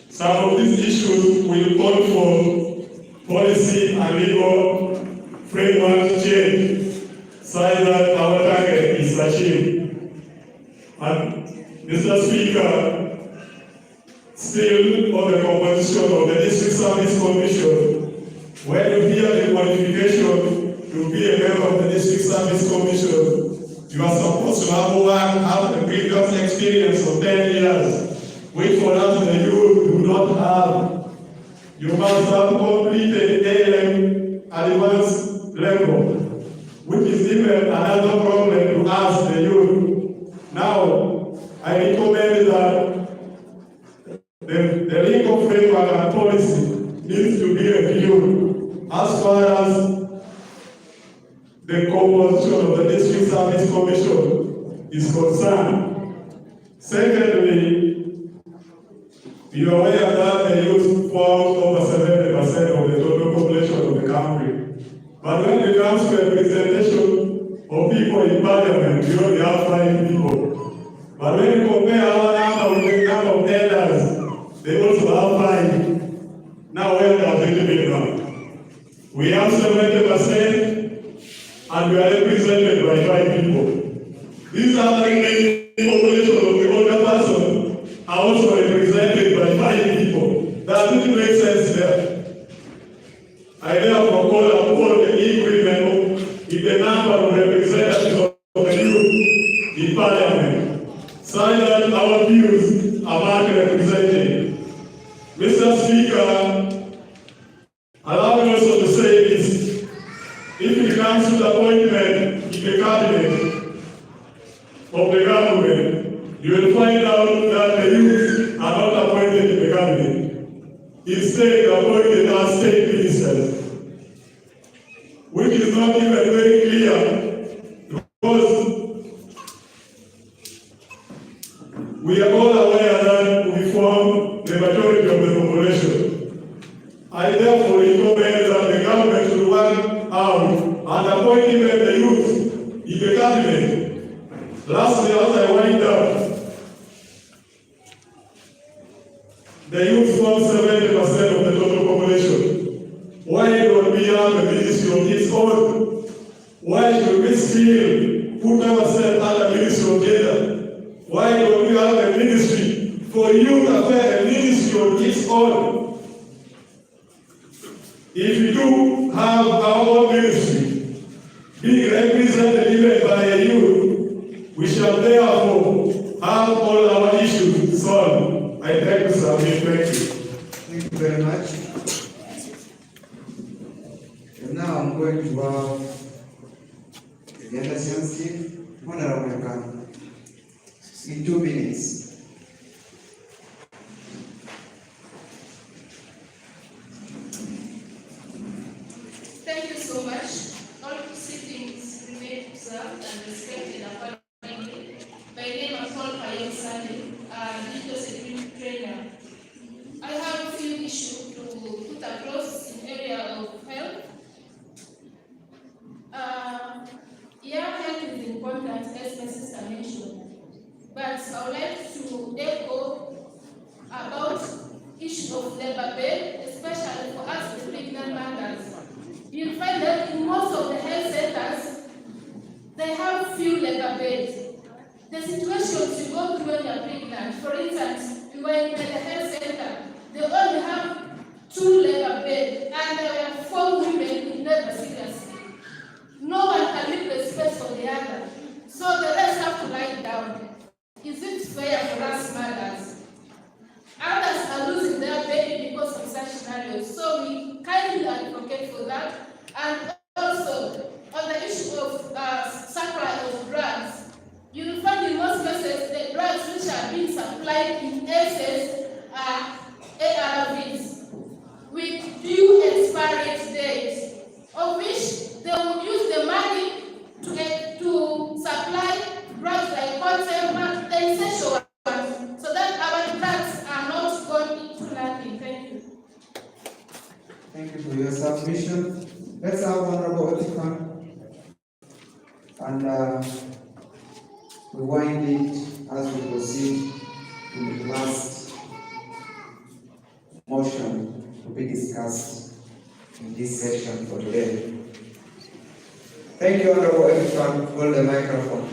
R: Some of these issues will call for policy and legal framework change such that our target is achieved. And Mr. Speaker, still on the composition of the District Service Commission, when you hear the qualification to be a member Service Commission, you are supposed to have a previous experience of 10 years, which for us the youth do not have. You must have completed AM advanced level, which is even another problem to ask the youth. Now, I recommend that the legal framework and policy needs to be reviewed as far as the composition of the District Service Commission is concerned. Secondly, you are aware that the youth forms over 70% of the total population of the country. But when it comes to representation of people in parliament, we only have 5 people. But when you compare our number with the number of elders, they also have 5. Now where does it belong? We have 70%, and we are represented by 5 people. These are the remaining population of the older person are also represented by 5 people. That doesn't make sense there. I therefore call upon the agreement in the number of representatives of the youth in parliament, so that our views are not represented. Mr. Speaker, allow me also to say this. If it comes to the appointment in the cabinet of the government, you will find out that the youth are not appointed in the cabinet. Instead, appointed as state ministers, which is not even very clear, because we are all aware that we form the majority of the population. I therefore recommend that the government should work out and appoint even the youth in the cabinet. Lastly, as I wind up, the youth form 70% of the total population. Why don't we have a ministry of its own? Why should we still put ourselves under ministry of gender? Why don't we have a ministry for youth affairs, a ministry of its own? If we do have our own ministry, being represented even by a youth, we shall therefore have all our issues solved. I thank you, sir. Thank you.
H: Thank you very much. And now I'm going to have the Yandasiansky, Honorable Khan, in 2 minutes.
C: Thank you so much. All proceedings remain observed and respected accordingly. By name, I'm called Payam Sani, digital security trainer. I have a few issues to put across in area of health. Health is important, as my sister mentioned, but I would like to echo about issue of labor bed, especially for us, the pregnant mothers. You'll find that in most of the health centers, they have few labor beds. The situations you go through when you're pregnant, for instance, we were in the health center, they only have 2 labor beds, and there were 4 women in labor seriously. No one can leave the space for the other, so the rest have to lie down. Is it fair for us mothers? Others are losing their baby because of such scenarios, so we kindly advocate for that. And also, on the issue of supply of drugs, you will find in most cases the drugs which are being supplied in excess are ARVs with due expiry dates, of which they will use the money to supply drugs like Concerta, the essential ones, so that our drugs are not going into nothing. Thank you.
H: Thank you for your submission. Let's have Honorable Otikan. And we wind it as we proceed to the last motion to be discussed in this session for today. Thank you, Honorable Otikan. Hold the microphone.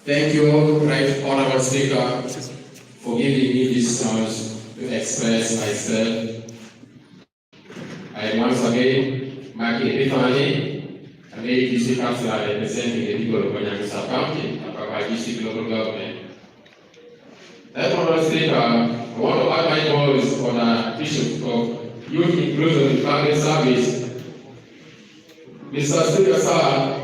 O: Thank you, Right Honorable Speaker, for giving me this chance to express myself. I once again mark Epiphany, an ADC councillor representing the people of Manyamisa County, Apapa DC local government. Therefore, Speaker, I want to add my voice on the issue of youth inclusion in public service. Mr. Speaker, sir,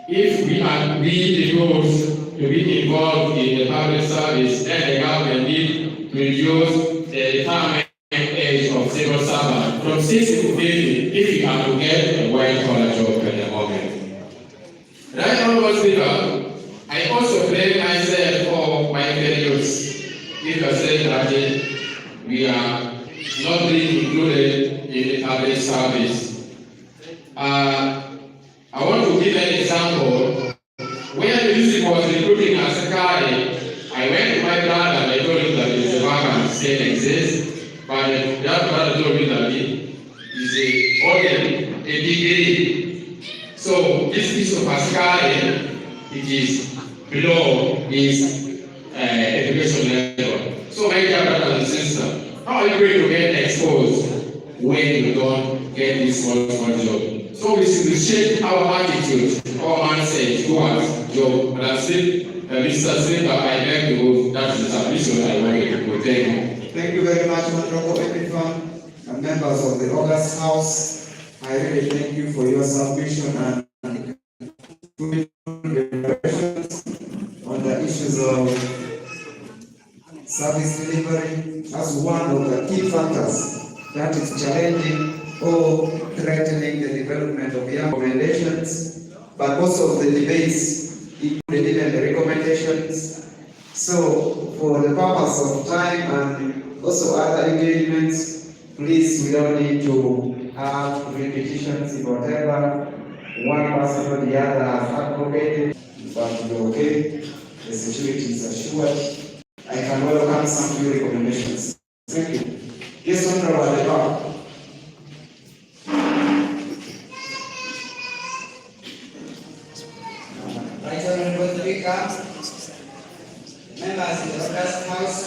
O: if we the youth to be involved in the public service, then the government need to reduce the retirement age of civil servants from 60 to 50 if you are to get a white-collar job at the moment. Right, Honourable Speaker, I also blame myself for my failures. If I say that we are not being included in the public service. I want to give an example. When the music was recruiting as a guy, I went to my brother and I told him that the vacancy still exists, but that brother told me that he is a degree. So this piece of Ascari, it is below his education level. So my dear brother and sister, how are you going to get exposed when you don't get this small job? So we should change our attitude, our mindset towards job. And I say, Mr. Speaker, I beg to move. That is the submission I wanted to put. Thank you.
H: Thank you very much, Honorable Epiphany, and members of the August House. I really thank you for your submission and deliberations on the issues of service delivery as one of the key factors that is challenging or threatening the development of young recommendations, but also the debates, including even the recommendations. So, for the purpose of time and also other engagements, please, we don't need to have repetitions in whatever one person or the other has advocated, but we're okay. The security is assured. I can welcome some few recommendations. Thank you. Yes, Honorable at the back.
V: Right Honorable Speaker, members in the August House,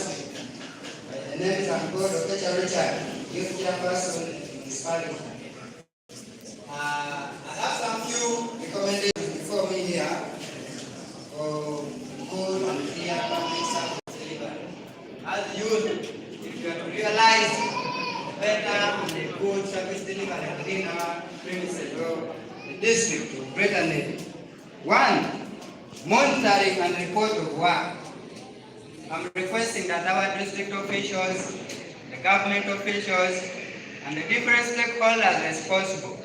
V: the name is Dr. Richard, Youth Chairperson in this parliament. I have some few recommendations before me here for good and clear public service delivery. As youth, if you are to realize better and the good service delivery within our premises or the district of Greater Navy. One, monitoring and report of work. I'm requesting that our district officials, the government officials, and the different stakeholders responsible,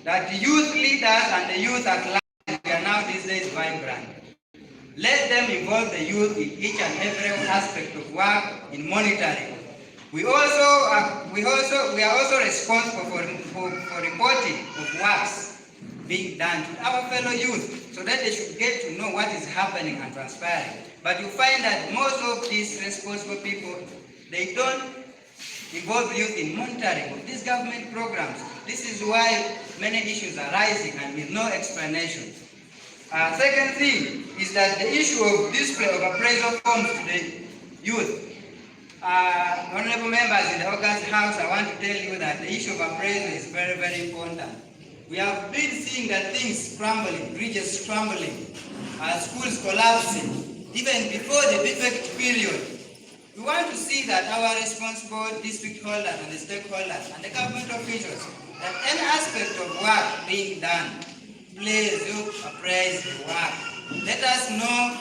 V: that the youth leaders and the youth at large, we are now these days vibrant. Let them involve the youth in each and every aspect of work in monitoring. We are also responsible for reporting of works being done to our fellow youth, so that they should get to know what is happening and transpiring. But you find that most of these responsible people, they don't involve youth in monitoring of these government programs. This is why many issues are rising and with no explanation. Second thing is that the issue of display of appraisal forms to the youth. Honorable members in the August House, I want to tell you that the issue of appraisal is very, very important. We have been seeing that things crumbling, bridges crumbling, schools collapsing, even before the defect period. We want to see that our responsible district holders and the stakeholders and the government officials, that any aspect of work being done, please do appraise the work. Let us know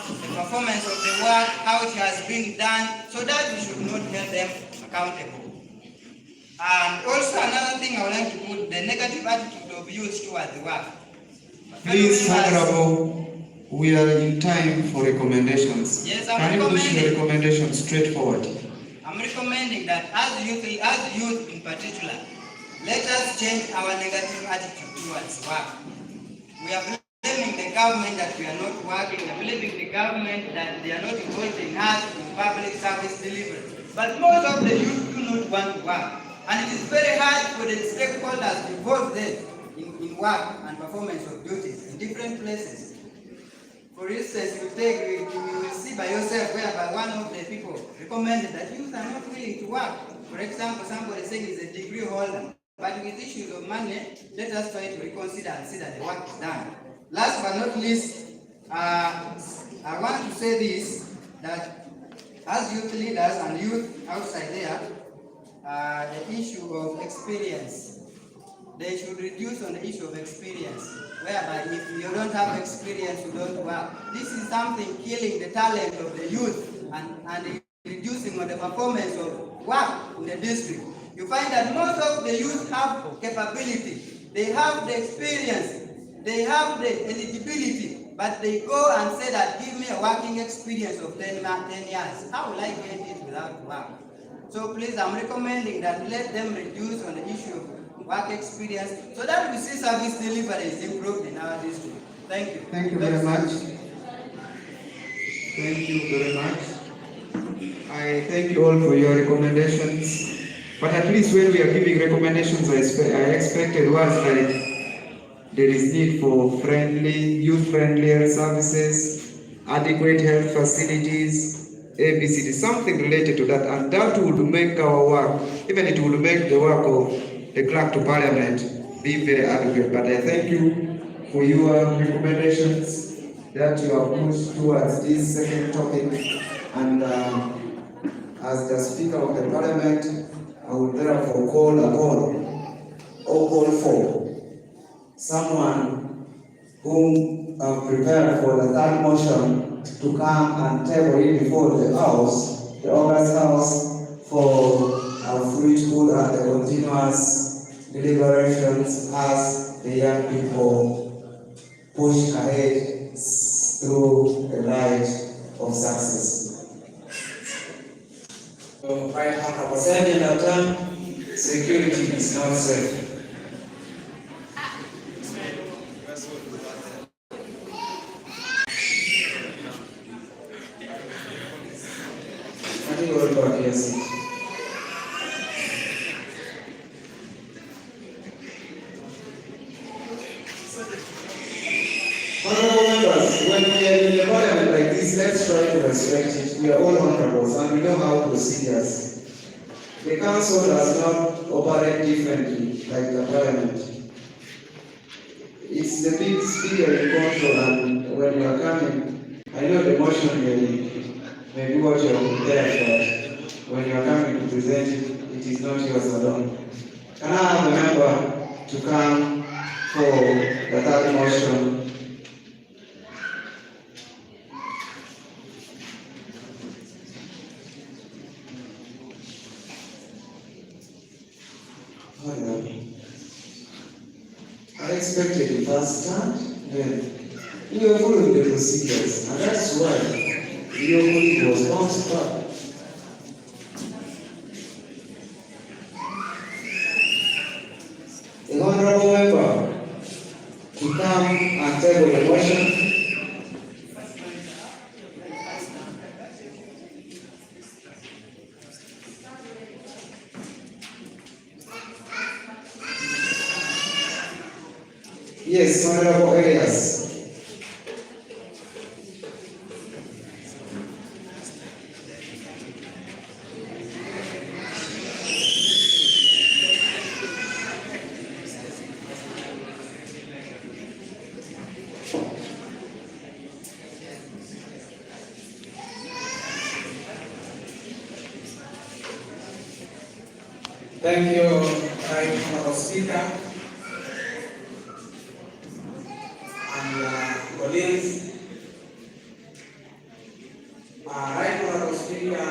V: the performance of the work, how it has been done, so that we should not hold them accountable. And also another thing I would like to put, the negative attitude of youth towards the work.
H: Please, Honorable, we are in time for recommendations.
V: Yes,
H: Can you push your recommendations straightforward?
V: I'm recommending that as youth in particular, let us change our negative attitude towards work. We are blaming the government that we are not working, we are blaming the government that they are not involving us in public service delivery. But most of the youth do not want to work. And it is very hard for the stakeholders to involve them in work and performance of duties in different places. For instance, you will see by yourself whereby one of the people recommended that youth are not willing to work. For example, somebody saying he's a degree holder, But with issues of money, let us try to reconsider and see that the work is done. Last but not least, I want to say this, that as youth leaders and youth outside there, the issue of experience, they should reduce on the issue of experience, whereby if you don't have experience, you don't work. This is something killing the talent of the youth and reducing on the performance of work in the district. You find that most of the youth have capability, they have the experience, they have the eligibility, but they go and say that, give me a working experience of 10 years. How will I get it without work? So please, I'm recommending that let them reduce on the issue of work experience so that we see service delivery is improved in our district. Thank you.
H: Thank you very much. Thank you very much. I thank you all for your recommendations. But at least when we are giving recommendations, I expected words like there is need for youth-friendlier services, adequate health facilities, ABCD, something related to that, and that would make our work, even it will make the work of the clerk to parliament be very adequate. But I thank you for your recommendations that you have pushed towards this second topic, and as the Speaker of the Parliament, I would therefore call for someone whom I've prepared for the third motion to come and table it before the House, the August House, for fruitful and the continuous deliberations as the young people push ahead through the light of success. Right Honorable Senator, security is not safe. Honorable members, when we are in a parliament like this, let's try to respect it. We are all honorables and we know how procedures. The council does not operate differently like the parliament. It's the big speaker in control, and when you are coming, I know the motion may be what you are prepared, but when you are coming to present it, it is not yours alone. Can I have a member to come for the third motion? I expected the first stand, then we were following the procedures, and that's why your colleague was bounced back. The honorable member to come and table the motion. Yes, Honorable Elias.
J: Thank you, Right Honorable Speaker. Colleagues, Right Honorable Speaker,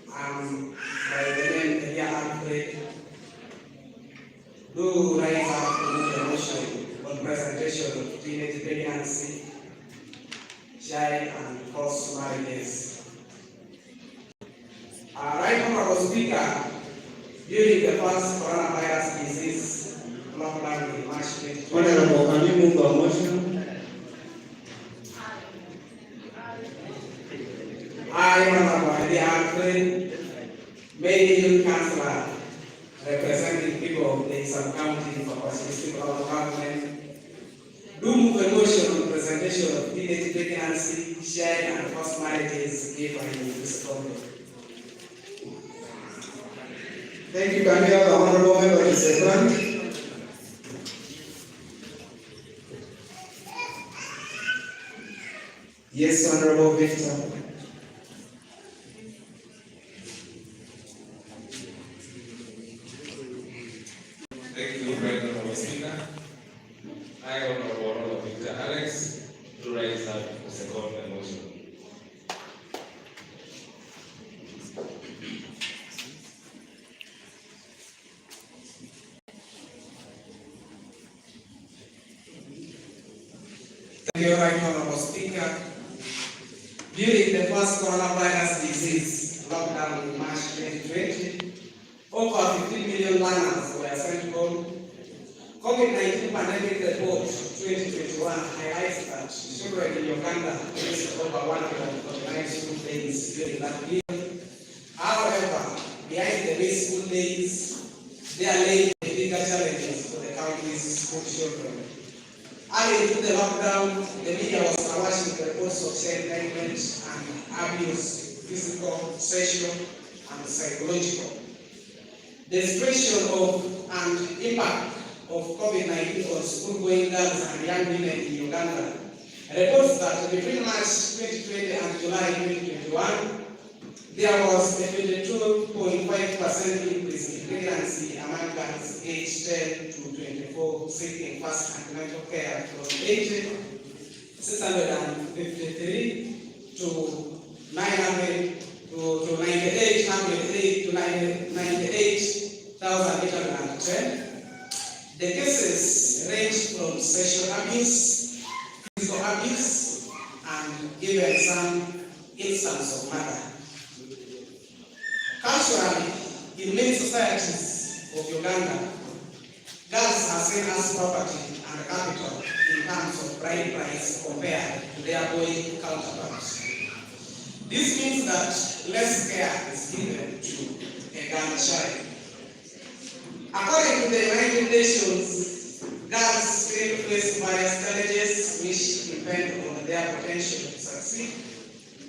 J: by the name Elia Alfred, do rise up to move the motion on presentation of teenage pregnancy, child and forced marriages. Right Honorable Speaker, during the first coronavirus disease lockdown in March 2020.
H: Honorable, can you move the motion?
J: I, Honorable Elia Alfred, Mayor Youth Councillor, representing people of the sub-county for Pacific Local Government, do move a motion on presentation of teenage pregnancy, child and forced marriages given in this program.
H: Thank you. Can we have the honorable member to second? Yes, Honorable Victor.
G: Thank you, Honorable Speaker. I, Honorable Victor Alex, to raise up the second motion.
J: Thank you, Right Honorable Speaker. During the first coronavirus disease lockdown in March 2020, over 15 million learners were sent home. COVID-19 pandemic report 2021 highlights that children in Uganda missed over 149 school days during that period. However, behind the missed school days, there lay bigger challenges for the country's school children. Early into the lockdown, the media was awash with reports of child neglect and abuse, physical, sexual, and psychological. The situation of and impact of COVID-19 on school-going girls and young women in Uganda reports that between March 2020 and July 2021, there was a 22.5% increase in pregnancy among girls aged 10 to 24 seeking first antenatal care from 653 to 900 to 9,808 to 98,810. The cases range from sexual abuse, physical abuse, and even some instances of murder. Culturally, in many societies of Uganda, girls are seen as property and capital in terms of bride price compared to their boy counterparts. This means that less care is given to a girl child. According to the United Nations, girls still face various challenges which depend on their potential to succeed,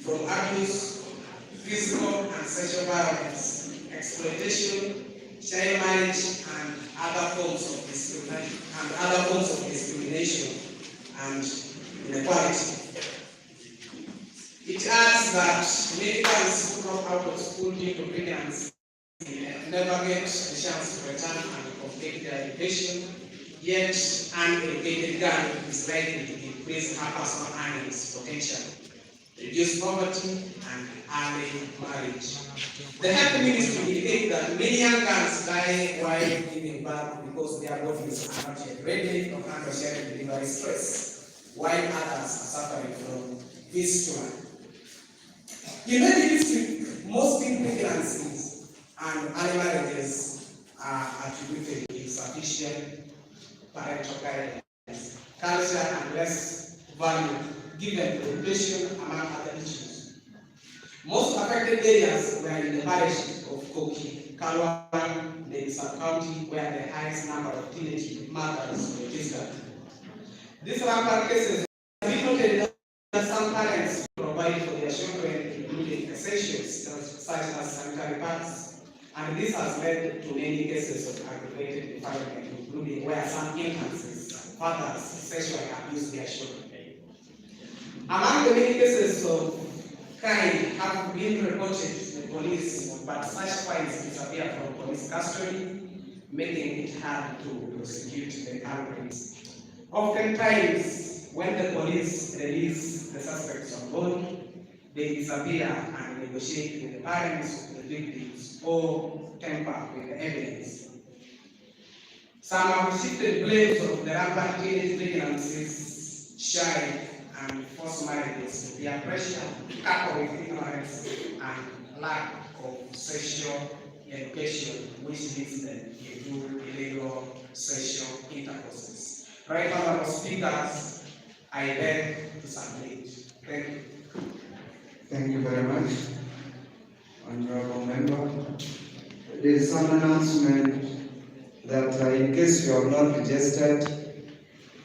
J: from abuse, physical and sexual violence, exploitation, child marriage, and other forms of discrimination and inequality. It adds that many girls who drop out of school due to pregnancy never get a chance to return and complete their education, yet an educated girl is likely to increase her personal earnings potential, reduce poverty, and early marriage. The health ministry indicates that many young girls die while giving birth because their bodies are not yet ready to handle shared delivery stress, while others are suffering from fistula. In many districts, most teen pregnancies and early marriages are attributed to insufficient parental guidance, culture, and less value given to education, among other issues. Most affected areas were in the parish of Koki, Kalwan, the sub-county where the highest number of teenage mothers were registered. These rampant cases have noted that some parents provide for their children, including essentials such as sanitary pads, and this has led to many cases of aggravated defilement, including where some infants, fathers sexually abuse their children. Among the many cases of crime have been reported to the police, but such files disappear from police custody, making it hard to prosecute the culprits. Oftentimes, when the police release the suspects on bond, they disappear and negotiate with the parents of the victims or tamper with the evidence. Some have shifted blames of the rampant teenage pregnancies, child and forced marriages to peer pressure, coupled with ignorance and lack of sexual education, which leads them into illegal sexual intercourses. Right, Honorable Speakers, I beg to submit. Thank you.
H: Thank you very much, Honorable Member. There is some announcement that in case you have not registered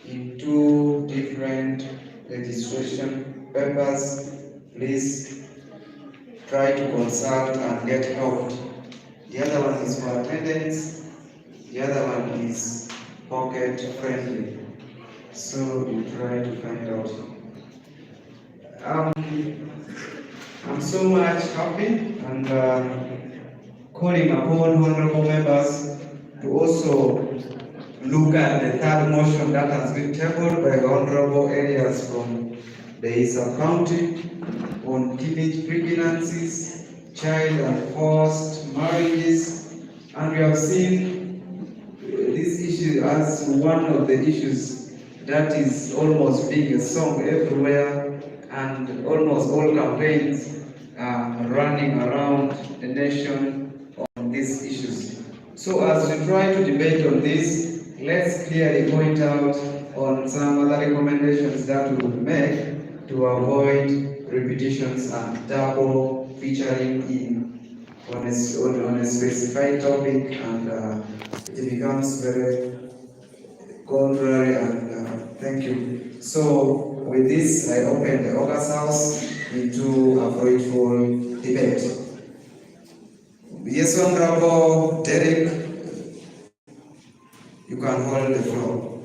H: in two different registration papers, please try to consult and get help the other one is for attendance, the other one is pocket friendly. So we try to find out. I'm so much happy and calling upon honorable members to also look at the third motion that has been tabled by honorable areas from the sub-county on teenage pregnancies, child and forced marriages, and we have seen this issue as one of the issues that is almost being a song everywhere, and almost all campaigns are running around the nation on these issues. So as we try to debate on this, let's clearly point out on some other recommendations that we would make to avoid repetitions and double featuring on a specified topic, and it becomes very contrary, and thank you. So with this, I open the August House into a fruitful debate. Yes, Honorable Derek, you can hold the floor.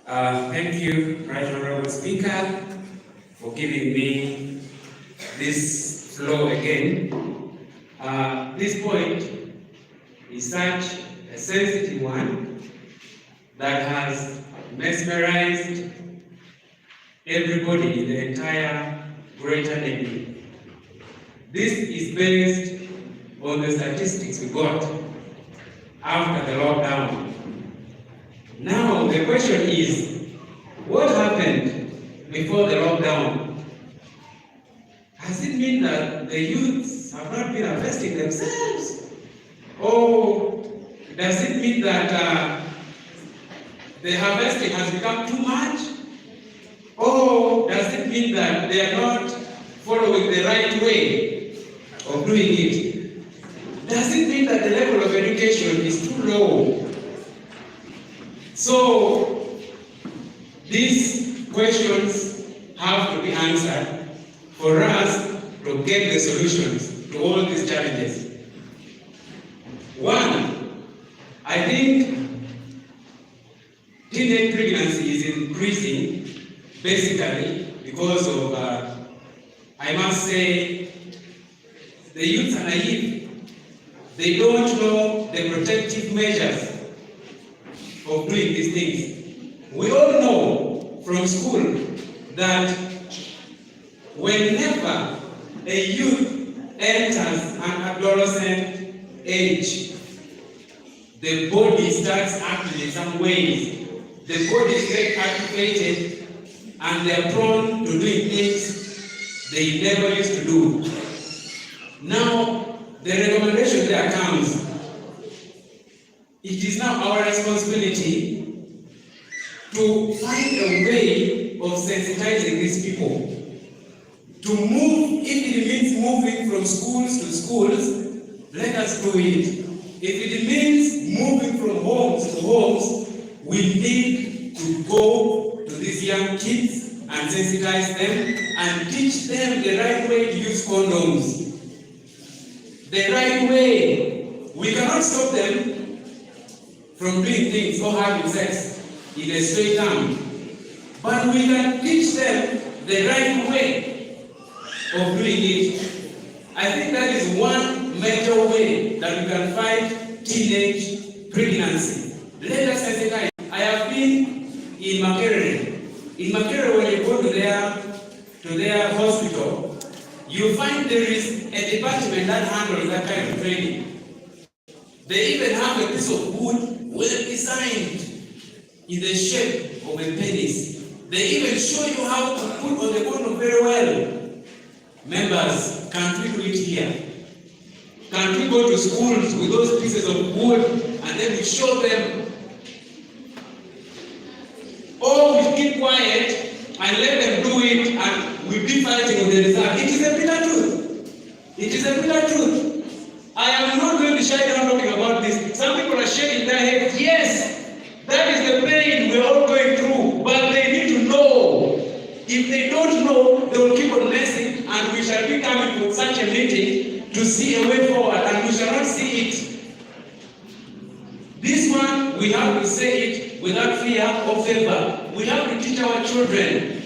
Q: Thank you, Right Honorable Speaker, for giving me this floor again. This point is such a sensitive one that has mesmerized everybody in the entire Greater Navy. This is based on the statistics we got after the lockdown. Now the question is, what happened before the lockdown? Does it mean that the youths have not been harvesting themselves? Or does it mean that the harvesting has become too much? Or does it mean that they are not following the right way of doing it? Does it mean that the level of education is too low? So these questions have to be answered for us to get the solutions to all these challenges. One, I think teenage pregnancy is increasing basically because of, I must say, the youth are naive. They don't know the protective measures of doing these things. We all know from school that whenever a youth enters an adolescent age, the body starts acting in some ways. The body is very activated and they are prone to doing things they never used to do. Now, the recommendation there comes. It is now our responsibility to find a way of sensitizing these people. To move, if it means moving from schools to schools, let us do it. If it means moving from homes to homes, we need to go to these young kids and sensitize them and teach them the right way to use condoms. The right way. We cannot stop them from doing things or having sex in a straight arm. But we can teach them the right way of doing it. I think that is one major way that we can fight teenage pregnancy. Let us sensitize. I have been in Makerere. In Makerere, when you go to their hospital, you find there is a department that handles that kind of training. They even have a piece of wood well designed in the shape of a penis. They even show you how to put on the condom very well. Members, can't we do it here? Can't we go to schools with those pieces of wood and then we show them? Or we keep quiet and let them do it and we'll be fighting with the result. It is a bitter truth. It is a bitter truth. I am not going to shy down talking about this. Some people are shaking their heads. Yes, that is the pain we're all going through. But they need to know. If they don't know, they will keep on messing and we shall be coming to such a meeting to see a way forward, and we shall not see it. This one, we have to say it without fear or favor. We have to teach our children.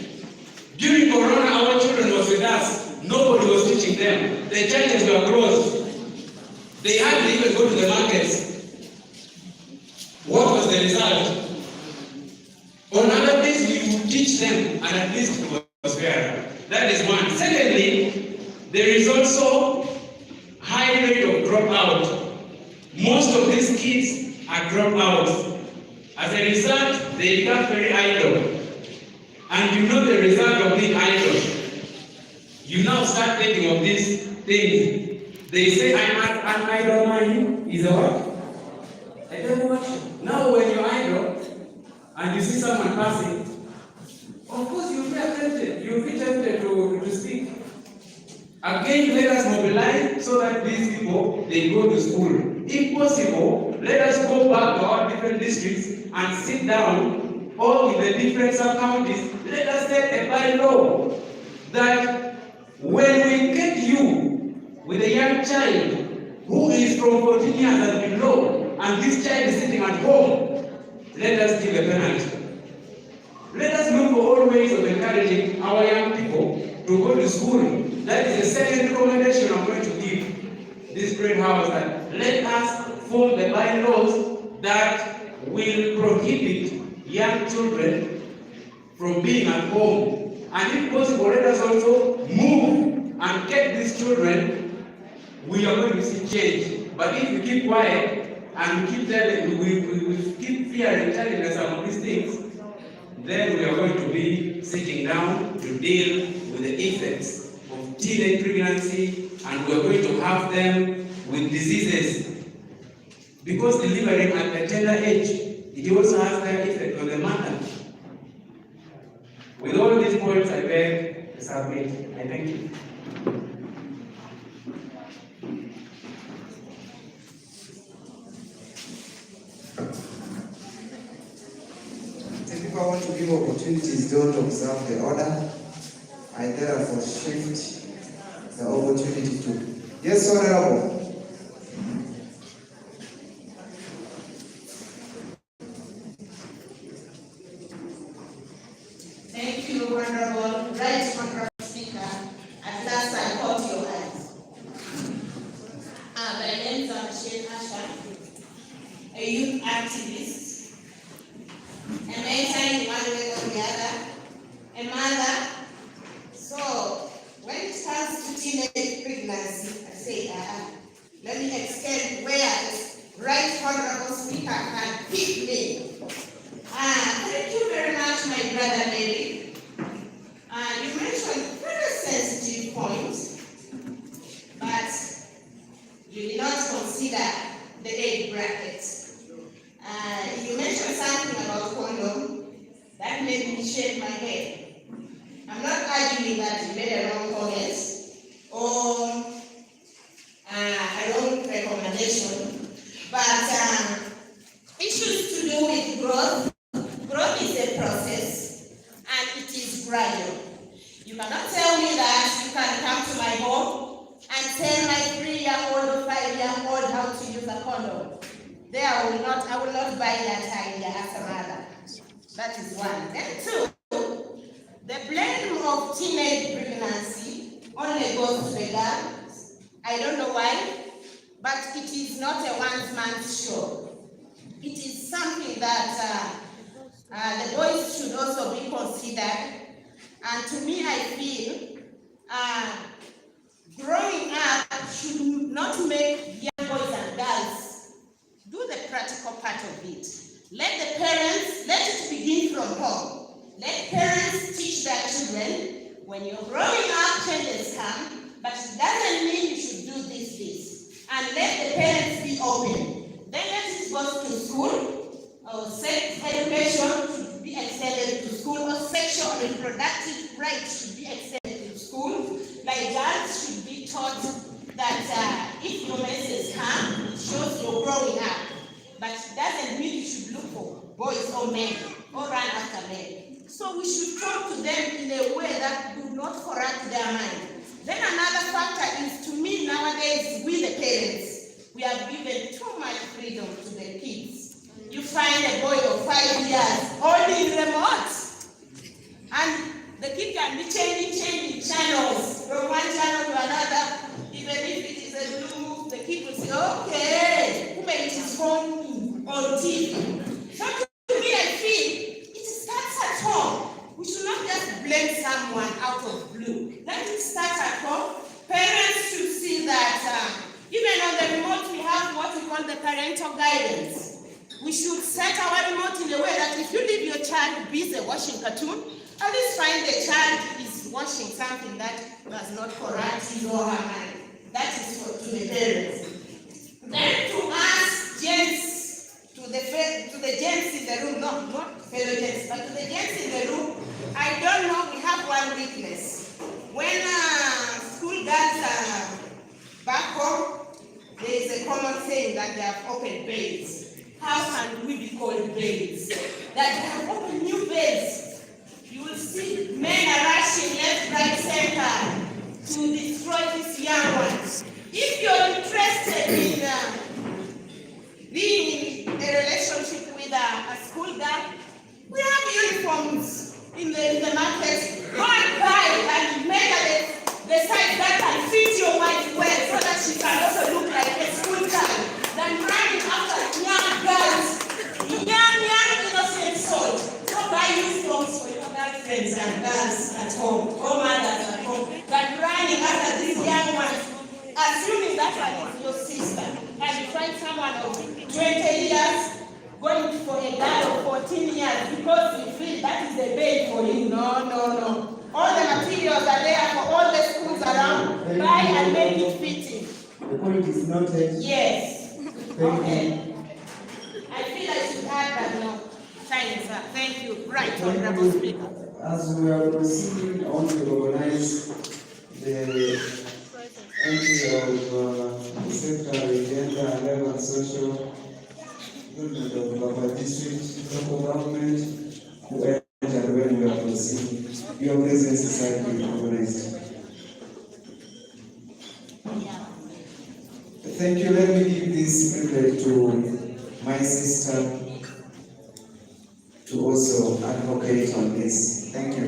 Q: During Corona, our children was with us. Nobody was teaching them. The churches were closed. They hardly even go to the markets. What was the result? On other days, we would teach them, and at least it was fair. That is one. Secondly, there is also high rate of dropout. Most of these kids are dropouts. As a result, they become very idle. And you know the result of being idle. You now start thinking of these things. They say, an idle mind is a what? I don't know what. Now when you're idle, and you see someone passing, of course you'll be tempted. You'll be tempted to speak. Again, let us mobilize so that these people, they go to school. If possible, let us go back to our different districts and sit down, all in the different sub-counties. Let us set a bylaw that when we get you with a young child who is from 14 years and below, and this child is sitting at home, let us give a penalty. Let us look for all ways of encouraging our young people to go to school. That is the second recommendation I'm going to give this great house, that let us form the bylaws that will prohibit young children from being at home. And if possible, let us also move and get these children. We are going to see change. But if we keep quiet and we keep telling, we keep fearing telling us some of these things, then we are going to be sitting down to deal with the effects of teenage pregnancy, and we are going to have them with diseases. Because delivering at a tender age, it also has that effect on the mother. With all these points, I beg to submit. I thank you.
H: If people want to give opportunities, don't observe the order. I therefore shift the opportunity to. Yes, Honorable.
T: Thank you, Honorable Right Honorable Speaker. At last I caught your eyes. My name is Michelle Asha, a youth activist, a mentor in one way or the other, a mother. So, when it comes to teenage pregnancy, I say, let me extend where the Right Honorable Speaker can pick me. Thank you very much, my brother Mary. You mentioned very sensitive points, but you did not consider the age bracket. You mentioned something about condom that made me shake my head. I'm not arguing that you made a wrong comment or a wrong recommendation, but issues to do with growth. Growth is a process and it is gradual. You cannot tell me that you can come to my home and tell my 3-year-old or 5-year-old how to use a condom. There I will not buy that idea as a mother. That is one. Then two, the blame of teenage pregnancy only goes to the girls. I don't know why, but it is not a one-man show. It is something that the boys should also be considered. And to me, I feel growing up should not make young boys and girls do the practical part of it. Let the parents, let it begin from home. Let parents teach their children, when you're growing up, changes come, but it doesn't mean you should do this. And let the parents be open. Then let it go to school, or sex education should be extended to school, or sexual and reproductive rights should be extended to school. Like girls should be taught that if your menses come, it shows you're growing up. But it doesn't mean you should look for boys or men, or run after men. So we should talk to them in a way that do not corrupt their mind. Then another factor is, to me nowadays, we the parents, we have given too much freedom to the kids. You find a boy of 5 years holding remote, and the kid can be changing channels from one channel to another. Even if it is a blue, the kid will say, okay, it is phone or TV. So to me, I feel it starts at home. We should not just blame someone out of blue. Let it start at home. Parents should see that even on the remote we have what we call the parental guidance. We should set our remote in a way that if you leave your child busy watching cartoon, at least find the child is watching something that does not corrupt his or her mind. That is for to the parents. Then to us gents, to the gents in the room, not fellow gents, but to the gents in the room, I don't know, we have one weakness. When school girls are back home, there is a common saying that they have opened beds. How can we be called beds? That they have opened new beds. You will see men are rushing left, right, center to destroy these young ones. If you're interested in being in a relationship with a school girl, we have uniforms in the market. Go and buy and measure the size that can fit your wife well, so that she can also look like a school girl. Than running after young girls, young innocent souls. So buy uniforms for your girlfriends and girls at home, or mothers at home. But running after these young ones, assuming that one is your sister, and you find someone of 20 years going for a girl of 14 years because you feel that is the bait for you. No. All the materials are there for all the schools around. Buy and make it fitting.
H: The point is noted.
T: Yes.
H: Thank
T: Okay. I feel I should add that now. Fine, sir. Thank you. Right, Honorable Speaker.
H: As we are proceeding, I want to recognize the entry of the Secretary Gender and Labor and Social Development of our district, local government, who entered when we are proceeding. Your presence is highly recognized. Thank you. Let me give this privilege to my sister to also advocate on this. Thank you.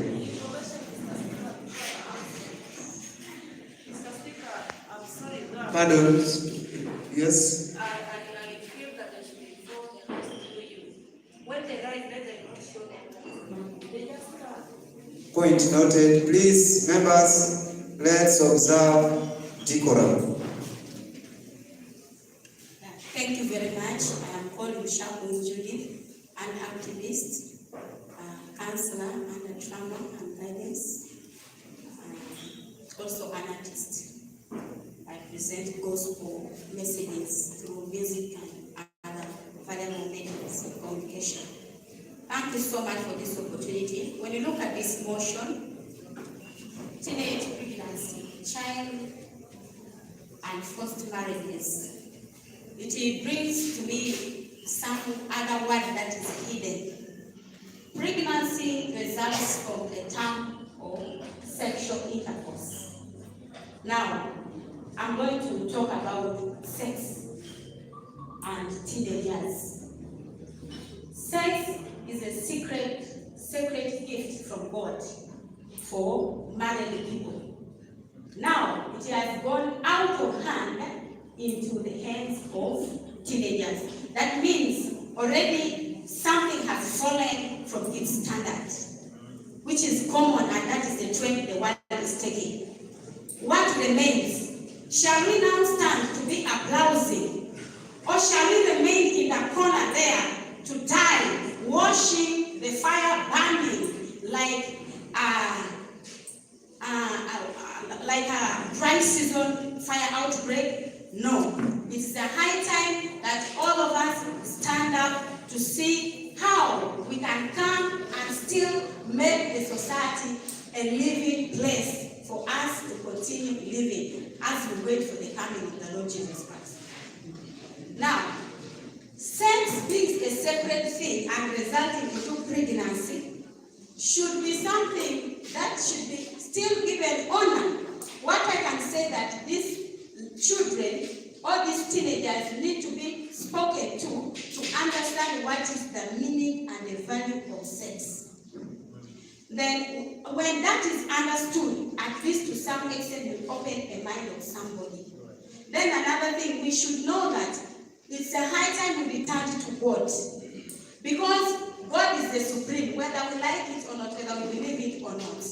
C: Mr. Speaker, I'm sorry.
H: Pardon? Yes?
C: I feel that they should inform the House to you. When they write, let them not show them. They just start.
H: Point noted. Please, members, let's observe decorum.
N: Thank you very much. I am called Mushaku Judith, an activist, counselor under trauma and guidance, also an artist. I present gospel messages through music and other valuable mediums of communication. Thank you so much for this opportunity. When you look at this motion, teenage pregnancy, child and forced marriages, it brings to me some other word that is hidden. Pregnancy results from a term of sexual intercourse. Now, I'm going to talk about sex and teenagers. Sex is a sacred gift from God for married people. Now, it has gone out of hand into the hands of teenagers. That means already something has fallen from its standard, which is common, and that is the trend the world is taking. What remains? Shall we now stand to be applauding, or shall we remain in the corner there to die, watching the fire burning like a dry season fire outbreak? No, it's the high time that all of us stand up to see how we can come and still make the society a living place for us to continue living as we wait for the coming of the Lord Jesus Christ. Now, sex being a separate thing and resulting into pregnancy should be something that should be still given honor what I can say that these children, all these teenagers need to be spoken to understand what is the meaning and the value of sex. Then when that is understood, at least to some extent, will open the mind of somebody. Then another thing, we should know that it's a high time we return to God. Because God is the supreme, whether we like it or not, whether we believe it or not.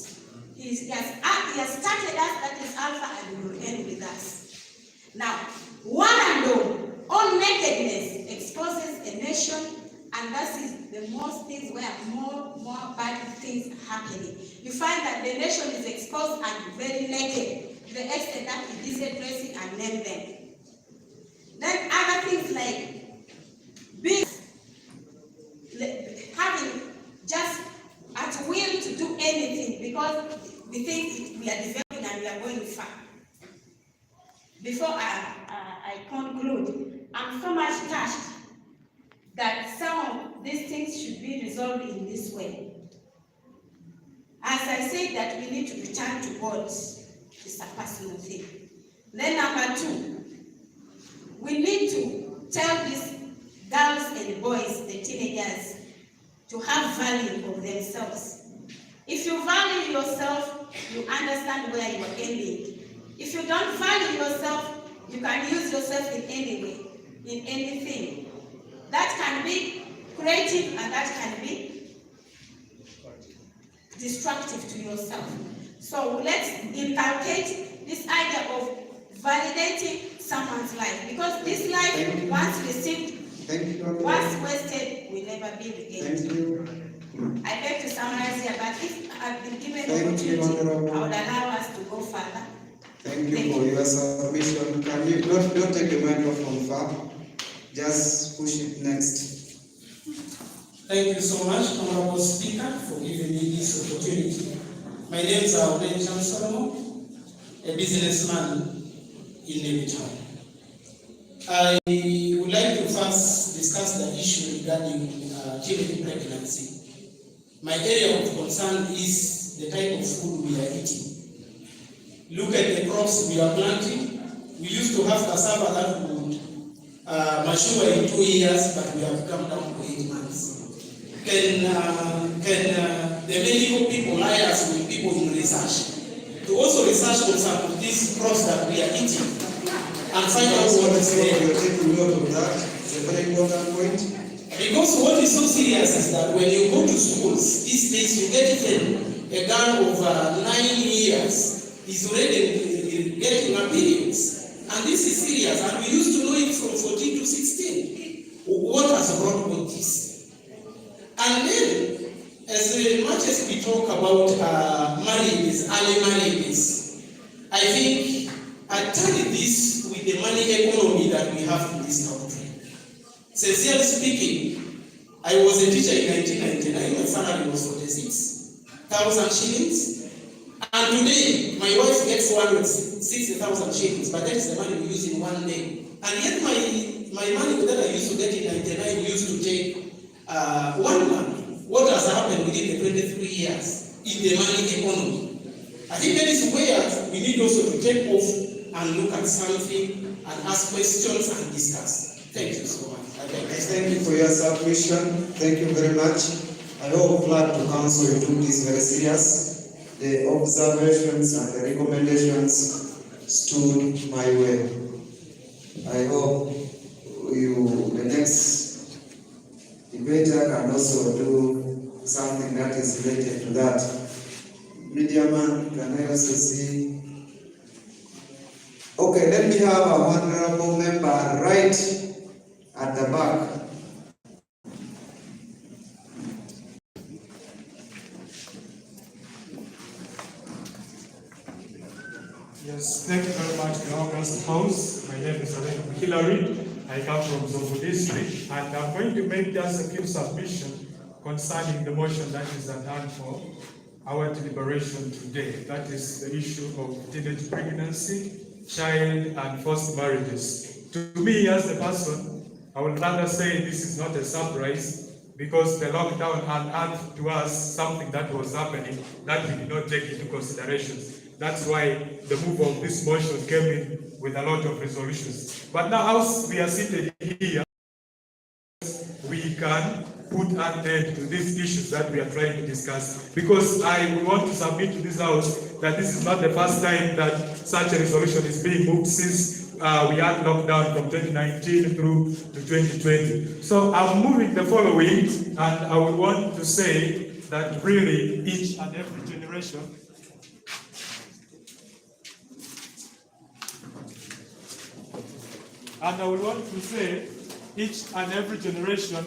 N: He has started us, that is Alpha, and will end with us. Now, one and all nakedness exposes a nation, and that is the most things where more bad things are happening. You find that the nation is exposed and very naked, to the extent that it is dressing and name them. Then other things like having just at will to do anything because we think we are developing and we are going far. Before I conclude, I'm so much touched that some of these things should be resolved in this way. As I said that we need to return to God, it's a personal thing. Then number 2, we need to tell these girls and boys, the teenagers, to have value of themselves. If you value yourself, you understand where you are aiming. If you don't value yourself, you can use yourself in any way, in anything. That can be creative and that can be destructive to yourself. So let's inculcate this idea of validating someone's life, because this life, once received, once wasted, will never be regained. I beg to summarize here, but if I've been given an opportunity, I would allow us to go further.
H: Thank you for your submission. Can you don't take the microphone far? Just push it next.
D: Thank you so much, Honorable Speaker, for giving me this opportunity. My name is Benjamin Solomon, a businessman in Levittown. I would like to first discuss the issue regarding teen pregnancy. My area of concern is the type of food we are eating. Look at the crops we are planting. We used to have cassava that would mature in 2 years, but we have come down to 8 months. Can the medical people lie us with people in research to also research on some of these crops that we are eating and find out what is there?
H: You're taking note of that. It's a very important point.
D: Because what is so serious is that when you go to schools these days, you get even a girl of 9 years is already getting her periods. And this is serious, and we used to know it from 14 to 16. What has brought all this? And then, as much as we talk about marriages, early marriages, I think I tally this with the money economy that we have in this country. Sincerely speaking, I was a teacher in 1999, my salary was 46,000 shillings. And today, my wife gets 160,000 shillings, but that is the money we use in one day. And yet my money that I used to get in 99 used to take 1 month. What has happened within the 23 years in the money economy? I think that is where we need also to take off and look at something and ask questions and discuss. Thank you so much.
H: Thank you for your submission. Thank you very much. I hope glad to council you took this very serious. The observations and the recommendations stood my way. I hope the next debater can also do something that is related to that. Media man, can I also see? Okay, let me have a honorable member right at the back.
R: Yes, thank you very much, the August House. My name is Alex Hillary. I come from Zombo District, and I'm going to make just a few submissions concerning the motion that is at hand for our deliberation today. That is the issue of teenage pregnancy, child and forced marriages. To me, as a person, I would rather say this is not a surprise, because the lockdown unearthed to us something that was happening that we did not take into consideration. That's why the move of this motion came in with a lot of resolutions. But now, as we are seated here, we can put an end to these issues that we are trying to discuss. Because I would want to submit to this House that this is not the first time that such a resolution is being moved since we had lockdown from 2019 through to 2020. So I'm moving the following, and I would want to say that really each and every generation each and every generation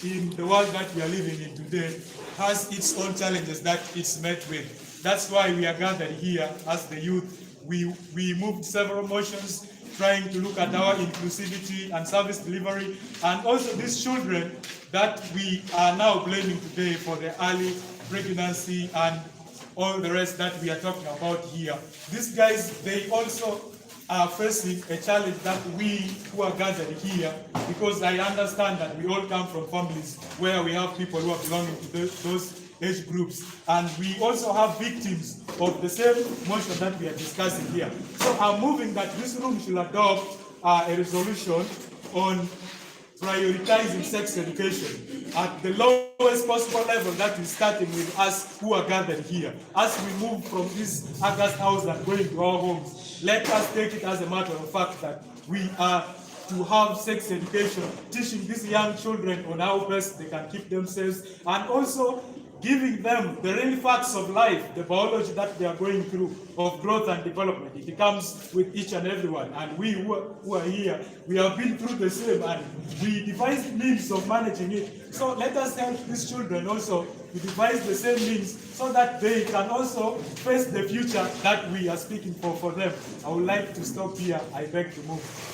R: in the world that we are living in today has its own challenges that it's met with. That's why we are gathered here as the youth. We moved several motions trying to look at our inclusivity and service delivery, and also these children that we are now blaming today for the early pregnancy and all the rest that we are talking about here. These guys, they also are facing a challenge that we who are gathered here, because I understand that we all come from families where we have people who are belonging to those age groups, and we also have victims of the same motion that we are discussing here. So I'm moving that this room should adopt a resolution on prioritizing sex education at the lowest possible level, that is starting with us who are gathered here. As we move from this August house and going to our homes, let us take it as a matter of fact that we are to have sex education, teaching these young children on how best they can keep themselves, and also giving them the real facts of life, the biology that they are going through of growth and development. It comes with each and everyone, and we who are here, we have been through the same, and we devised means of managing it. So let us help these children also to devise the same means so that they can also face the future that we are speaking for them. I would like to stop here. I beg to move.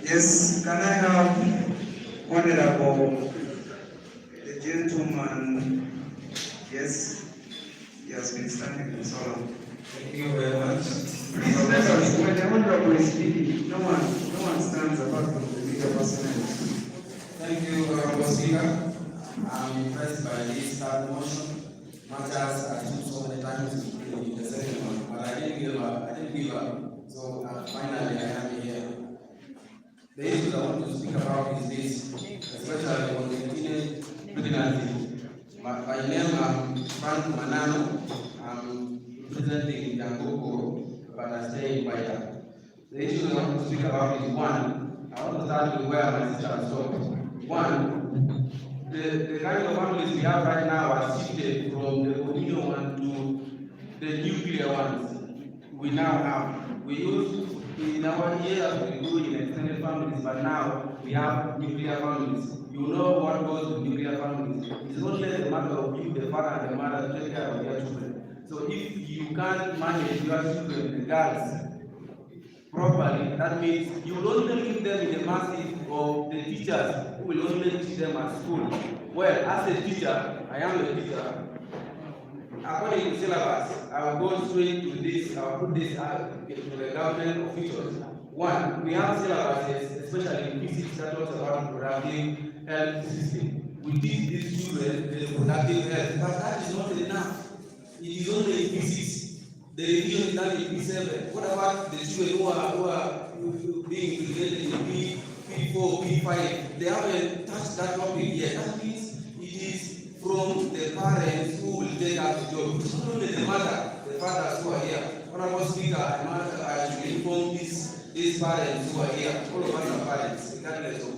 H: Yes, can I have Honorable, the gentleman, yes, he has been standing for so long.
G: Thank you very much.
H: Please, members, when the Honorable is speaking, no one stands apart from the leader personnel.
G: Thank you, Honorable Speaker. I'm impressed by this third motion, not just I took so many times in the second one, but I didn't give up. So finally I am here. The issue I want to speak about is this, especially on the teenage pregnancy. My name is Frank Manano. I'm representing Jangoko, but I stay in Waita. The issue I want to speak about is one, I want to start with where my sister stopped. One, the kind of families we have right now are shifted from the communal one to the nuclear ones we now have. We used in our years we grew in extended families, but now we have nuclear families. You know what goes with nuclear families. It's not just a matter of you, the father and the mother, to take care of their children. So if you can't manage your children, the girls,
K: properly, that means you will only give them in the masses of the teachers who will only teach them at school. Well, as a teacher, I am a teacher. According to syllabus, I will go straight to this, I will put this out to the government officials. One, we have syllabuses, especially in physics, that talks about productive health system. We teach these children the productive health, but that is not enough. It is only in physics. The revision is done in P7. What about the children who are being integrated in P4, P5? They haven't touched that topic yet. That means it is from the parents who will take up the job. It's not only the mother, the fathers who are here. Honorable Speaker, I should inform these parents who are here. All of us are parents, regardless of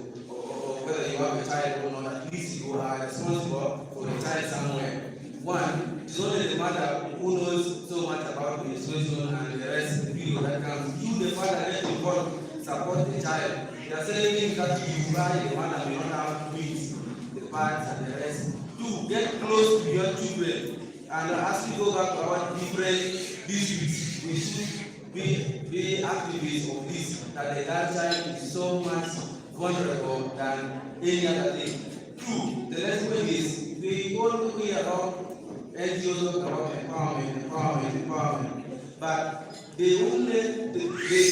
K: whether you have a child or not. At least you are responsible for a child somewhere. One, it's only the mother who knows so much about the situation and the rest of the video that comes. You, the father, get involved, support the child. There are certain things that you buy, the mother may not have to do, the parents and the rest. Two, get close to your children. And as we go back to our different districts, we should be activists of this, that the girl child is so much vulnerable than any other thing. Two, the next one is, we all hear about NGOs talk about empowerment, but the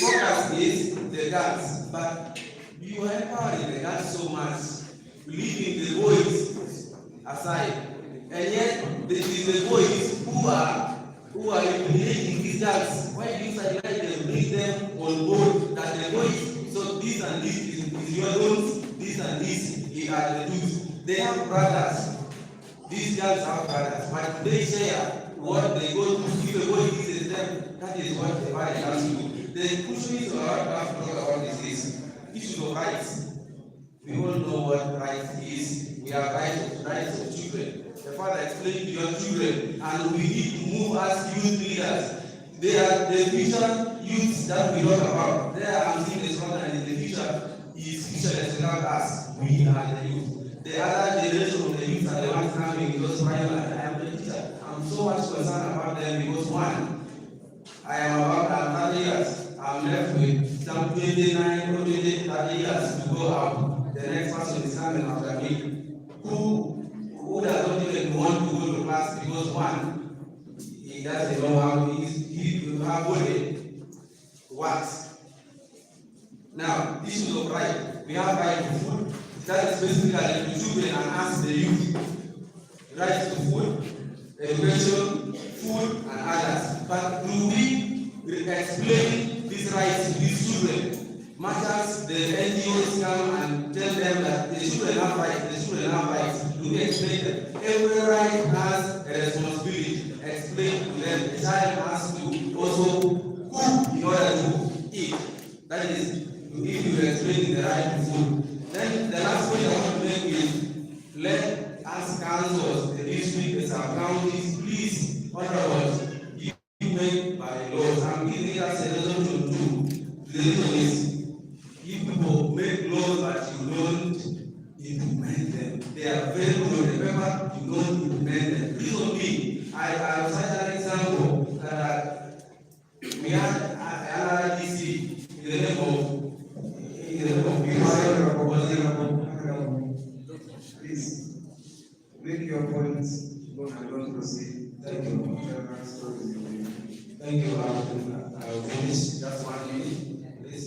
K: focus is the girls, but you are empowering the girls so much, leaving the boys aside, and yet it is the boys who are eliminating these girls. Why do you sideline them, bring them on board, that the boys, so this and this is your loans, this and this are the dues. They have brothers. These girls have brothers, but they share what they go to. If a boy teaches them, that is what the parent has to do. The crucial issue I have to talk about this issue of rights. We all know what rights is. We have rights of children. The father explained to your children, and we need to move as youth leaders. They are the future youths that we talk about. There I'm seeing the father, and in the future is futureless without us. We are the youth. The other generation of the youth are the ones coming because primary. I am the teacher. I'm so much concerned about them because one, I am about 30 years. I'm left with some 29 or 30 years to go out. The next person is coming after me. Who does not even want to go to class because one, he doesn't know how body works. Now, issues of right. We have right to food. That is basically to children and ask the youth. Right to food, education, food, and others. But do we explain these rights to these children? Much as the NGOs come and tell them that the children have rights, do we explain them? Every right has a responsibility. Explain to them. The child has to also cook in order to eat. That is, if you explain the right to food. Then the last point I want to make is, let us councils, the district, the sub-counties, please, honorables, you make by laws. I'm giving us a resolution too. The reason is, if people make laws but you don't implement them, they are very good on the paper, you don't implement them. This will be, I will cite an example that we had at LRDC in the name of
H: please make your points. Don't proceed. Thank you.
K: Thank you. I will finish just 1 minute, please.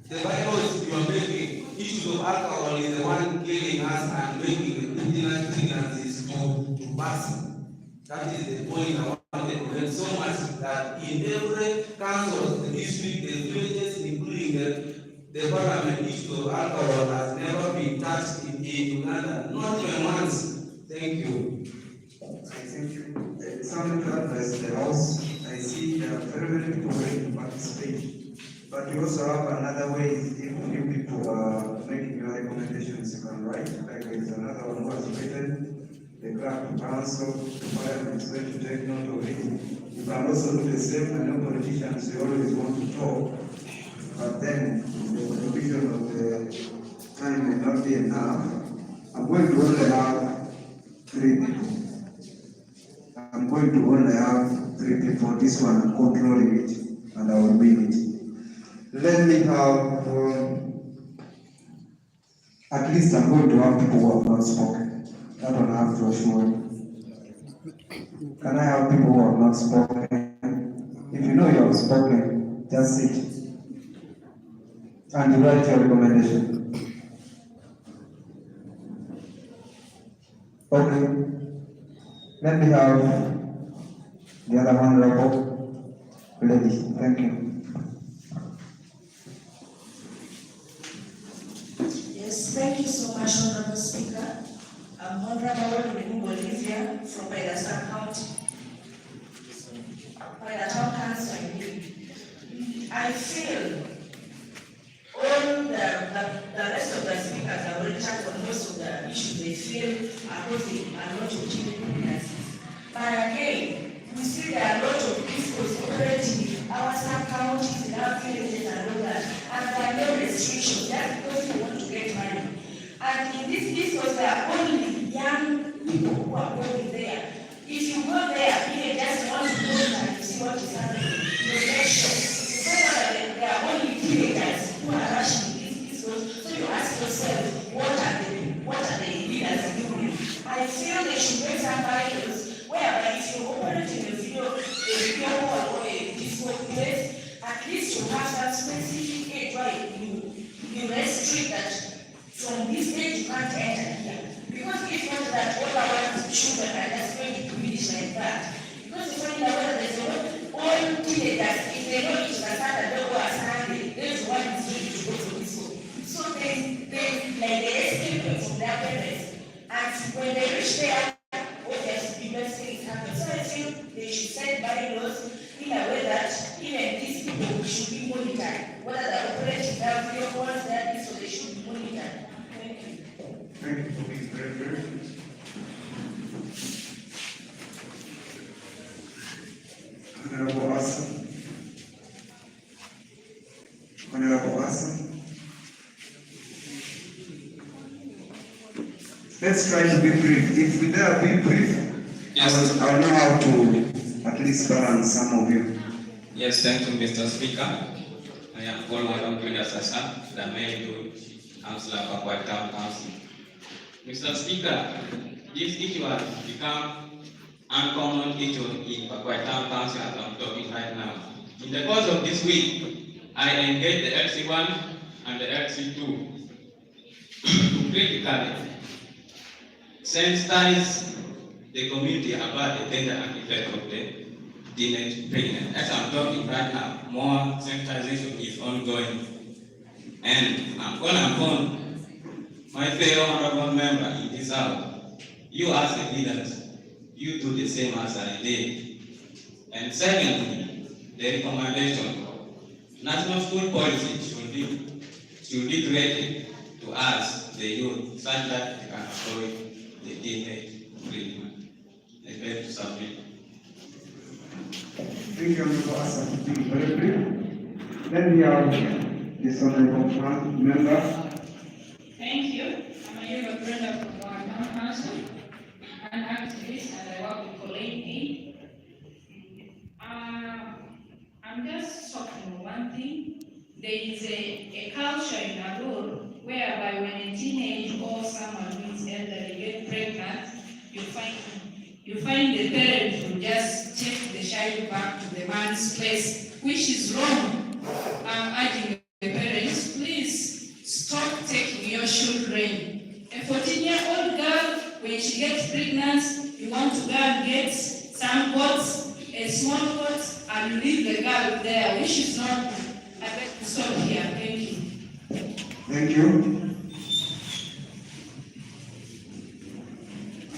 K: The violence you are making, issues of alcohol is the one killing us and making the indigenous pregnancies to pass. That is the point I wanted to make so much that in every council, the district, the villages, including the parliament, issue of alcohol has never been touched in Uganda, not even once. Thank you.
H: Thank you. It's only to address the House. I see there are very many people ready to participate. But you also have another way, if you people are making your recommendations, you can write. Like there is another one who has written. The clerk council, the parliament is going to take note of it. You can also do the same. I know politicians, they always want to talk, but then the provision of the time may not be enough. I'm going to only have 3 people. I'm going to only have 3 people. This one, I'm controlling it. and I will bring it. Let me have, at least I'm going to have people who have not spoken. That one I have to assure you. Can I have people who have not spoken? If you know you have spoken, just sit. And you write your recommendation. Okay. Let me have the other honorable lady. Thank you.
F: Yes, thank you so much, Honorable Speaker. I'm Honorable Rebu Bolivia from Paidastan County. Paidastan Council, I feel all the rest of the speakers have already touched on most of the issues they feel are causing a lot of difficulties. But again, we see there are a lot of people operating in our sub-counties, in our villages and all that, and there are no restrictions, just because we want to get money. And in this discourse, there are only young people who are going there. If you go there, even just want to go and see what is happening, you make sure. You find out that there are only teenagers who are rushing this discourse, so you ask yourself, what are the leaders doing? I feel they should make some bylaws whereby if you operate in a video hall or a disco place, at least you have that specific age where you restrict that from this age you can't enter here. Because if not that, all our children are just going to finish like that. Because you find out that there's all teenagers, if they don't eat the Saturday or Sunday, there's one is ready to go to this school. So they escape from their parents. And when they reach there, obviously the best things happen. So I feel they should set bylaws in a way that even these people should be monitored. Whether they're operating their video calls, so they should be monitored. Thank you.
H: Thank you for being very brief. Honorable Asa. Honorable Asa. Let's try to be brief. If we dare be brief, yes. I'll know how to at least balance some of you.
Q: Yes, thank you, Mr. Speaker. I am Paul Madam Sasa, the mayor Councillor of Pakwai Town Council. Mr. Speaker, this issue has become uncommon issue in Pakwai Town Council as I'm talking right now. In the course of this week, I engaged the FC1 and the FC2 to critically sensitize the community about the danger and effect of the teenage pregnant. As I'm talking right now, more sensitization is ongoing. And I'm calling upon my fellow honorable member in this house, you as the leaders, you do the same as I did. And secondly, the recommendation, national school policy should be created to us, the youth, such that we can avoid the teenage pregnant. I beg to submit.
H: Thank you, Honorable Asa, for being very brief. Let me have this honorable member.
C: Thank you. I'm Ayuba Brenda from Town Council. I'm an activist and I work with Colleen. I'm just talking one thing. There is a culture in Arur whereby when a teenage or someone who is elderly get pregnant, you find the parent will just take the child back to the man's place, which is wrong. I'm urging the parents, please stop taking your children. A 14-year-old girl, when she gets pregnant, you want to go and get some pots, a small pot, and you leave the girl there, which is not good. I beg to stop here. Thank you.
H: Thank you.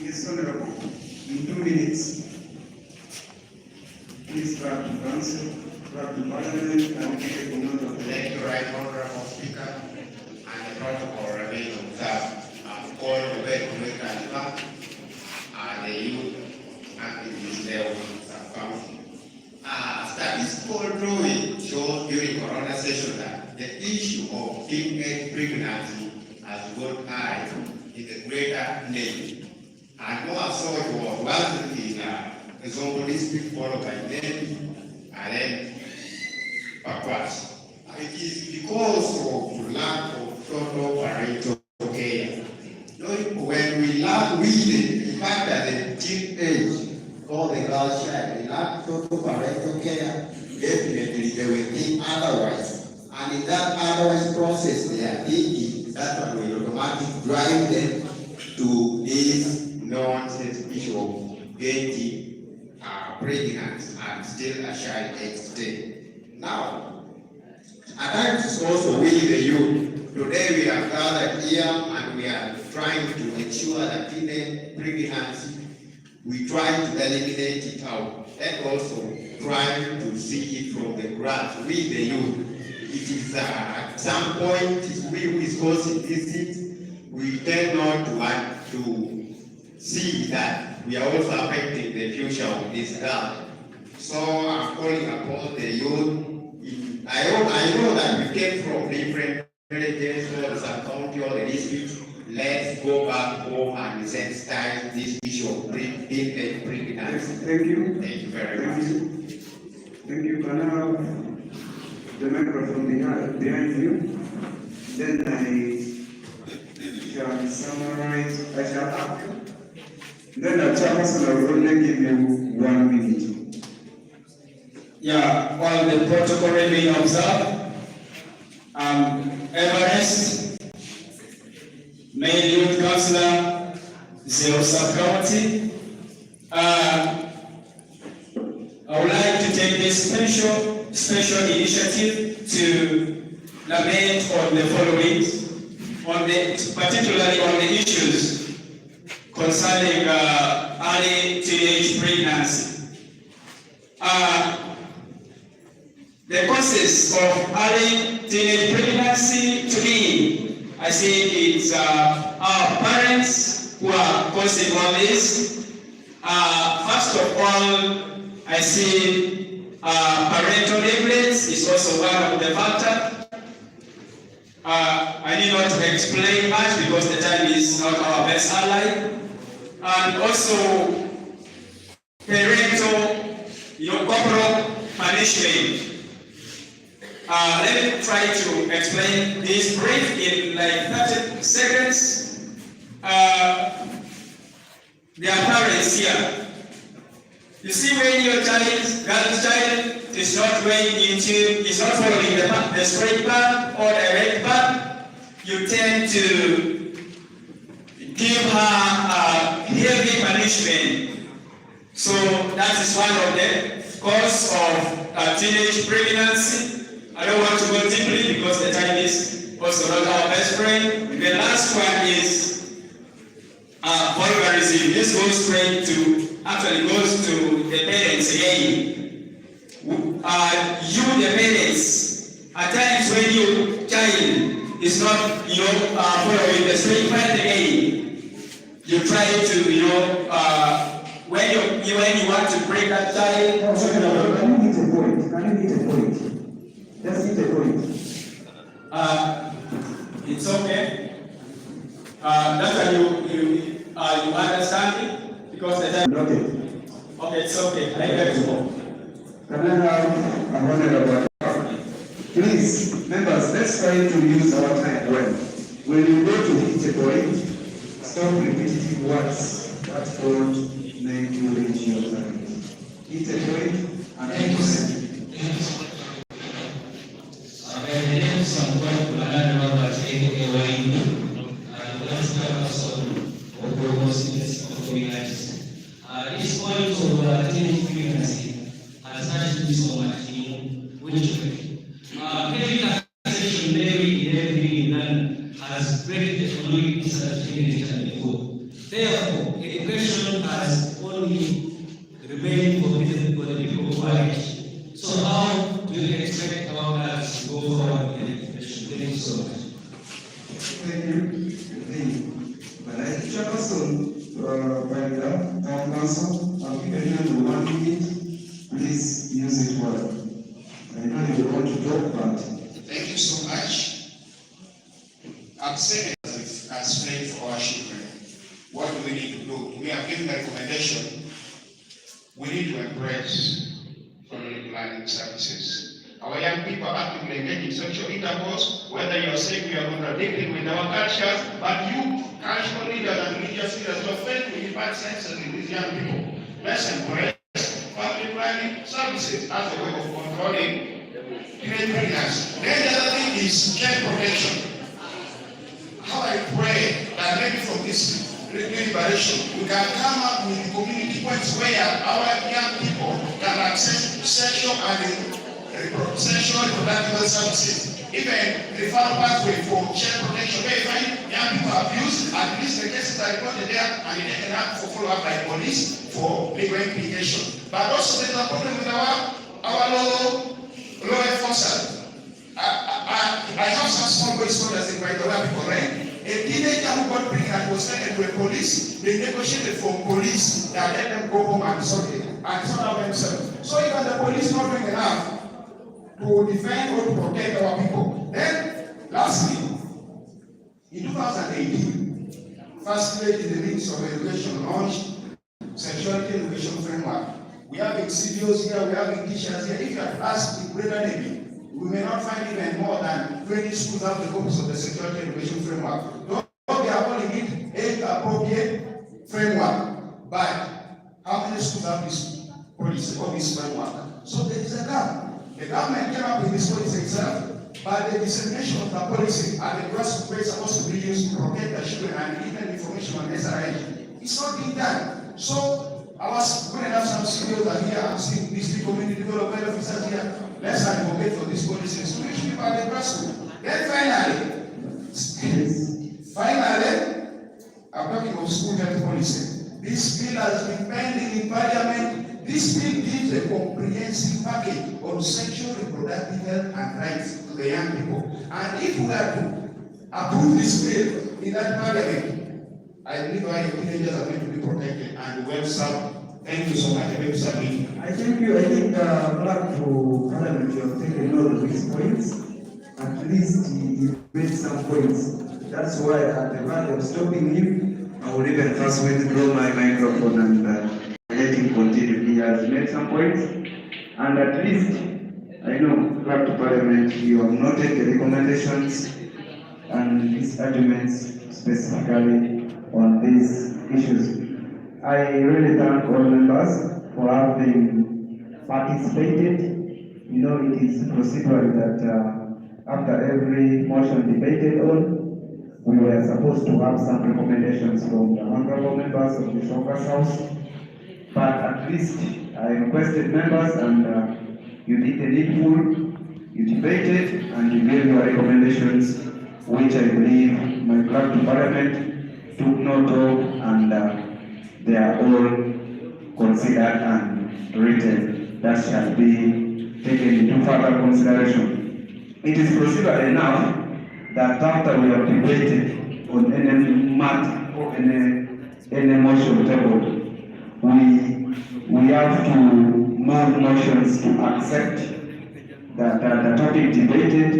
H: Yes, Honorable. In 2 minutes, please back to council, back to parliament, and take a note of the.
A: Thank you, Right Honorable Speaker, and the protocol remains observed. I've called the Bed Kalifa and the youth activists there with sub-council. Studies drawing shows during Corona session that the issue of teenage pregnancy has gone high in the greater nation. And more so it was once in the Zongo district followed by Delhi, and then
S: Papas. It is because of lack of total parental care. When we lack the fact that the teenage or the girl child, they lack total parental care, definitely they will think otherwise. And in that otherwise process, they are thinking that will automatically drive them to this nonsense issue of getting pregnant and still a child extent. Now, at times it's also we the youth. Today we are gathered here and we are trying to ensure that teenage pregnancy, we try to eliminate it out and also trying to see it from the grass. We the youth, it is at some point we causing this, we tend not to want to see that we are also affecting the future of this girl. So I'm calling upon the youth. I know that we came from different villages, or some county, or the district. Let's go back home and sensitize this issue of pregnancy.
H: Thank you.
S: Thank you very much.
H: Thank you. Can I have the microphone behind you? Then I shall summarize. I shall ask. Then the chairperson will only give you 1 minute.
M: Yeah, all the protocol being observed. Everest, Main Youth Councillor, Zero Sub-County. I would like to take this special initiative to lament on the following, particularly on the issues concerning early teenage pregnancy. The causes of early teenage pregnancy to me, I see it's our parents who are causing all this. First of all, I see parental neglect is also one of the factors. I need not to explain much because the time is not our best ally. And also parental, corporal punishment. Let me try to explain this brief in like 30 seconds. There are parents here. You see, when your girl's child is not following the straight path or direct path, you tend to give her heavy punishment. So that is one of the cause of teenage pregnancy. I don't want to go deeply because the time is also not our best friend. The last one is vulgarism. This goes straight to, actually goes to the parents again. You, the parents, at times when your child is not, following the straight path again, you try to, when you want to bring that child.
H: Can you hit a point? Can you hit a point? Just hit a point.
M: It's okay. That's why you understand it because the time. Okay, it's okay. I get to go.
H: Can I have a honorable? Please, members, let's try to use our time well. When you go to hit a point, stop repetitive words that don't make you reach your target. Hit a point and proceed.
U: This point of teenage pregnancy has had to be so much in which way? Heavy taxation levy in everything done has break the economic disadvantage before. Therefore, education has only remained forbidden for the people who are rich. So how do you expect our girls to go forward in education? Thank you so much.
H: Thank you. But I chairperson by the town council, I'll give anyone 1 minute. Please use it well. I know you want to talk, but.
A: Thank you so much. I'm saying as faith for our children, what do we need to do? We have given a recommendation. We need to embrace family planning services. Our young people are actively engaged in sexual intercourse, whether you are saying we are contradicting with our cultures, but you, cultural leaders and religious leaders, you are failing to impart senses in these young people. Let's embrace family planning services as a way of controlling teenage pregnancy. Then the other thing is child protection. How I pray that maybe from this liberation, we can come up with community points where our young people can access sexual and reproductive services, even referral pathway for child protection. Where you find young people abused, at least the cases are reported there and they can have for follow-up by police for legal implication. But also there's a problem with our law enforcement. I have some small boys soldiers in my people, right? A teenager who got pregnant was taken to a police. They negotiated for police that let them go home and sort out themselves. So even the police not doing enough to defend or to protect our people. Then, lastly, in 2018, first lady in the means of education launched Sexuality Education Framework. We have CDOs here, we have teachers here. If you had asked the greater Navy, we may not find even more than 20 schools have the copies of the Sexuality Education Framework. Though they are calling it age appropriate framework, but how many schools have this policy or this framework? So there is a gap. The government came up with this policy itself, but the dissemination of the policy at the grassroots is supposed to be used to protect the children and give them information on SRH. It's not being done. So I was going to have some CEOs are here, I'm seeing these big community development officers here. Let's advocate for these policies to reach people at the grassroots. Then finally, I'm talking of school health policy. This bill has been pending in Parliament. This bill gives a comprehensive package on sexual reproductive health and rights to the young people. And if we are to approve this bill in that Parliament, I believe our teenagers are going to be protected and well served. Thank you so much.
H: I thank you. I think glad to Parliament you have taken note of these points. At least you made some points. That's why at the value of stopping you, I will even first withdraw my microphone and let him continue. He has made some points. And at least, I know, glad to Parliament, you have noted the recommendations and these arguments specifically on these issues. I really thank all members for having participated. You know, it is procedural that after every motion debated on, we were supposed to have some recommendations from the honorable members of the Showcase House. But at least I requested members and you did the needful, you debated and you gave your recommendations, which I believe my clerk to Parliament took note of, and they are all considered and written. That shall be taken into further consideration. It is procedural enough that after we have debated on any matter or any motion table, we have to move motions to accept that the topic debated,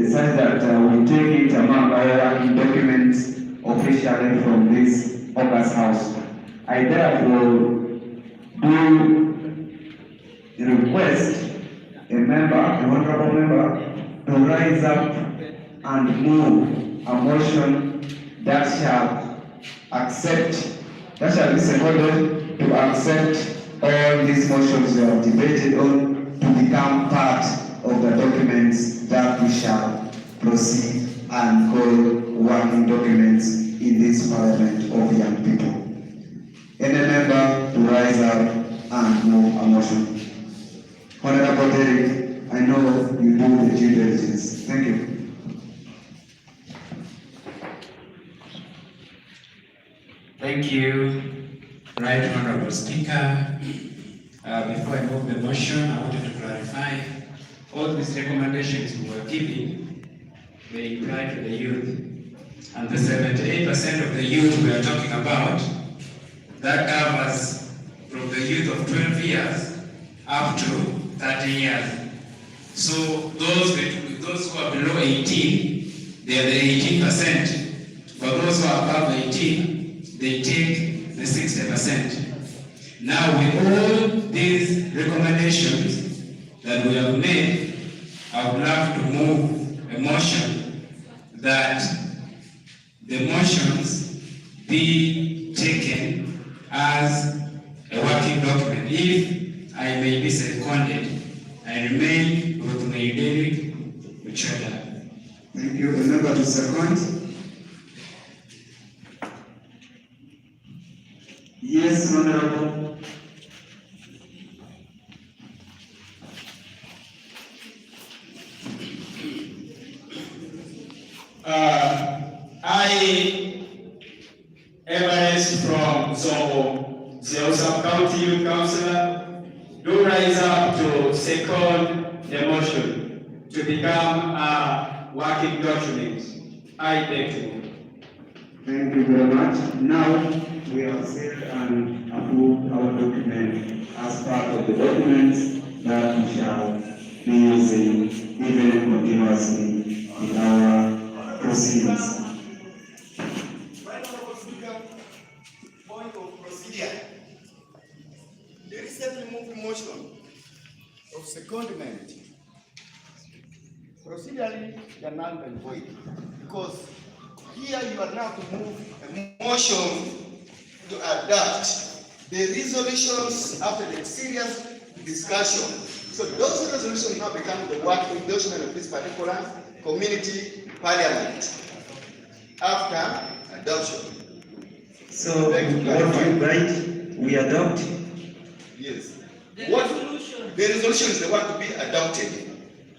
H: such that we take it among our documents officially from this August House. I therefore do request a member, an honorable member, to rise up and move a motion that shall accept, that shall be seconded to accept all these motions we have debated on to become part of the documents that we shall proceed and call working documents in this Parliament of young people. Any member to rise up and move a motion. Honorable Derek, I know you do the due diligence. Thank you.
B: Thank you, Right Honorable Speaker. Before I move the motion, I wanted to clarify all these recommendations we were giving, they apply to the youth. And the 78% of the youth we are talking about, that covers from the youth of 12 years up to 30 years. So those who are below 18, they are the 18%. For those who are above 18, they take the 60%. Now with all these recommendations that we have made, I would love to move a motion that the motions be taken as a working document. If I may be seconded, I remain with David Uchada.
H: Thank you. A member to second. Yes, Honorable.
E: I, Everest from Zongo, Zeosa County Youth Councillor, do rise up to second the motion to become a working document. I thank you.
H: Thank you very much. Now we have sealed and approved our document as part of the documents that we shall be using even continuously in our proceedings.
A: Point of procedure. The recently moved motion of secondment procedurally are null and void, because here you are now to move a motion to adopt the resolutions after the serious discussion. So those resolutions now become the working document of this particular community parliament after adoption.
H: So what you write, we adopt?
A: Yes. The resolution is the one to be adopted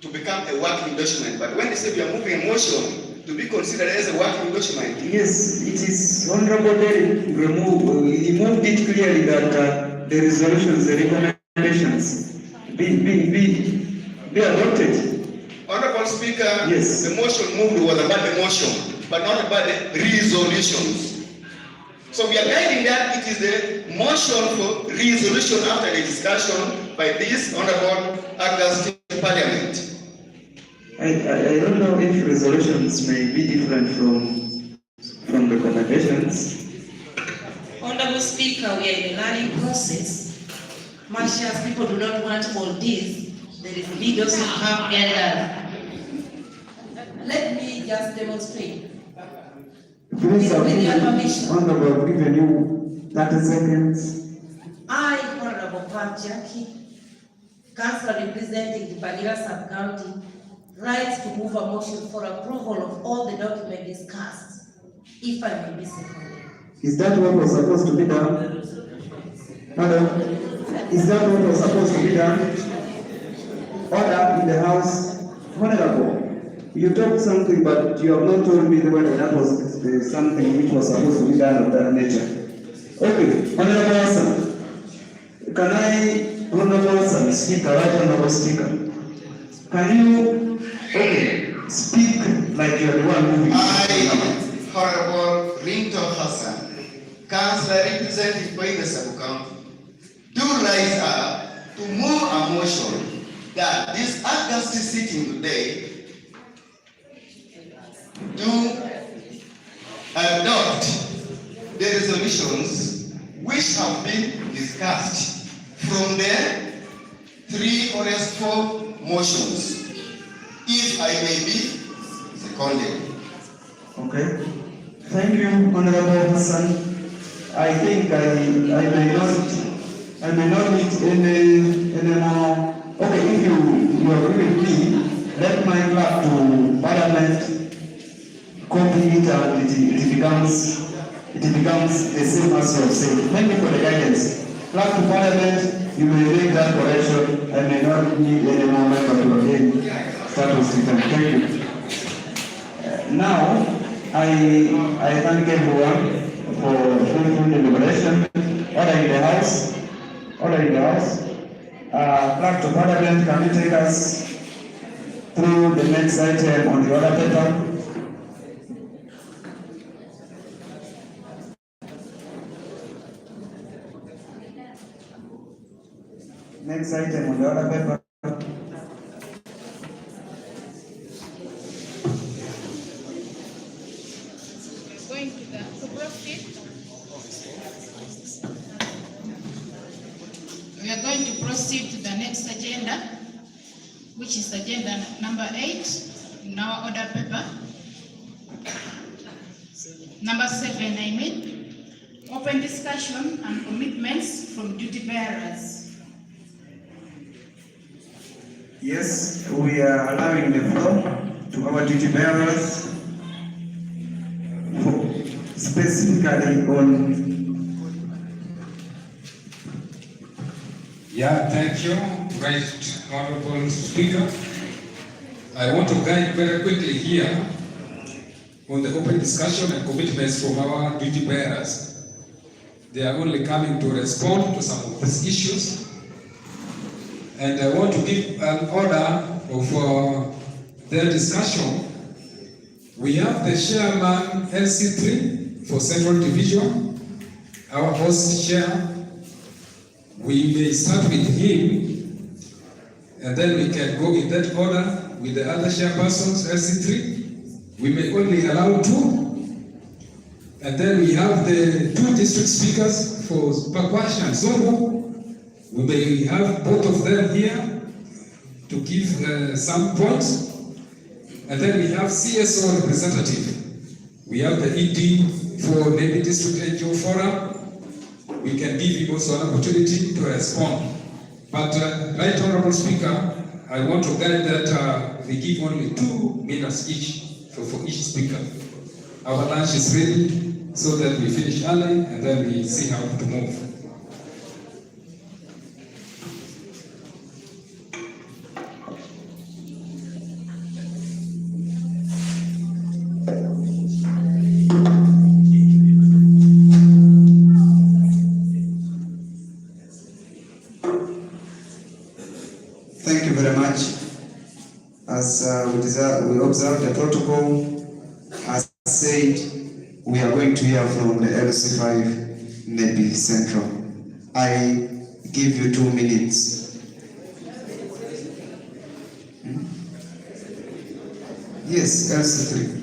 A: to become a working document. But when they say we are moving a motion to be considered as a working document.
H: Yes, it is Honorable Derek he moved it clearly that the resolutions, the recommendations be adopted.
A: Honorable Speaker,
H: yes.
A: The motion moved was about the motion, but not about the resolutions. So we are guiding that it is the motion for resolution after the discussion by this Honorable August Parliament.
H: I don't know if resolutions may be different from recommendations.
F: Honorable Speaker, we are in a learning process. Much as people do not want all this, there is need also to have elders. Let me just demonstrate.
H: Please,
F: with your permission.
H: Honorable, given you 30 seconds.
F: I, Honorable Pam Jackie, Councillor representing the Bagila Sub-County, writes to move a motion for approval of all the documents discussed, if I may be seconded.
H: Is that what was supposed to be done? Madam, is that what was supposed to be done? Order in the House. Honorable, you talked something, but you have not told me whether that was something which was supposed to be done of that nature. Okay, Honorable Hassan, can I, Honorable Hassan, Speaker, right, Honorable Speaker, can you, speak like you are the one moving?
A: I, Honorable Rinto Hassan, Councillor representing Paida Sub-County, do rise up to move a motion that this August sitting today do adopt the resolutions which have been discussed from the 3 or 4 motions, if I may be seconded.
H: Okay. Thank you, Honorable Hassan. I think I may not need any more. Okay, if you agree with me, let my clerk to Parliament copy it and it becomes the same as you have said. Thank you for the guidance. Clerk to Parliament, you may make that correction. I may not need any more member to again start with it. Thank you. Now, I thank everyone for fruitful deliberation. Order in the House. Order in the House. Clerk to Parliament, can you take us through the next item on the order paper? Next item on the order paper.
C: Going to proceed. We are going to proceed to the next agenda.
I: which is agenda number 8 in our order paper. Number 7, I mean, open discussion and commitments from duty bearers.
H: Yes, we are allowing the floor to our duty bearers specifically on.
P: Yeah, thank you, Right Honorable Speaker. I want to guide very quickly here on the open discussion and commitments from our duty bearers. They are only coming to respond to some of these issues. And I want to give an order of their discussion. We have the chairman LC3 for Central Division, our host chair. We may start with him, and then we can go in that order with the other chairpersons, LC3. We may only allow 2. And then we have the 2 district speakers for Pakwash and Zombo. We may have both of them here to give some points. And then we have CSO representative. We have the ED for Navy District NGO Forum. We can give him also an opportunity to respond. But Right Honorable Speaker, I want to guide that we give only 2 minutes each for each speaker. Our lunch is ready so that we finish early and then we see how to move.
H: Thank you very much. As we observe the protocol, as said, we are going to hear from the LC5 Navy Central. I give you 2 minutes. Yes, LC3.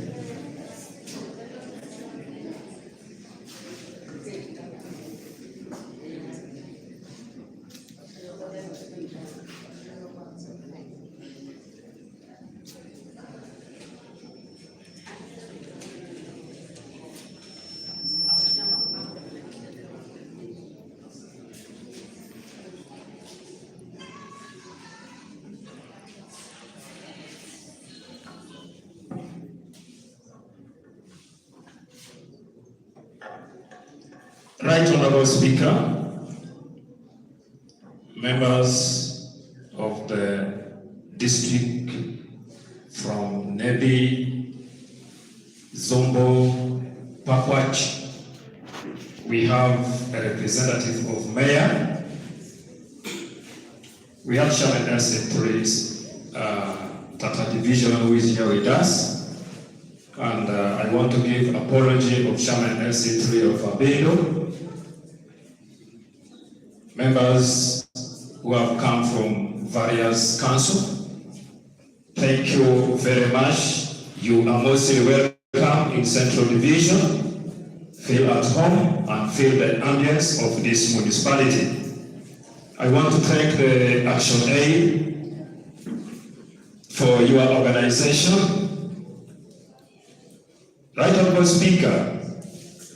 W: Right Honorable Speaker, members of the district from Nebi, Zombo, Pakwach, we have a representative of Mayor, we have Chairman LC3's Tata Division who is here with us. And I want to give apology of Chairman LC3 of Abedo, members who have come from various councils. Thank you very much. You are mostly welcome in Central Division. Feel at home and feel the ambience of this municipality. I want to thank the Action Aid for your organization. Right Honorable Speaker,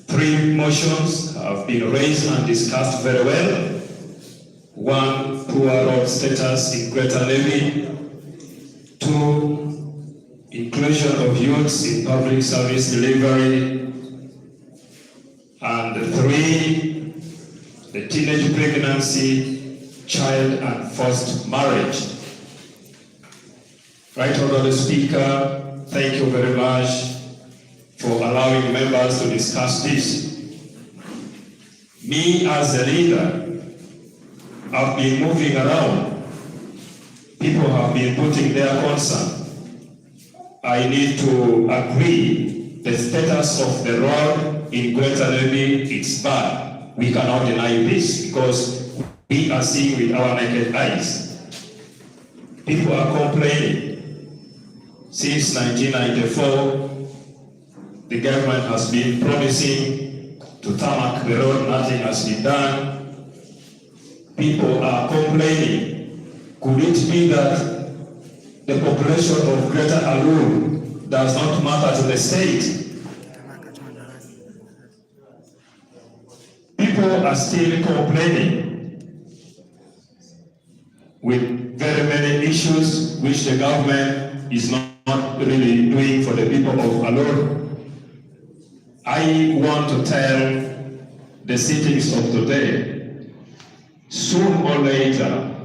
W: 3 motions have been raised and discussed very well. 1, poor road status in Greater Navy. 2, inclusion of youths in public service delivery. And 3, the teenage pregnancy, child and forced marriage. Right Honorable Speaker, thank you very much for allowing members to discuss this. Me as a leader, I've been moving around. People have been putting their concern. I need to agree the status of the road in Greater Navy is bad. We cannot deny this because we are seeing with our naked eyes. People are complaining. Since 1994, the government has been promising to tarmac the road, nothing has been done. People are complaining. Could it be that the population of Greater Alur does not matter to the state. People are still complaining with very many issues which the government is not really doing for the people of Alur. I want to tell the citizens of today, soon or later,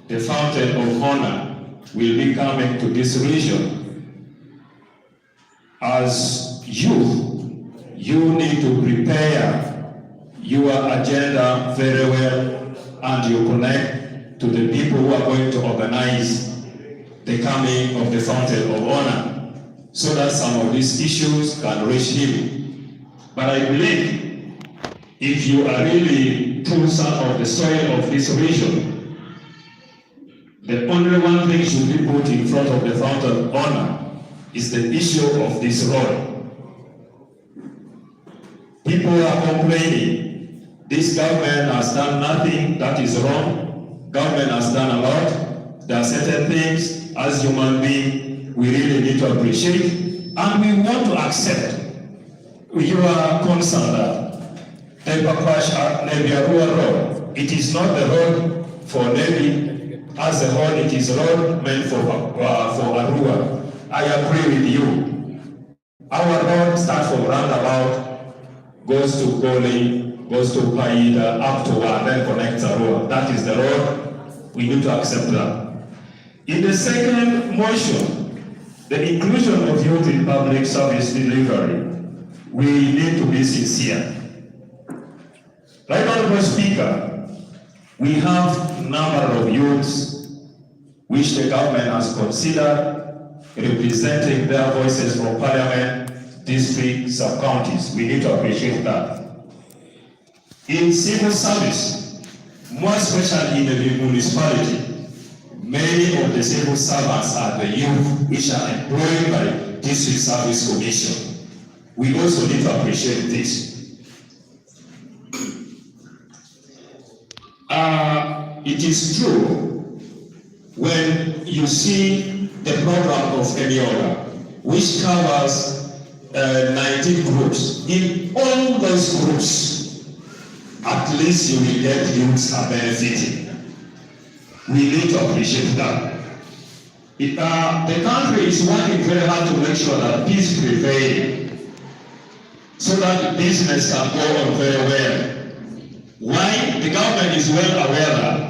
W: the fountain of honor will be coming to this region. As youth, you need to prepare your agenda very well, and you connect to the people who are going to organize the coming of the fountain of honor, so that some of these issues can reach him. But I believe if you are really true son of the soil of this region, the only one thing should be put in front of the fountain of honor is the issue of this road. People are complaining. This government has done nothing that is wrong. Government has done a lot. There are certain things as human beings we really need to appreciate, and we want to accept your concern that the Nebiarua road, it is not the road for Nebi as a whole, it is a road meant for Arua. I agree with you. Our road starts from roundabout, goes to Goli, goes to Paida, up to and then connects Arua. That is the road. We need to accept that. In the second motion, the inclusion of youth in public service delivery, we need to be sincere. Right, Honorable Speaker, we have a number of youths which the government has considered representing their voices for parliament, district, sub-counties. We need to appreciate that. In civil service, more especially in the municipality, many of the civil servants are the youth which are employed by District Service Commission. We also need to appreciate this. It is true when you see the program of Eniola, which covers 19 groups. In all those groups, at least you will get youths are benefiting. We need to appreciate that. The country is working very hard to make sure that peace prevails, so that the business can go on very well. Why? The government is well aware that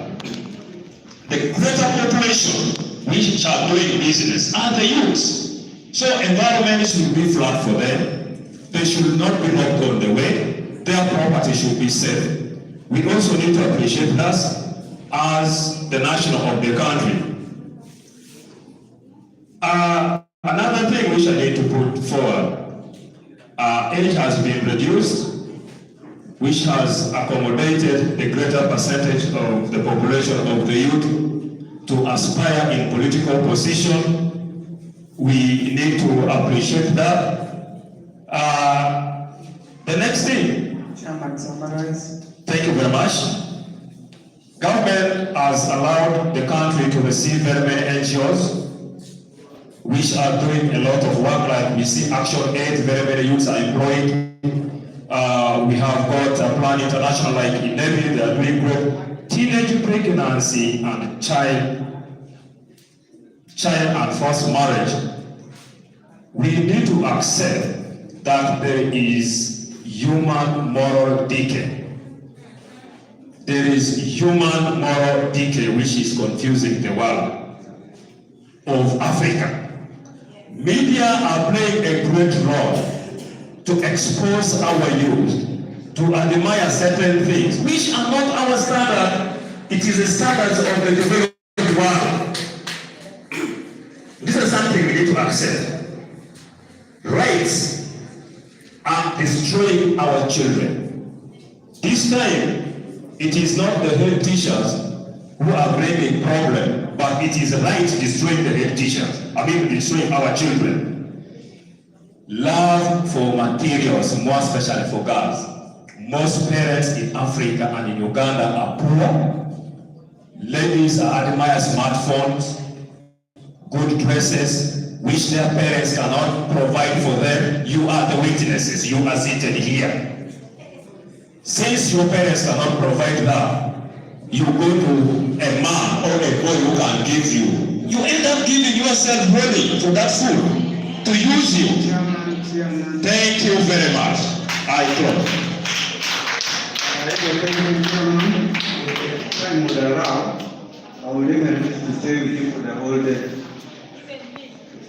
W: the greater population which are doing business are the youths. So environment should be flat for them. They should not be locked on the way. Their property should be safe. We also need to appreciate us as the national of the country. Another thing which I need to put forward, age has been reduced, which has accommodated the greater percentage of the population of the youth to aspire in political position. We need to appreciate that. The next thing.
H: Chairman, summarize.
W: Thank you very much. Government has allowed the country to receive very many NGOs which are doing a lot of work, like we see Action Aid, very many youths are employed. We have got a Plan International, like in Navy, they are doing great. Teenage pregnancy and child and forced marriage. We need to accept that there is human moral decay. There is human moral decay which is confusing the world of Africa. Media are playing a great role to expose our youth to admire certain things which are not our standard. It is the standards of the developed world. This is something we need to accept. Rights are destroying our children. This time, it is not the head teachers who are bringing problem, but it is right destroying the head teachers. Destroying our children. Love for materials, more especially for girls. Most parents in Africa and in Uganda are poor. Ladies admire smartphones. good dresses, which their parents cannot provide for them. You are the witnesses. You are seated here. Since your parents cannot provide that, you go to a man or a boy who can give you. You end up giving yourself money for that food to use you. Thank you very much. I thought.
H: Time would allow, I will leave my to stay with you for the whole day.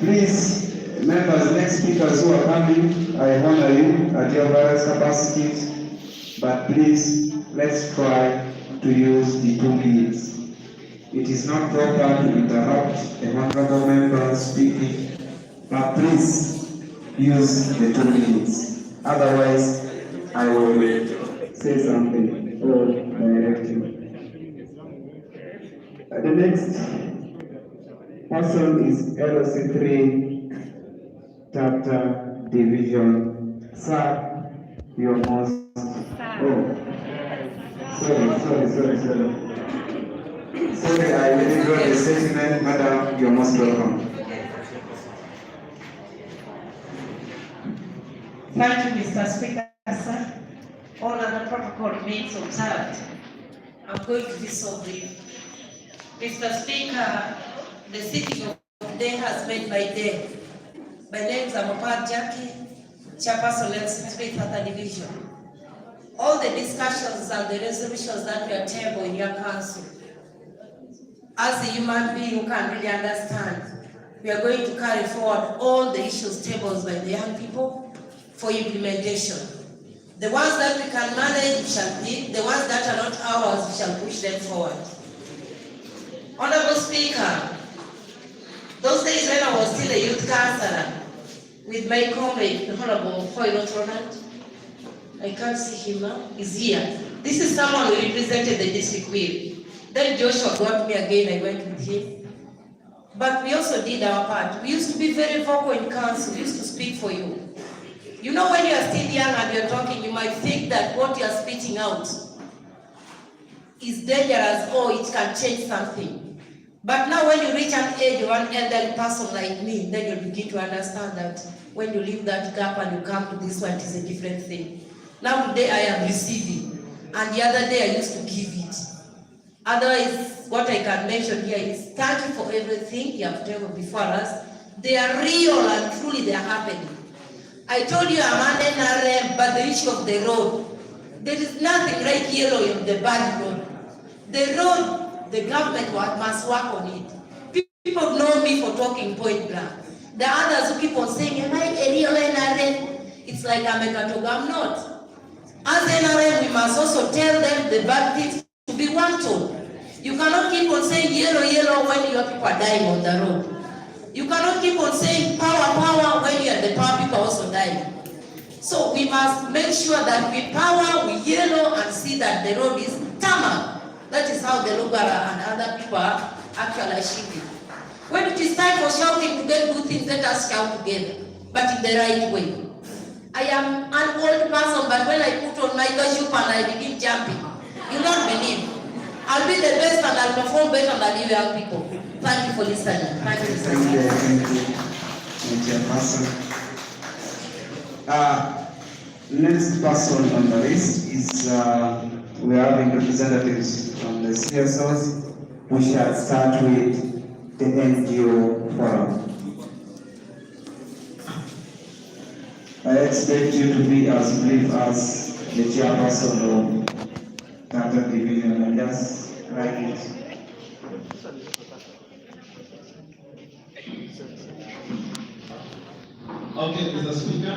H: Please, members, next speakers who are coming, I honor you at your various capacities, but please, let's try to use the 2 minutes. It is not proper to interrupt a honorable member speaking, but please use the 2 minutes. Otherwise, I will say something or direct you. The next person is LOC3 Chapter Division. Sir, you're most. Oh, sorry. Sorry, I didn't got the statement, madam. You're most welcome.
F: Thank you, Mr. Speaker, sir. All other protocol remains observed. I'm going to be so brief. Mr. Speaker, the sitting of today has made my day. My name is Amapad Jackie, Chairperson LC3 3rd Division. All the discussions and the resolutions that we are tabled in your council, as a human being who can really understand, we are going to carry forward all the issues tabled by the young people for implementation. The ones that we can manage, we shall pick. The ones that are not ours, we shall push them forward. Honorable Speaker, those days when I was still a youth councillor with my comrade, the Honorable Foyno Ronald, I can't see him now, he's here. This is someone who represented the district with. Then Joshua got me again, I went with him. But we also did our part. We used to be very vocal in council, we used to speak for you. You know, when you are still young and you're talking, you might think that what you are spitting out is dangerous or it can change something. But now when you reach an age of an elderly person like me, then you'll begin to understand that when you leave that gap and you come to this one, it is a different thing. Now today I am receiving, and the other day I used to give it. Otherwise, what I can mention here is thank you for everything you have taken before us. They are real and truly they are happening. I told you I'm an NRM, but the issue of the road, there is nothing like yellow in the bad road. The road, the government must work on it. People know me for talking point blank. The others who keep on saying, am I a real NRM? It's like I'm a Katoga. I'm not. As NRM, we must also tell them the bad things to be wanted. You cannot keep on saying yellow, yellow when your people are dying on the road. You cannot keep on saying power, power when you are the power people also dying. So we must make sure that we power, we yellow, and see that the road is tarmac. That is how the Lugara and other people are actually achieving. When it is time for shouting to get good things, let us shout together, but in the right way. I am an old person, but when I put on my cashew and I begin jumping, you don't believe. I'll be the best and I'll perform better than you young people. Thank you for listening. Thank you, Mr.
H: Next person on the list is we are having representatives from the CSOs. We shall start with the NGO forum. I expect you to be as brief as the chairperson of Chapter Division and just write it.
L: Okay, Mr. Speaker,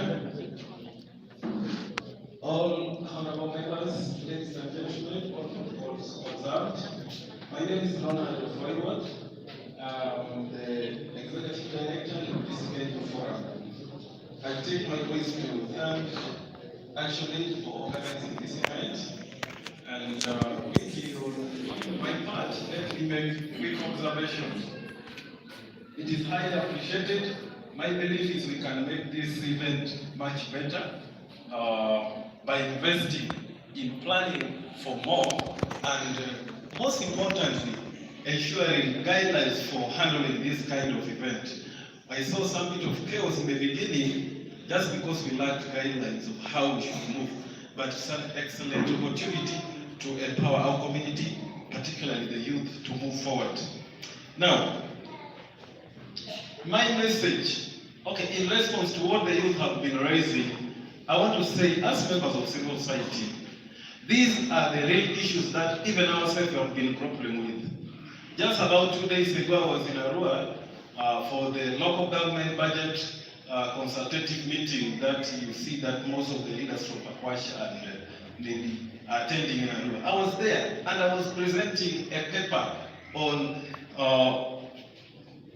L: all honorable members, ladies and gentlemen, all protocols observed. My name is Ronald Foyno. The Executive Director of this NGO forum. I take my voice to thank actually for organizing this event. And thank you. On my part, let me make quick observations. It is highly appreciated. My belief is we can make this event much better by investing in planning for more and most importantly, ensuring guidelines for handling this kind of event. I saw some bit of chaos in the beginning just because we lacked guidelines of how we should move, but it's an excellent opportunity to empower our community, particularly the youth, to move forward. Now, my message, okay, in response to what the youth have been raising, I want to say, as members of civil society, these are the real issues that even ourselves have been grappling with. Just about 2 days ago, I was in Arua for the local government budget consultative meeting that you see that most of the leaders from Pakwasha and Nili are attending in Arua. I was there and I was presenting a paper on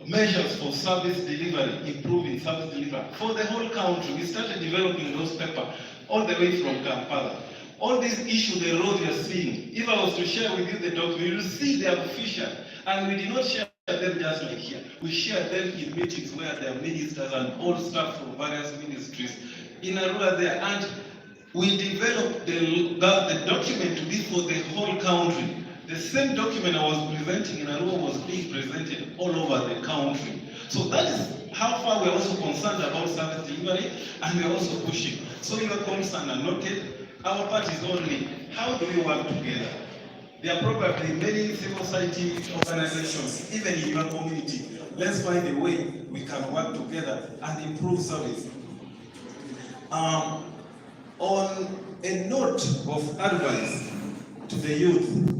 L: measures for service delivery, improving service delivery for the whole country. We started developing those papers all the way from Kampala. All these issues, the road you're seeing, if I was to share with you the document, you will see they are official. And we did not share them just like here. We shared them in meetings where there are ministers and all staff from various ministries in Arua there. And we developed the document to be for the whole country. The same document I was presenting in Arua was being presented all over the country. So that is how far we're also concerned about service delivery, and we're also pushing. So your concerns are noted. Our part is only, how do we work together? There are probably many civil society organizations, even in your community. Let's find a way we can work together and improve service. On a note of advice to the youth,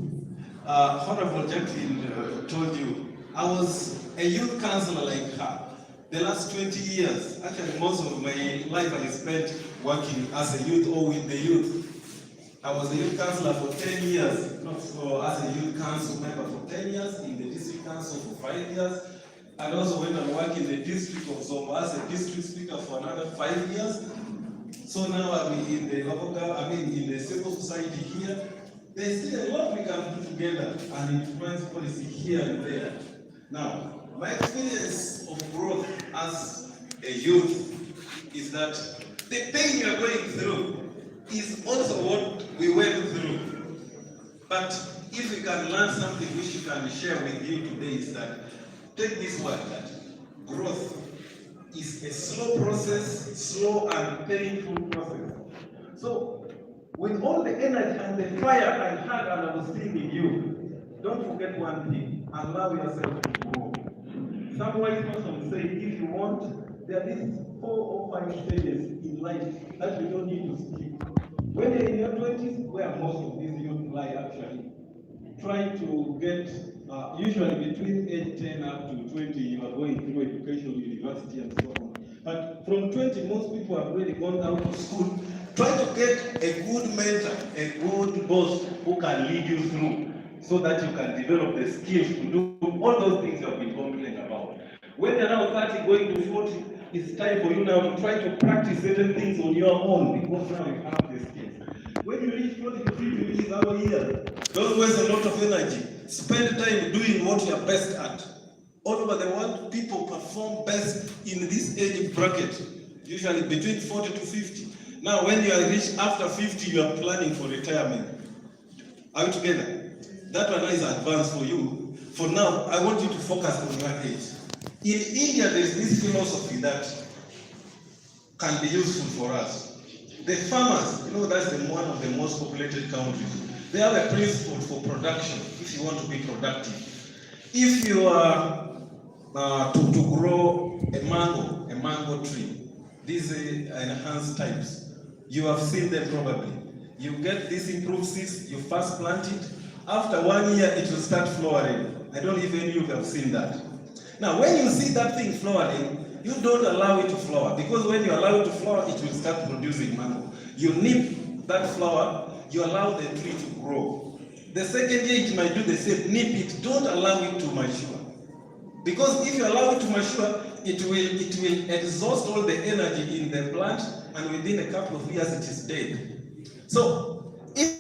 L: Honorable Jacqueline told you, I was a youth councillor like her. The last 20 years, actually most of my life I spent working as a youth or with the youth. I was a youth councillor for 10 years, not for as a youth council member for 10 years, in the district council for 5 years. I also went and worked in the district of Zomba as a district speaker for another 5 years. So now I'm in the local government, in the civil society here. There's still a lot we can do together and influence policy here and there. Now, my experience of growth as a youth is that the pain you are going through is also what we went through. But if we can learn something which we can share with you today is that, take this word, that growth is a slow process, slow and painful process. So, with all the energy and the fire and heart that I was seeing in you, don't forget one thing, allow yourself to grow. Some wise person say, if you want, there are these 4 or 5 stages in life that you don't need to skip. When you're in your 20s, where most of these youth lie actually, trying to get, usually between age 10 up to 20, you are going through education, university and so on. But from 20, most people have already gone out of school. Try to get a good mentor, a good boss who can lead you through so that you can develop the skills to do all those things you have been complaining about. When you're now 30 going to 40, it's time for you now to try to practice certain things on your own because now you have the skills. When you reach 40 to 50, which is our year, don't waste a lot of energy. Spend time doing what you are best at. All over the world, people perform best in this age bracket, usually between 40 to 50. Now, when you are reached after 50, you are planning for retirement. Are we together? That one is advanced for you. For now, I want you to focus on your age. In India, there is this philosophy that can be useful for us. The farmers, you know, that's one of the most populated countries. They have a principle for production if you want to be productive. If you are to grow a mango tree, these are enhanced types. You have seen them probably. You get this improved seeds, you first plant it. After 1 year, it will start flowering. I don't even know if you have seen that. Now, when you see that thing flowering, you don't allow it to flower, because when you allow it to flower, it will start producing mango. You nip that flower, you allow the tree to grow. The second year, it might do the same. Nip it, don't allow it to mature. Because if you allow it to mature, it will exhaust all the energy in the plant, and within a couple of years, it is dead. So, if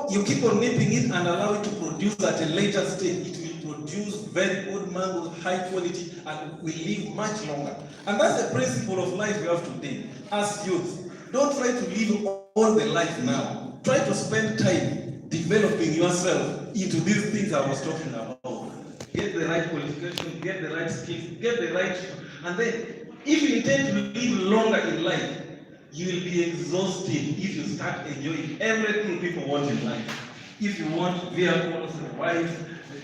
L: you keep on nipping it and allow it to produce at a later stage, it will produce very good mangoes, high quality, and will live much longer. And that's the principle of life we have today as youth. Don't try to live all the life now. Try to spend time developing yourself
K: into these things I was talking about. Get the right qualification, get the right skills, get the right, and then if you intend to live longer in life, you will be exhausted if you start enjoying everything people want in life. If you want vehicles, wives,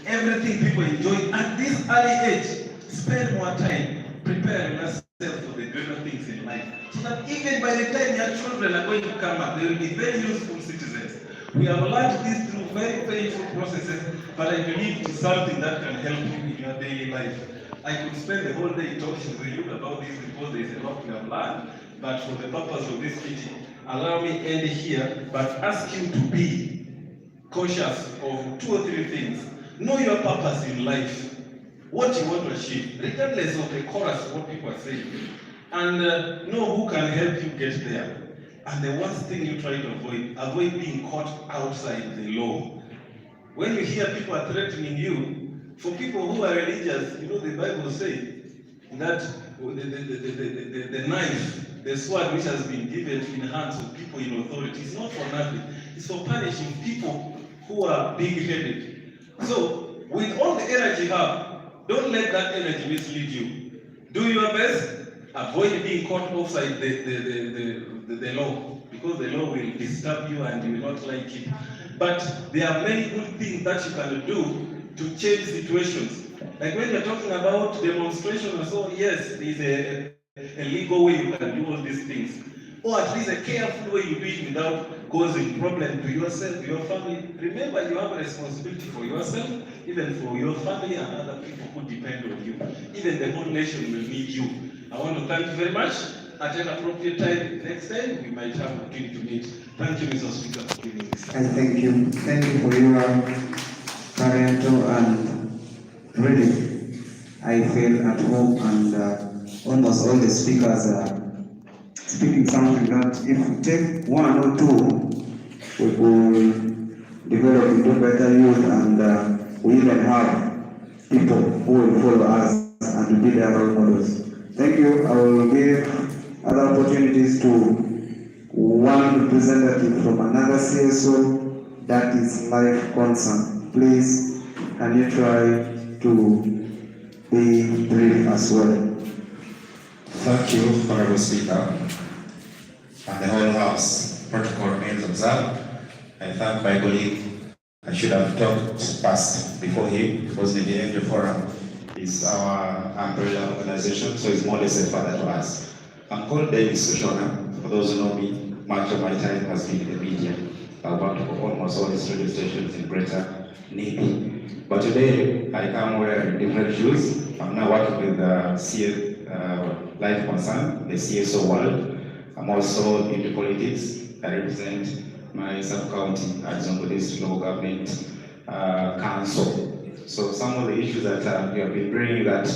K: everything people enjoy at this early age, spend more time preparing yourself for the greater things in life. So that even by the time your children are going to come up, they will be very useful citizens. We have learned this through very painful processes, but I believe it is something that can help you in your daily life. I could spend the whole day talking to you about this because there is a lot we have learned, but for the purpose of this meeting, allow me end here, but ask you to be cautious of 2 or 3 things. Know your purpose in life, what you want to achieve, regardless of the chorus of what people are saying, and know who can help you get there. And the worst thing you try to avoid being caught outside the law. When you hear people are threatening you, for people who are religious, you know the Bible says that the knife, the sword which has been given in the hands of people in authority is not for nothing. It's for punishing people who are big-headed. So, with all the energy you have, don't let that energy mislead you. Do your best. Avoid being caught outside the law, because the law will disturb you and you will not like it. But there are many good things that you can do to change situations. Like when you're talking about demonstration and so on, yes, there is a legal way you can do all these things. Or at least a careful way you do it without causing problem to yourself, your family. Remember, you have a responsibility for yourself, even for your family and other people who depend on you. Even the whole nation will need you. I want to thank you very much. At an appropriate time, next time, we might have an opportunity to meet. Thank you, Mr. Speaker, for giving this.
H: And thank you. Thank you for your parental and really, I feel at home, and almost all the speakers are speaking something that if we take 1 or 2, we will develop into better youth, and we even have people who will follow us and be their role models. Thank you. I will give other opportunities to one representative from another CSO, that is Life Concern. Please, can you try to be brief as well?
J: Thank you, Honorable Speaker, and the whole House. Protocol remains observed. I thank my colleague. I should have talked first before him, because the Angel Forum is our umbrella organization, so it's more or less a father to us. I'm called Dennis Oshona. For those who know me, much of my time has been in the media. I've worked for almost all these radio stations in Greater Nibi. But today, I come wearing different shoes. I'm now working with Life Concern, the CSO world. I'm also into politics. I represent my sub-county at Zongo District Local Government Council. So some of the issues that we have been bringing that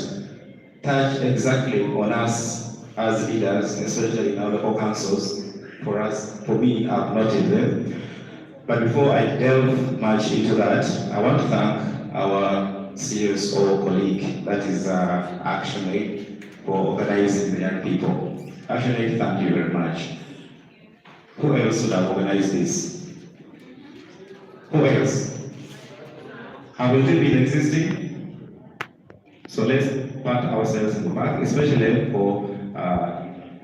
J: touch exactly on us as leaders, especially in our local councils, for me, I've noted them. But before I delve much into that, I want to thank our CSO colleague, that is ActionAid, for organizing the young people. ActionAid, thank you very much. Who else would have organized this? Who else? Have we still been existing? So let's pat ourselves in the back, especially for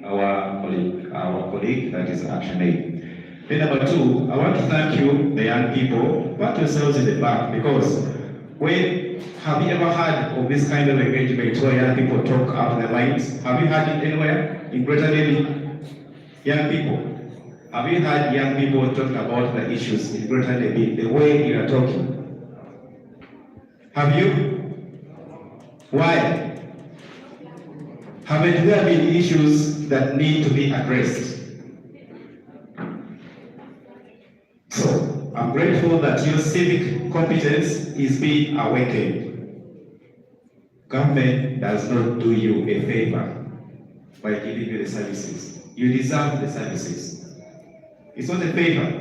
J: our colleague, that is ActionAid. Then number 2, I want to thank you, the young people. Pat yourselves in the back, because have you ever heard of this kind of engagement where young people talk out their minds? Have you heard it anywhere in Greater Nibi? Young people. Have you heard young people talk about the issues in Greater Nibi the way you are talking? Have you? Why? Haven't there been issues that need to be addressed? So, I'm grateful that your civic competence is being awakened. Government does not do you a favor by giving you the services. You deserve the services. It's not a favor.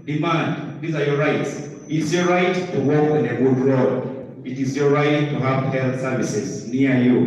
J: Demand. These are your rights. It's your right to walk on a good road. It is your right to have health services near you.